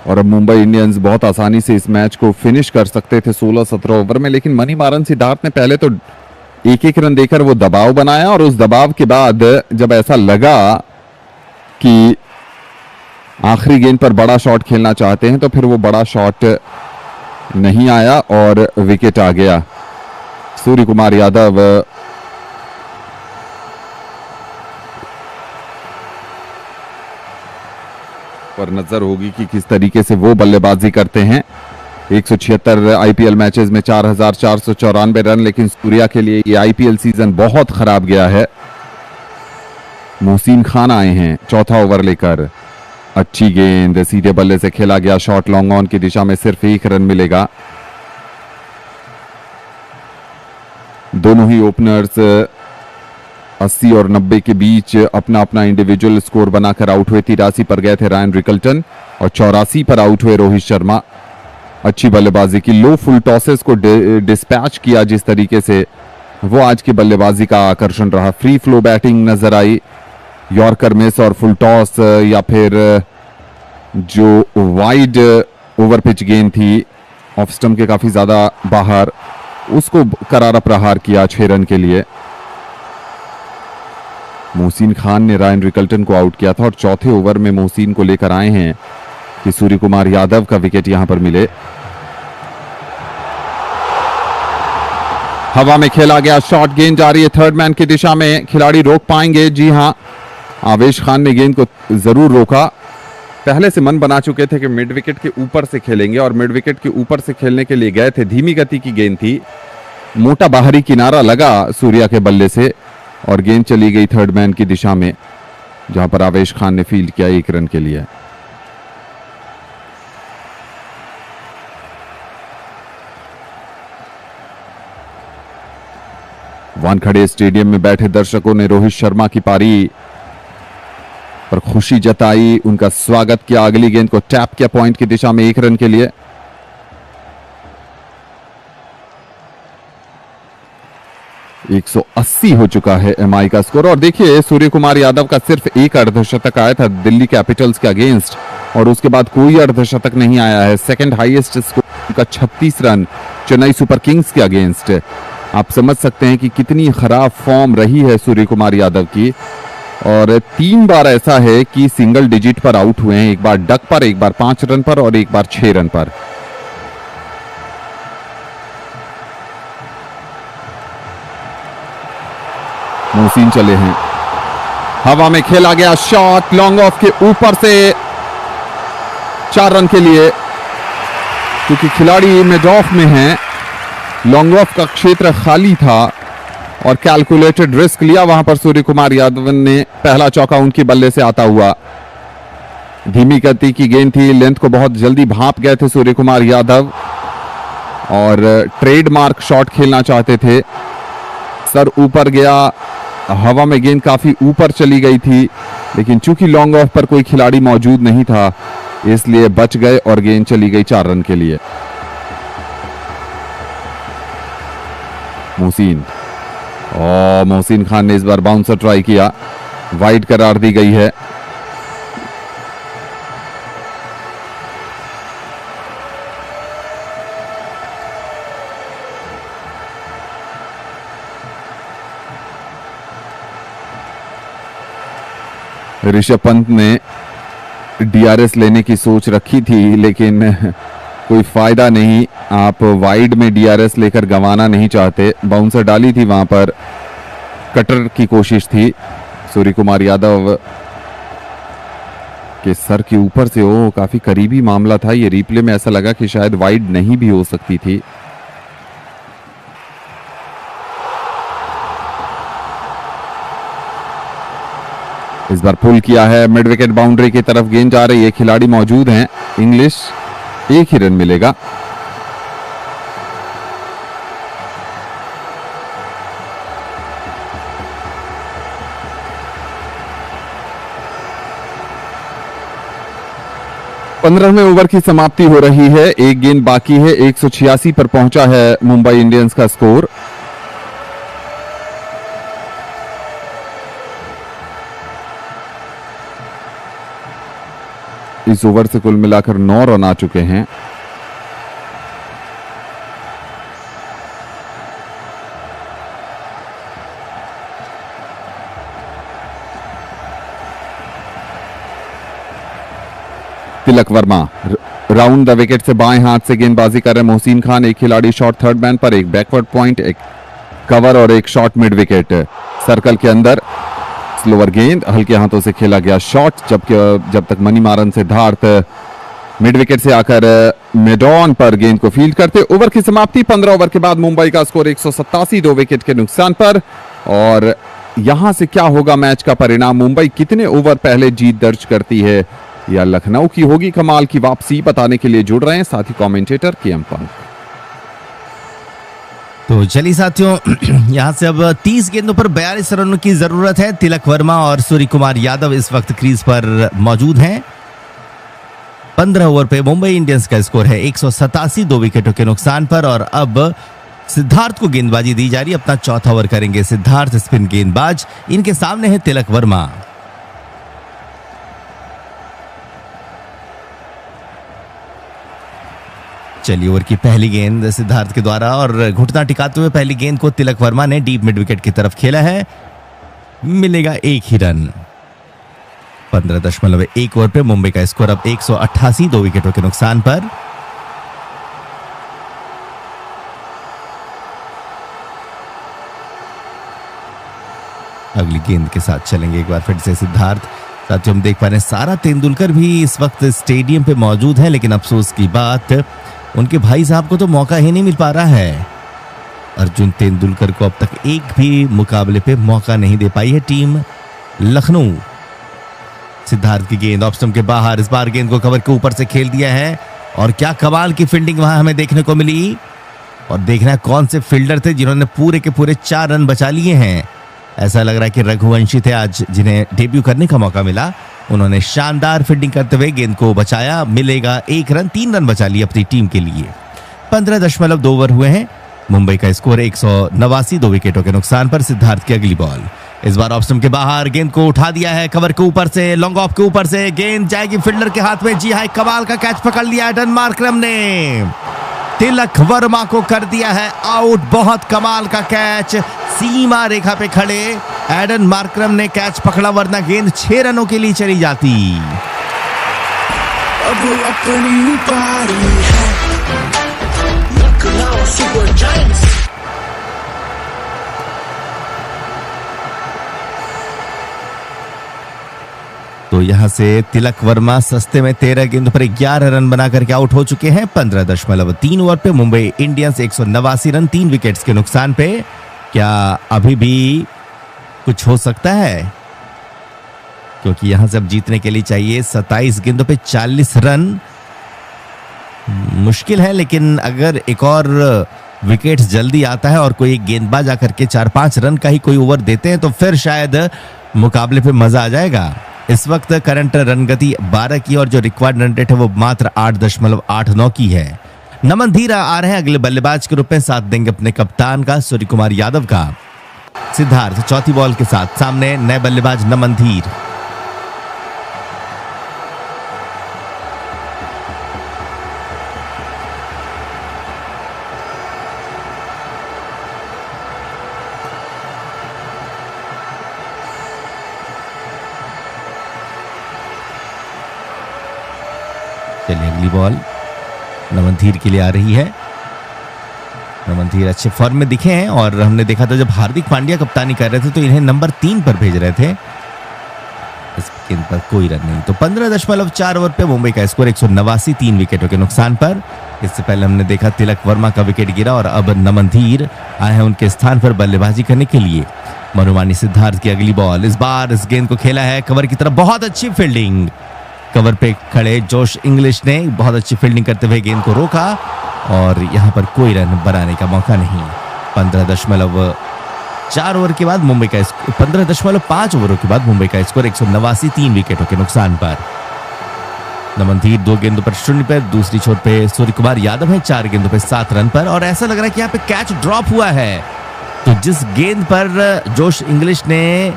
और अब मुंबई इंडियंस बहुत आसानी से इस मैच को फिनिश कर सकते थे 16-17 ओवर में लेकिन मनीमारन सिद्धार्थ ने पहले तो 1-1 रन देकर वो दबाव बनाया और उस दबाव के बाद जब ऐसा लगा कि आखिरी गेंद पर बड़ा शॉट खेलना चाहते हैं तो फिर वो बड़ा शॉट नहीं आया और विकेट आ गया। सूर्य कुमार यादव पर नजर होगी कि किस तरीके से वो बल्लेबाजी करते हैं। 176 आईपीएल मैचेस में 4494 रन लेकिन सूर्या के लिए ये आईपीएल सीजन बहुत खराब गया है। मोहसिन खान आए हैं चौथा ओवर लेकर। अच्छी गेंद सीधे बल्ले से खेला गया शॉट लॉन्ग ऑन की दिशा में। सिर्फ 1 रन मिलेगा। 2 दोनों ही ओपनर्स 80 और 90 के बीच अपना अपना इंडिविजुअल स्कोर बनाकर आउट हुए। 83 पर गए थे रायन रिकल्टन और 84 पर आउट हुए रोहित शर्मा। अच्छी बल्लेबाजी की, लो फुल टॉसेस को डिस्पैच किया जिस तरीके से, वो आज की बल्लेबाजी का आकर्षण रहा। फ्री फ्लो बैटिंग नजर आई, यॉर्कर मिस और फुल टॉस या फिर जो वाइड ओवर पिच गेंद थी ऑफ स्टंप के काफी ज्यादा बाहर, उसको करारा प्रहार किया 6 रन के लिए। मोहसिन खान ने रायन रिकल्टन को आउट किया था और चौथे ओवर में मोहसिन को लेकर आए हैं कि सूर्य कुमार यादव का विकेट यहां पर मिले। हवा में खेला गया शॉट, गेंद जा रही है थर्ड मैन की दिशा में, खिलाड़ी रोक पाएंगे? जी हां, आवेश खान ने गेंद को जरूर रोका। पहले से मन बना चुके थे कि मिड विकेट के ऊपर से खेलेंगे और मिड विकेट के ऊपर से खेलने के लिए गए थे। धीमी गति की गेंद थी, मोटा बाहरी किनारा लगा सूर्या के बल्ले से और गेंद चली गई थर्ड मैन की दिशा में, जहां पर आवेश खान ने फील्ड किया 1 रन के लिए। वानखेड़े स्टेडियम में बैठे दर्शकों ने रोहित शर्मा की पारी पर खुशी जताई, उनका स्वागत किया। अगली गेंद को टैप किया पॉइंट की दिशा में 1 रन के लिए। $180 हो चुका है एमआई का स्कोर। और देखिए सूर्य कुमार यादव का सिर्फ एक अर्धशतक आया था दिल्ली कैपिटल्स के अगेंस्ट और उसके बाद कोई अर्धशतक नहीं आया है। सेकंड हाईएस्ट स्कोर का 36 रन चेन्नई सुपर किंग्स के अगेंस्ट। आप समझ सकते हैं कि कितनी खराब फॉर्म रही है सूर्य कुमार यादव की। और 3 बार ऐसा है कि सिंगल डिजिट पर आउट हुए हैं, एक बार डक पर, एक बार 5 रन पर और एक बार 6 रन पर। मोहसिन चले हैं, हवा में खेला गया शॉट, लॉन्ग ऑफ के ऊपर से 4 रन के लिए, क्योंकि खिलाड़ी मिड ऑफ में हैं। लॉन्ग ऑफ का क्षेत्र खाली था और कैलकुलेटेड रिस्क लिया वहां पर सूर्य कुमार यादव ने। पहला चौका उनके बल्ले से आता हुआ। धीमी गति की गेंद थी, लेंथ को बहुत जल्दी भांप गए थे सूर्य कुमार यादव और ट्रेडमार्क शॉट खेलना चाहते थे। सर ऊपर गया, हवा में गेंद काफी ऊपर चली गई थी, लेकिन चूंकि लॉन्ग ऑफ पर कोई खिलाड़ी मौजूद नहीं था इसलिए बच गए और गेंद चली गई 4 रन के लिए। मोहसिन खान ने इस बार बाउंसर ट्राई किया, वाइड करार दी गई है। ऋषभ पंत ने डीआरएस लेने की सोच रखी थी, लेकिन कोई फायदा नहीं। आप वाइड में डीआरएस लेकर गंवाना नहीं चाहते। बाउंसर डाली थी, वहां पर कटर की कोशिश थी। सूर्य कुमार यादव के सर के ऊपर से, ओ काफी करीबी मामला था। ये रिप्ले में ऐसा लगा कि शायद वाइड नहीं भी हो सकती थी। इस बार पुल किया है, मिड विकेट बाउंड्री की तरफ गेंद जा रही है। खिलाड़ी मौजूद हैं इंग्लिश, 1 ही रन मिलेगा। पंद्रहवें ओवर की समाप्ति हो रही है, 1 गेंद बाकी है। 186 पर पहुंचा है मुंबई इंडियंस का स्कोर। इस ओवर से कुल मिलाकर 9 रन आ चुके हैं। Tilak Varma round the wicket से बाएं हाथ से गेंदबाजी कर रहे मोहसिन खान। एक खिलाड़ी शॉट थर्ड मैन पर, एक बैकवर्ड पॉइंट, एक कवर और एक शॉट मिड विकेट। सर्कल के अंदर स्लोअर गेंद, हल्के हाथों से खेला गया शॉट, जब तक मनीमारन सिद्धार्थ मिड विकेट से आकर मिड ऑन पर गेंद को फील्ड करते। ओवर की समाप्ति, 15 ओवर के बाद मुंबई का स्कोर 187, 2 विकेट के नुकसान पर। और यहां से क्या होगा मैच का परिणाम? मुंबई कितने ओवर पहले जीत दर्ज करती है या लखनऊ की होगी कमाल की वापसी? बताने के लिए जुड़ रहे हैं साथी कमेंटेटर केएम पंत। तो चलिए साथियों, यहाँ से अब 30 गेंदों पर 42 रनों की जरूरत है। तिलक वर्मा और सूर्य कुमार यादव इस वक्त क्रीज पर मौजूद हैं। 15 ओवर पे मुंबई इंडियंस का स्कोर है 187, 2 विकेटों के नुकसान पर। और अब सिद्धार्थ को गेंदबाजी दी जा रही है। अपना चौथा ओवर करेंगे सिद्धार्थ, स्पिन गेंदबाज। इनके सामने है तिलक वर्मा। चलिए, ओवर की पहली गेंद सिद्धार्थ के द्वारा और घुटना टिकाते हुए पहली गेंद को तिलक वर्मा ने डीप मिड विकेट की तरफ खेला है। मिलेगा एक ही रन। 15.1 ओवर पे मुंबई का स्कोर अब 188, 2 विकेटों के नुकसान पर। अगली गेंद के साथ चलेंगे एक बार फिर से सिद्धार्थ। साथियों, हम देख पा रहे हैं सारा तेंदुलकर भी इस वक्त स्टेडियम पे मौजूद है, लेकिन अफसोस की बात, उनके भाई साहब को तो मौका ही नहीं मिल पा रहा है। अर्जुन तेंदुलकर को अब तक एक भी मुकाबले पे मौका नहीं दे पाई है टीम लखनऊ। सिद्धार्थ की गेंद ऑफ स्टंप के बाहर, इस बार गेंद को कवर के ऊपर से खेल दिया है। और क्या कमाल की फील्डिंग वहां हमें देखने को मिली। और देखना कौन से फील्डर थे जिन्होंने पूरे के पूरे 4 रन बचा लिए हैं। ऐसा लग रहा है कि रघुवंशी थे आज, जिन्हें डेब्यू करने का मौका मिला। उन्होंने शानदार फील्डिंग करते हुए गेंद को बचाया। मिलेगा 1 रन, 3 रन बचा लिए अपनी टीम के लिए। 15.2 ओवर हुए हैं। मुंबई का स्कोर 189, 2 विकेटों के नुकसान पर। सिद्धार्थ की अगली बॉल, इस बार ऑफ स्टंप के बाहर, गेंद को उठा दिया है कवर के ऊपर से, लॉन्ग ऑफ के ऊपर से गेंद जाएगी फील्डर के हाथ में। जी हां, कमाल का कैच पकड़ लिया एडन मार्करम ने। तिलक वर्मा को कर दिया है आउट। बहुत कमाल का कैच, सीमा रेखा पे खड़े एडन मार्करम ने कैच पकड़ा, वरना गेंद 6 रनों के लिए चली जाती। अब अपनी पारी है लखनऊ सुपर जायंट्स। तो यहां से तिलक वर्मा सस्ते में 13 गेंदों पर 11 रन बनाकर के आउट हो चुके हैं। 15.3 ओवर पे मुंबई इंडियंस 189 रन, 3 विकेट्स के नुकसान पे। क्या अभी भी कुछ हो सकता है? क्योंकि यहां से अब जीतने के लिए चाहिए 27 गेंदों पे 40 रन। मुश्किल है, लेकिन अगर एक और विकेट्स जल्दी आता है और कोई गेंदबाज आकर के 4-5 रन का ही कोई ओवर देते हैं तो फिर शायद मुकाबले पे मजा आ जाएगा। इस वक्त करंट रन गति 12 की और जो रिक्वायर्ड रन रेट है वो मात्र 8.89 की है। नमन धीर आ रहे हैं अगले बल्लेबाज के रूप में, साथ देंगे अपने कप्तान का, सूर्य कुमार यादव का। सिद्धार्थ चौथी बॉल के साथ, सामने नए बल्लेबाज नमन धीर। चलिए, अगली बॉल नमन धीर के लिए आ रही है। नमन धीर अच्छे फॉर्म में दिखे हैं और हमने देखा था जब हार्दिक पांड्या कप्तानी कर रहे थे तो इन्हें नंबर 3 पर भेज रहे थे। इस गेंद पर कोई रन नहीं। तो 15.4 ओवर पे मुंबई का स्कोर 189, 3 विकेटों के नुकसान पर। इससे पहले हमने देखा तिलक वर्मा का विकेट गिरा और अब नमन धीर आए हैं उनके स्थान पर बल्लेबाजी करने के लिए। मनुमानी सिद्धार्थ की अगली बॉल, इस बार इस गेंद को खेला है कवर की तरफ। बहुत अच्छी फील्डिंग, कवर पे खड़े जोश इंग्लिश ने बहुत अच्छी फील्डिंग करते हुए गेंद को रोका और यहां पर कोई रन बनाने का मौका नहीं। 15.4 ओवर के बाद मुंबई का 15.5 ओवरों के बाद मुंबई का स्कोर 189, 3 विकेटों के नुकसान पर। नमन धीर 2 गेंदों पर 0 पर, दूसरी छोर पे सूर्य कुमार यादव है 4 गेंदों पर 7 रन पर। और ऐसा लग रहा है कि यहाँ पे कैच ड्रॉप हुआ है। तो जिस गेंद पर जोश इंग्लिश ने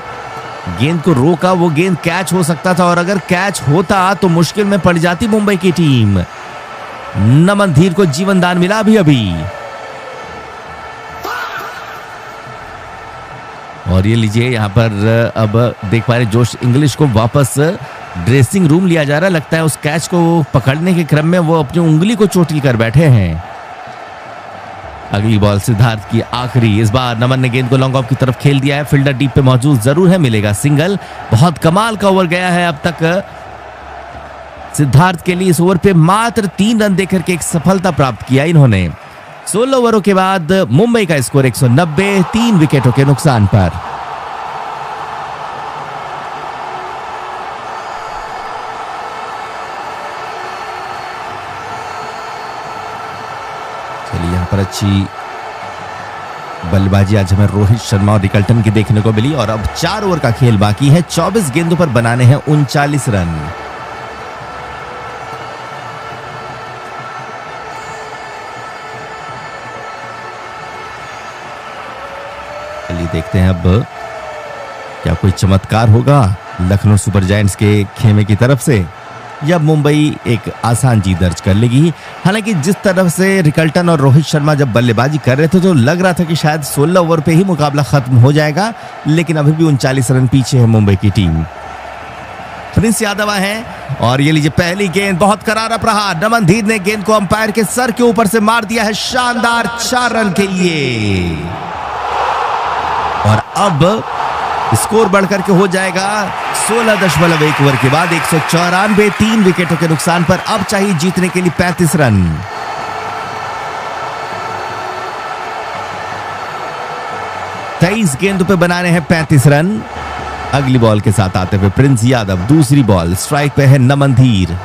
गेंद को रोका वो गेंद कैच हो सकता था, और अगर कैच होता तो मुश्किल में पड़ जाती मुंबई की टीम। नमन धीर को जीवन दान मिला अभी। और ये लीजिए, यहां पर अब देख पा रहे जोश इंग्लिश को वापस ड्रेसिंग रूम लिया जा रहा है। लगता है उस कैच को पकड़ने के क्रम में वो अपनी उंगली को चोटिल कर बैठे हैं। अगली बॉल सिद्धार्थ की आखिरी, इस बार नमन ने गेंद को लॉन्ग ऑफ की तरफ खेल दिया है। फील्डर डीप पे मौजूद जरूर है, मिलेगा सिंगल। बहुत कमाल का ओवर गया है अब तक सिद्धार्थ के लिए। इस ओवर पे मात्र 3 रन देकर के एक सफलता प्राप्त किया इन्होंने। 16 ओवरों के बाद मुंबई का स्कोर 190, 3 विकेटों के नुकसान पर। चलिए, यहां पर अच्छी बल्लेबाजी आज हमें रोहित शर्मा और रिकल्टन की देखने को मिली। और अब 4 ओवर का खेल बाकी है, 24 गेंदों पर बनाने हैं 39 रन। चलिए देखते हैं अब क्या कोई चमत्कार होगा लखनऊ सुपर जायंट्स के खेमे की तरफ से, या मुंबई एक आसान जीत दर्ज कर लेगी। हालांकि जिस तरफ से रिकल्टन और रोहित शर्मा जब बल्लेबाजी कर रहे थे तो लग रहा था कि शायद 16 ओवर पे ही मुकाबला खत्म हो जाएगा, लेकिन अभी भी 39 रन पीछे है मुंबई की टीम। प्रिंस यादव है और ये लीजिए पहली गेंद, बहुत करारा प्रहार। नमनधीर ने गेंद को अंपायर के सर के ऊपर से मार दिया है, शानदार 4 रन के लिए। और अब स्कोर बढ़कर के हो जाएगा 16.1 ओवर के बाद 194, 3 विकेटों के नुकसान पर। अब चाहिए जीतने के लिए 35 रन। तेईस गेंदों पे बनाने हैं 35 रन। अगली बॉल के साथ आते हुए प्रिंस यादव, दूसरी बॉल, स्ट्राइक पे है नमनधीर।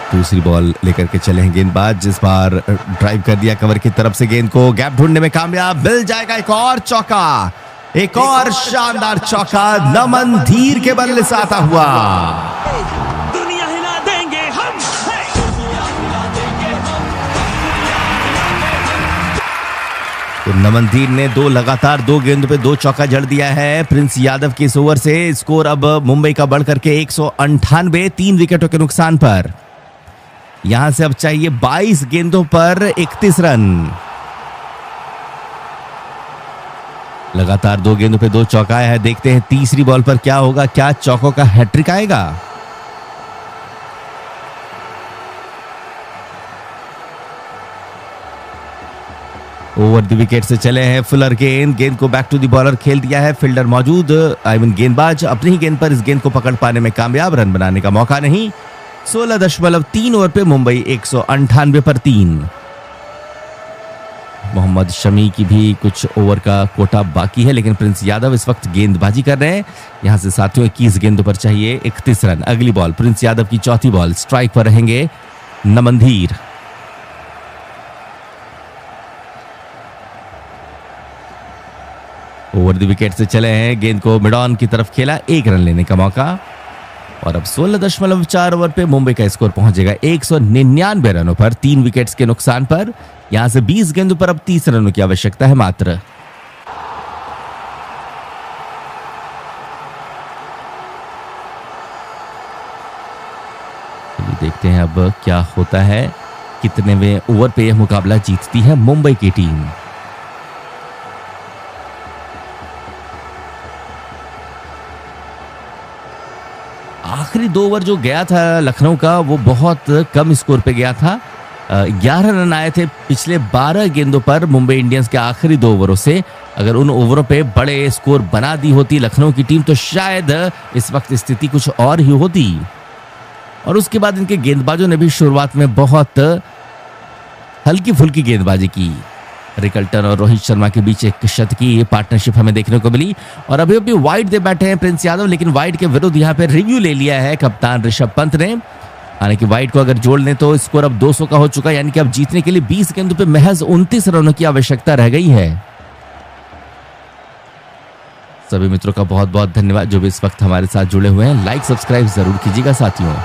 दूसरी बॉल लेकर के चले हैं गेंदबाज, जिस बार ड्राइव कर दिया कवर की तरफ से, गेंद को गैप ढूंढने में कामयाब, मिल जाएगा एक और चौका, एक और शानदार चौका नमनधीर के बल्ले से आता हुआ। दुनिया हिला देंगे हम, दुनिया हिला देंगे हम, तो नमनधीर ने लगातार 2 गेंदों पे 2 चौका जड़ दिया है प्रिंस यादव के इस ओवर से। स्कोर अब मुंबई का बढ़कर के 198, 3 विकेटों के नुकसान पर। यहां से अब चाहिए 22 गेंदों पर 31 रन। लगातार 2 गेंदों पे 2 चौका है। देखते हैं तीसरी बॉल पर क्या होगा, क्या चौकों का हैट्रिक आएगा। ओवर द विकेट से चले हैं फुलर गेंद को बैक टू द बॉलर खेल दिया है, फील्डर मौजूद, गेंदबाज अपनी ही गेंद पर इस गेंद को पकड़ पाने में कामयाब, रन बनाने का मौका नहीं। 16.3 ओवर पे मुंबई 198 पर 3। मोहम्मद शमी की भी कुछ ओवर का कोटा बाकी है, लेकिन प्रिंस यादव इस वक्त गेंदबाजी कर रहे हैं। यहां से साथियों 21 गेंदों पर चाहिए 31 रन। अगली बॉल प्रिंस यादव की चौथी बॉल, स्ट्राइक पर रहेंगे नमनधीर। ओवर द विकेट से चले हैं, गेंद को मिड ऑन की तरफ खेला, 1 रन लेने का मौका। और अब 16.4 ओवर पे मुंबई का स्कोर पहुंचेगा 199 रनों पर, 3 विकेट्स के नुकसान पर। यहां से 20 गेंदों पर अब 30 रनों की आवश्यकता है मात्र। देखते हैं अब क्या होता है, कितनेवें ओवर पे यह मुकाबला जीतती है मुंबई की टीम। आखिरी 2 ओवर जो गया था लखनऊ का, वो बहुत कम स्कोर पे गया था। 11 रन आए थे पिछले 12 गेंदों पर मुंबई इंडियंस के आखिरी 2 ओवरों से। अगर उन ओवरों पे बड़े स्कोर बना दी होती लखनऊ की टीम तो शायद इस वक्त स्थिति कुछ और ही होती। और उसके बाद इनके गेंदबाजों ने भी शुरुआत में बहुत हल्की फुल्की गेंदबाजी की। रिकल्टन और रोहित शर्मा के बीच एक शतकी पार्टनरशिप हमें देखने को मिली। और अभी अभी वाइड दे बैठे हैं प्रिंस यादव, लेकिन वाइड के विरुद्ध यहाँ पे रिव्यू ले लिया है कप्तान ऋषभ पंत ने। हालांकि वाइड को अगर जोड़ लें तो स्कोर अब 200 का हो चुका है, यानी कि अब जीतने के लिए 20 गेंदों पे महज 29 रनों की आवश्यकता रह गई है। सभी मित्रों का बहुत बहुत धन्यवाद जो भी इस वक्त हमारे साथ जुड़े हुए हैं। लाइक सब्सक्राइब जरूर कीजिएगा साथियों।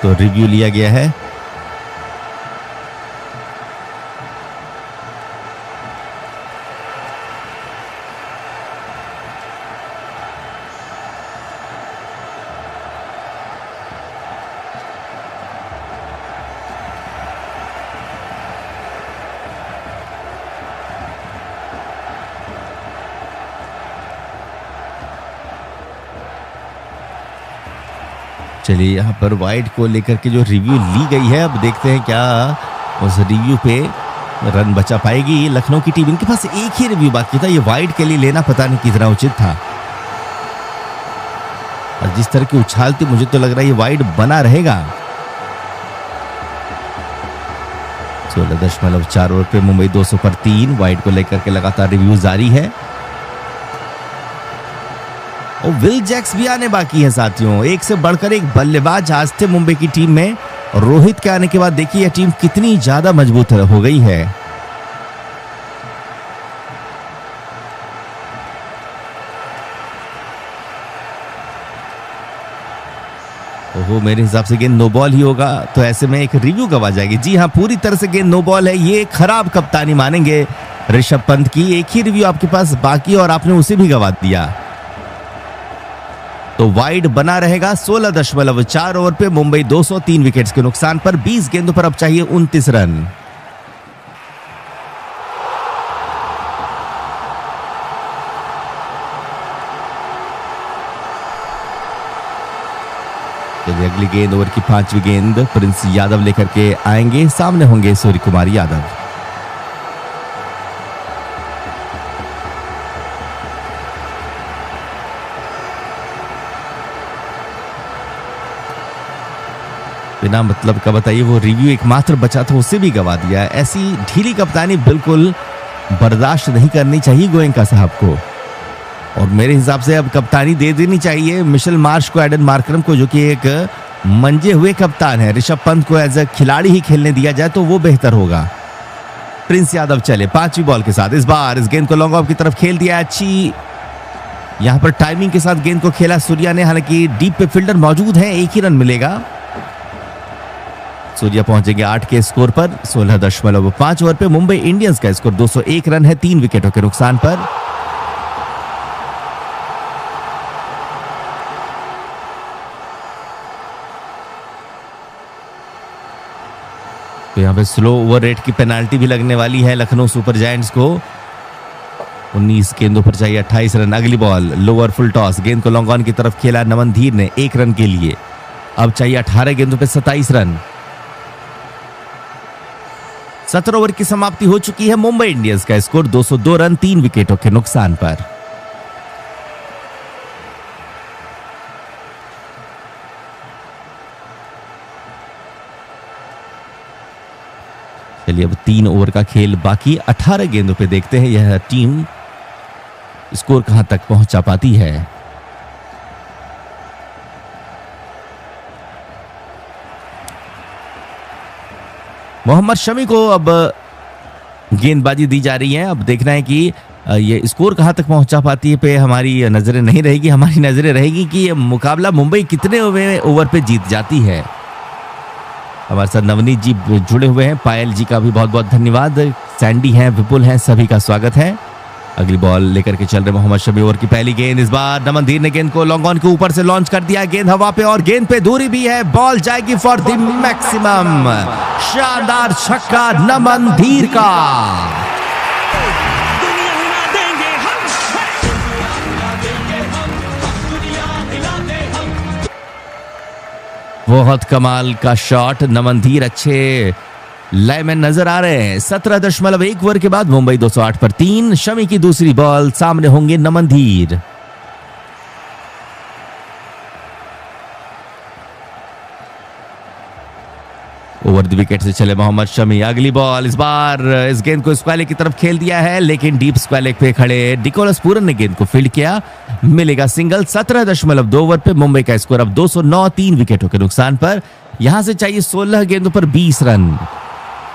तो रिव्यू लिया गया है। चलिए यहाँ पर वाइड को लेकर के जो रिव्यू ली गई है, अब देखते हैं क्या उस रिव्यू पे रन बचा पाएगी लखनऊ की टीम। इनके पास एक ही रिव्यू बाकी था, ये वाइड के लिए लेना पता नहीं कितना उचित था। और जिस तरह की उछाल थी मुझे तो लग रहा है ये वाइड बना रहेगा। 16.4 ओवर पे मुंबई 200 पर 3। वाइड को लेकर के लगातार रिव्यू जारी है। और विल जैक्स भी आने बाकी है साथियों। एक से बढ़कर एक बल्लेबाज आज थे मुंबई की टीम में। और रोहित के आने के बाद देखिए यह टीम कितनी ज्यादा मजबूत हो गई है। ओहो, मेरे हिसाब से गेंद नो बॉल ही होगा, तो ऐसे में एक रिव्यू गवा जाएगी। जी हाँ, पूरी तरह से गेंद नो बॉल है। ये खराब कप्तानी मानेंगे ऋषभ पंत की। एक ही रिव्यू आपके पास बाकी और आपने उसे भी गवा दिया। तो वाइड बना रहेगा। 16.4 ओवर पे मुंबई 203 विकेट्स के नुकसान पर 20 गेंदों पर अब चाहिए 29 रन। चलिए अगली गेंद, ओवर की 5वीं गेंद प्रिंस यादव लेकर के आएंगे। सामने होंगे सूर्य कुमार यादव। बिना मतलब का बताइए, वो रिव्यू एकमात्र बचा था उसे भी गवा दिया। ऐसी ढीली कप्तानी बिल्कुल बर्दाश्त नहीं करनी चाहिए गोयनका साहब को। और मेरे हिसाब से अब कप्तानी दे देनी चाहिए मिशेल मार्श को, एडन मार्करम को, जो कि एक मंजे हुए कप्तान है। ऋषभ पंत को एज ए खिलाड़ी ही खेलने दिया जाए तो वो बेहतर होगा। प्रिंस यादव चले 5वीं बॉल के साथ। इस बार इस गेंद को लॉन्ग ऑफ की तरफ खेल दिया। अच्छी यहां पर टाइमिंग के साथ गेंद को खेला सूर्या ने। हालांकि डीप पे फील्डर मौजूद है, एक ही रन मिलेगा। सूर्या पहुंचेंगे 8 के स्कोर पर। 16.5 ओवर पे मुंबई इंडियंस का स्कोर 201 रन है 3 विकेटों के नुकसान पर। तो यहां पे स्लो ओवर रेट की पेनाल्टी भी लगने वाली है लखनऊ सुपर जायंट्स को। 19 गेंदों पर चाहिए 28 रन। अगली बॉल लोअर फुल टॉस, गेंद को लॉन्ग ऑन की तरफ खेला नमन धीर ने 1 रन के लिए। अब चाहिए 18 गेंदों पे 27 रन। 17 ओवर की समाप्ति हो चुकी है। मुंबई इंडियंस का स्कोर 202 रन 3 विकेटों के नुकसान पर। चलिए अब 3 ओवर का खेल बाकी। 18 गेंदों पे देखते हैं यह टीम स्कोर कहां तक पहुंचा पाती है। मोहम्मद शमी को अब गेंदबाजी दी जा रही है। अब देखना है कि ये स्कोर कहां तक पहुंचा पाती है पे हमारी नजरें नहीं रहेगी। हमारी नजरें रहेगी कि ये मुकाबला मुंबई कितने ओवर पे जीत जाती है। हमारे साथ नवनीत जी जुड़े हुए हैं, पायल जी का भी बहुत बहुत धन्यवाद। सैंडी हैं, विपुल हैं, सभी का स्वागत है। अगली बॉल लेकर के चल रहे मोहम्मद शमी। ओवर की पहली गेंद, इस बार नमन धीर ने गेंद को लॉन्ग ऑन के ऊपर से लॉन्च कर दिया। गेंद हवा पे और गेंद पे दूरी भी है। बॉल जाएगी फॉर द मैक्सिमम। शानदार छक्का नमन धीर का। दुनिया हिला देंगे हम, दुनिया हिला देंगे हम, दुनिया हिला दे हम। बहुत कमाल का शॉट। नमन धीर अच्छे लय में नजर आ रहे हैं। 17.1 ओवर के बाद मुंबई 208 पर 3। शमी की दूसरी बॉल, सामने होंगे नमन धीर। ओवर द विकेट से चले मोहम्मद शमी। अगली बॉल, इस बार इस गेंद को स्क्वायर लेग की तरफ खेल दिया है, लेकिन डीप स्क्वायर लेग पे खड़े निकोलस पूरन ने गेंद को फील्ड किया। मिलेगा सिंगल। 17.2 ओवर पे मुंबई का स्कोर अब 209 3 विकेटों के नुकसान पर। यहां से चाहिए 16 गेंदों पर 20 रन।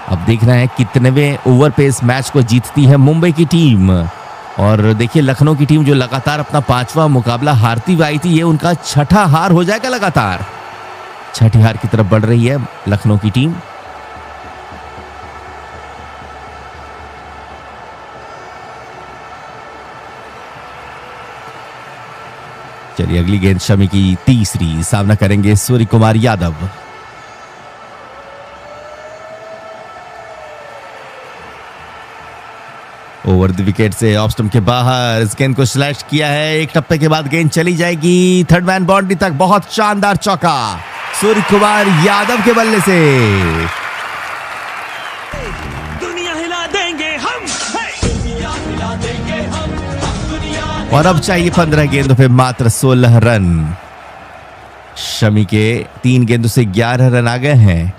अब देखना है कितनेवें ओवर पे इस मैच को जीतती है मुंबई की टीम। और देखिए लखनऊ की टीम जो लगातार अपना 5वां मुकाबला हारती हुई आई थी, ये उनका 6ठा हार हो जाएगा लगातार। 6ठी हार की तरफ बढ़ रही है लखनऊ की टीम। चलिए अगली गेंद शमी की तीसरी, सामना करेंगे Surya Kumar Yadav. Over the wicket से ऑफ स्टंप के बाहर इस गेंद को स्लैश किया है। एक टप्पे के बाद गेंद चली जाएगी थर्ड मैन बाउंड्री तक। बहुत शानदार चौका सूर्य कुमार यादव के बल्ले से। दुनिया हिला और अब चाहिए 15 गेंदों पे मात्र 16 रन। शमी के 3 गेंदों से 11 रन आ गए हैं।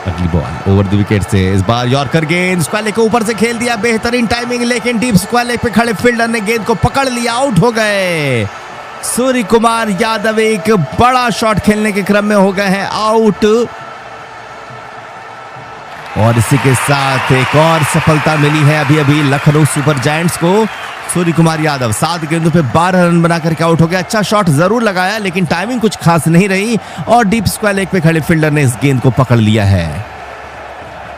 अगली बॉल ओवर द विकेट से इस बार यॉर्कर गेंद स्क्वाले के ऊपर से खेल दिया, बेहतरीन टाइमिंग, लेकिन डीप स्क्वाले पे खड़े फील्डर ने गेंद को पकड़ लिया, आउट हो गए। सूर्य कुमार यादव एक बड़ा शॉट खेलने के क्रम में हो गए हैं आउट। और इसी के साथ एक और सफलता मिली है अभी अभी लखनऊ सुपर जायंट्स को। सूर्य कुमार यादव 7 गेंदों पे 12 रन बनाकर के आउट हो गया। अच्छा शॉट जरूर लगाया लेकिन टाइमिंग कुछ खास नहीं रही और डीप स्क्वायर लेग पे खड़े फील्डर ने इस गेंद को पकड़ लिया है।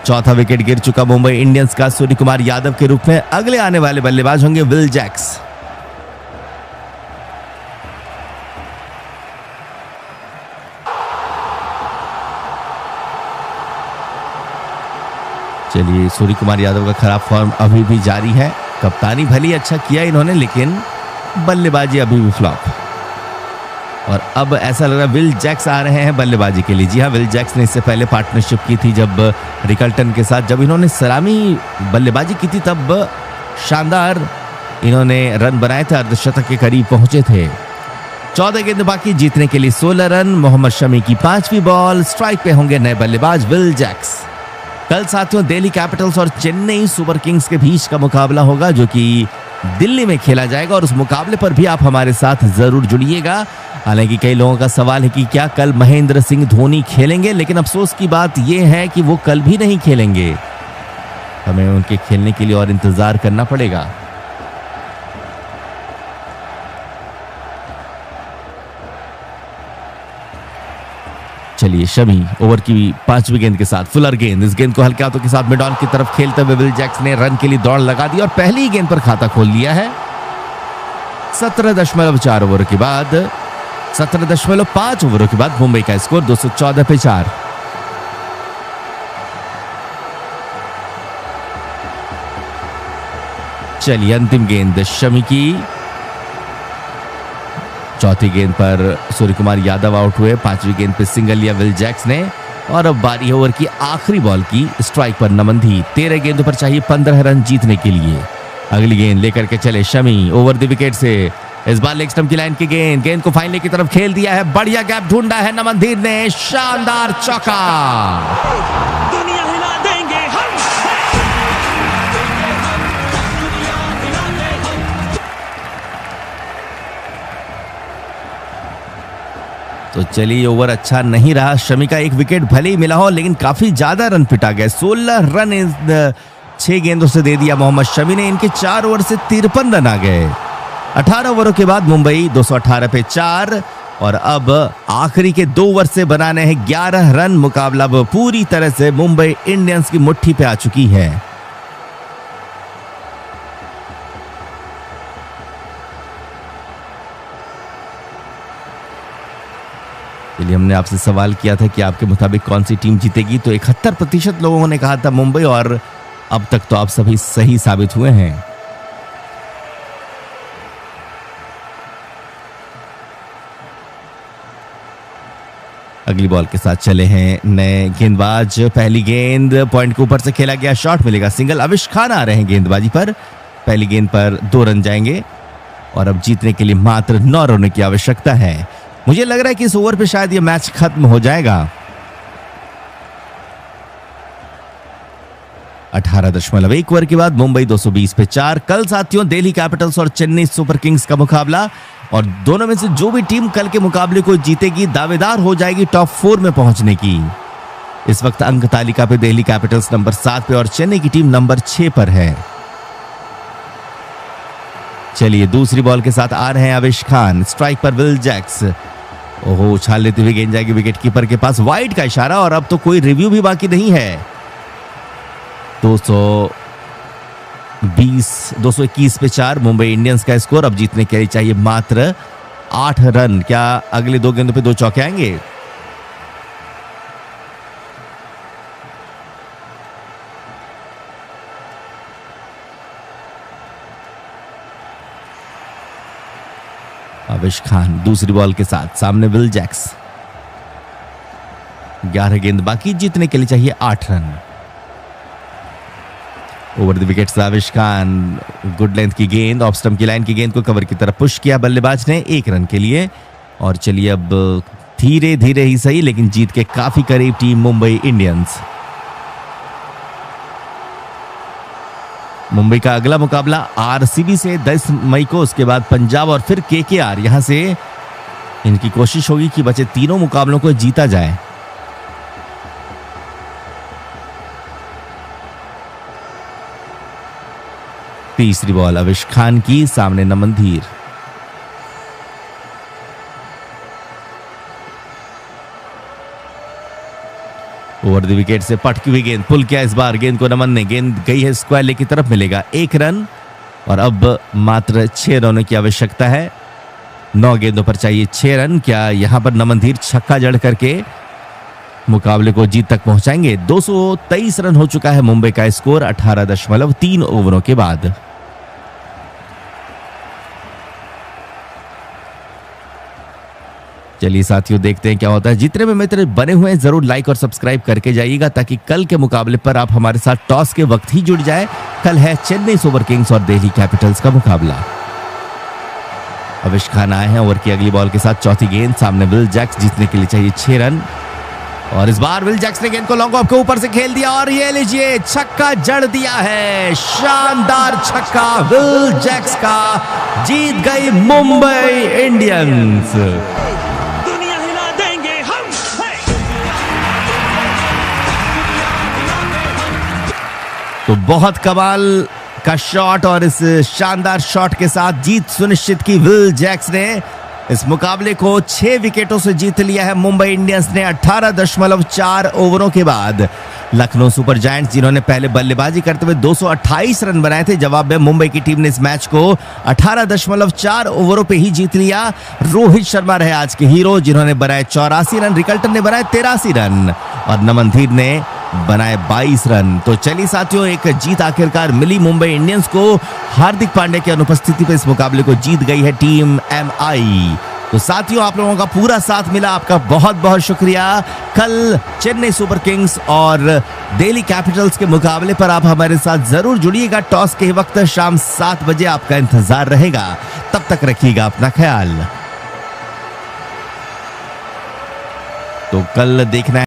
चौथा विकेट गिर चुका मुंबई इंडियंस का। सूर्य कुमार यादव के रूप में अगले आने वाले बल्लेबाज होंगे विल जैक्स। चलिए, सूर्य कुमार यादव का खराब फॉर्म अभी भी जारी है। कप्तानी भली अच्छा किया इन्होंने लेकिन बल्लेबाजी अभी भी फ्लॉप। और अब ऐसा लग रहा है विल जैक्स आ रहे हैं बल्लेबाजी के लिए। जी हाँ, विल जैक्स ने इससे पहले पार्टनरशिप की थी जब रिकल्टन के साथ, जब इन्होंने सलामी बल्लेबाजी की थी तब शानदार इन्होंने रन बनाए थे, अर्धशतक के करीब पहुंचे थे। 14 गेंद बाकी, जीतने के लिए 16 रन। मोहम्मद शमी की 5वीं बॉल, स्ट्राइक पे होंगे नए बल्लेबाज विल जैक्स। कल साथियों दिल्ली कैपिटल्स और चेन्नई सुपर किंग्स के बीच का मुकाबला होगा जो कि दिल्ली में खेला जाएगा और उस मुकाबले पर भी आप हमारे साथ जरूर जुड़िएगा। हालांकि कई लोगों का सवाल है कि क्या कल महेंद्र सिंह धोनी खेलेंगे, लेकिन अफसोस की बात यह है कि वो कल भी नहीं खेलेंगे। हमें उनके खेलने के लिए और इंतजार करना पड़ेगा। चलिए, शमी ओवर की 5वीं गेंद के साथ फुलर गेंद, इस गेंद को हल्के हाथों के साथ मिड ऑन की तरफ खेलते हुए विल जैक्स ने रन के लिए दौड़ लगा दी और पहली ही गेंद पर खाता खोल लिया है। 17.4 ओवर के बाद 17.5 ओवरों के बाद मुंबई का स्कोर 214 पे 4। चलिए, अंतिम गेंद शमी की। चौथी गेंद पर सूर्य कुमार यादव आउट हुए। 5वीं गेंद पे सिंगल लिया विल जैक्स ने और अब बारी ओवर की आखिरी बॉल की। स्ट्राइक पर नमन। 13 गेंदों पर चाहिए 15 रन जीतने के लिए। अगली गेंद लेकर के चले शमी ओवर द विकेट से। इस बार लेग स्टंप की लाइन की गेंद को फाइनल की तरफ खेल दिया है। बढ़िया गैप ढूंढा है नमनधीर ने, शानदार चौका। दुनिया हिला देंगे हम। तो चलिए, ओवर अच्छा नहीं रहा। शमी का एक विकेट भले ही मिला हो लेकिन काफी ज्यादा रन पिटा गए। 16 रन 6 गेंदों से दे दिया मोहम्मद शमी ने। इनके 4 ओवर से 53 रन आ गए। 18 ओवरों के बाद मुंबई 218 पे 4 और अब आखिरी के 2 ओवर से बनाने हैं 11 रन। मुकाबला अब पूरी तरह से मुंबई इंडियंस की मुट्ठी पे आ चुकी है। इसलिए हमने आपसे सवाल किया था कि आपके मुताबिक कौन सी टीम जीतेगी, तो 71% लोगों ने कहा था मुंबई और अब तक तो आप सभी सही साबित हुए हैं। अगली बॉल के साथ चले हैं नए गेंदबाज। पहली गेंद पॉइंट के ऊपर से खेला गया, शॉट मिलेगा सिंगल। अविश खान आ रहे हैं गेंदबाजी पर। पहली गेंद पर 2 रन जाएंगे और अब जीतने के लिए मात्र 9 रनों की आवश्यकता है। मुझे लग रहा है कि इस ओवर पे शायद ये मैच खत्म हो जाएगा। 18.1 ओवर के बाद मुंबई 220 पे 4। कल साथियों दिल्ली कैपिटल्स और चेन्नई सुपर किंग्स का मुकाबला और दोनों में से जो भी टीम कल के मुकाबले को जीतेगी दावेदार हो जाएगी टॉप 4 में पहुंचने की। इस वक्त अंक तालिका पे दिल्ली कैपिटल्स नंबर 7 पे और चेन्नई की टीम नंबर 6 पर है। चलिए, दूसरी बॉल के साथ आ रहे हैं अविश खान। स्ट्राइक पर विल जैक्स। ओहो, उछाल लेते हुए गेंद जाएगी विकेट कीपर के पास। वाइड का इशारा और अब तो कोई रिव्यू भी बाकी नहीं है। 221 पे 4 मुंबई इंडियंस का स्कोर। अब जीतने के लिए चाहिए मात्र 8 रन। क्या अगले 2 गेंदों पे 2 चौके आएंगे? अविश खान दूसरी बॉल के साथ, सामने विल जैक्स। 11 गेंद बाकी, जीतने के लिए चाहिए 8 run. Over the wickets Avesh Khan, good length की गेंद, ऑफ स्टंप की लाइन की गेंद को कवर की तरफ पुश किया बल्लेबाज ने 1 रन के लिए। और चलिए अब धीरे धीरे ही सही लेकिन जीत के काफी करीब टीम मुंबई इंडियंस। मुंबई का अगला मुकाबला आरसीबी से 10 मई को, उसके बाद पंजाब और फिर केकेआर। यहां से इनकी कोशिश होगी कि बचे तीनों मुकाबलों को जीता जाए। तीसरी बॉल अविश खान की, सामने नमनधीर। ओवर द विकेट से पटकी हुई गेंद, पुल किया इस बार गेंद को नमन ने, गेंद गई है स्क्वायर लेग की तरफ, मिलेगा 1 रन। और अब मात्र 6 रनों की आवश्यकता है, 9 गेंदों पर चाहिए 6 रन। क्या यहां पर नमनधीर छक्का जड़ करके मुकाबले को जीत तक पहुंचाएंगे? 223 रन हो चुका है मुंबई का स्कोर 18.3 ओवरों के बाद। चलिए साथियों देखते हैं क्या होता है। जितने में मित्र बने हुए हैं जरूर लाइक और सब्सक्राइब करके जाइएगा ताकि कल के मुकाबले पर आप हमारे साथ टॉस के वक्त ही जुड़ जाए। कल है चेन्नई सुपर किंग्स और दिल्ली कैपिटल्स का मुकाबला। अविश खान आए हैं ओवर की अगली बॉल के साथ, चौथी गेंद, सामने विल जैक्स, जीतने के लिए चाहिए 6 रन। और इस बार विल जैक्स ने गेंद को लॉन्ग ऑफ के ऊपर से खेल दिया और ये लीजिए छक्का जड़ दिया है। शानदार छक्का विल जैक्स का, जीत गई मुंबई इंडियंस। दुनिया हिला देंगे हम। तो बहुत कमाल का शॉट और इस शानदार शॉट के साथ जीत सुनिश्चित की विल जैक्स ने। इस मुकाबले को 6 विकेटों से जीत लिया है मुंबई इंडियंस ने 18.4 ओवरों के बाद। लखनऊ सुपर जायंट्स जिन्होंने पहले बल्लेबाजी करते हुए 228 रन बनाए थे, जवाब में मुंबई की टीम ने इस मैच को 18.4 ओवरों पे ही जीत लिया। रोहित शर्मा रहे आज के हीरो जिन्होंने बनाए 84 रन, रिकल्टन ने बनाए 83 रन और नमनधीर ने बनाए 22 रन। तो चलिए साथियों, एक जीत आखिरकार मिली मुंबई इंडियंस को। हार्दिक पांड्या की अनुपस्थिति पे इस मुकाबले को जीत गई है टीम एमआई। तो साथियों आप लोगों का पूरा साथ मिला, आपका बहुत बहुत शुक्रिया। कल चेन्नई सुपर किंग्स और दिल्ली कैपिटल्स के मुकाबले पर आप हमारे साथ जरूर जुड़िएगा। टॉस के वक्त शाम 7 बजे आपका इंतजार रहेगा। तब तक रखिएगा अपना ख्याल। तो कल देखना है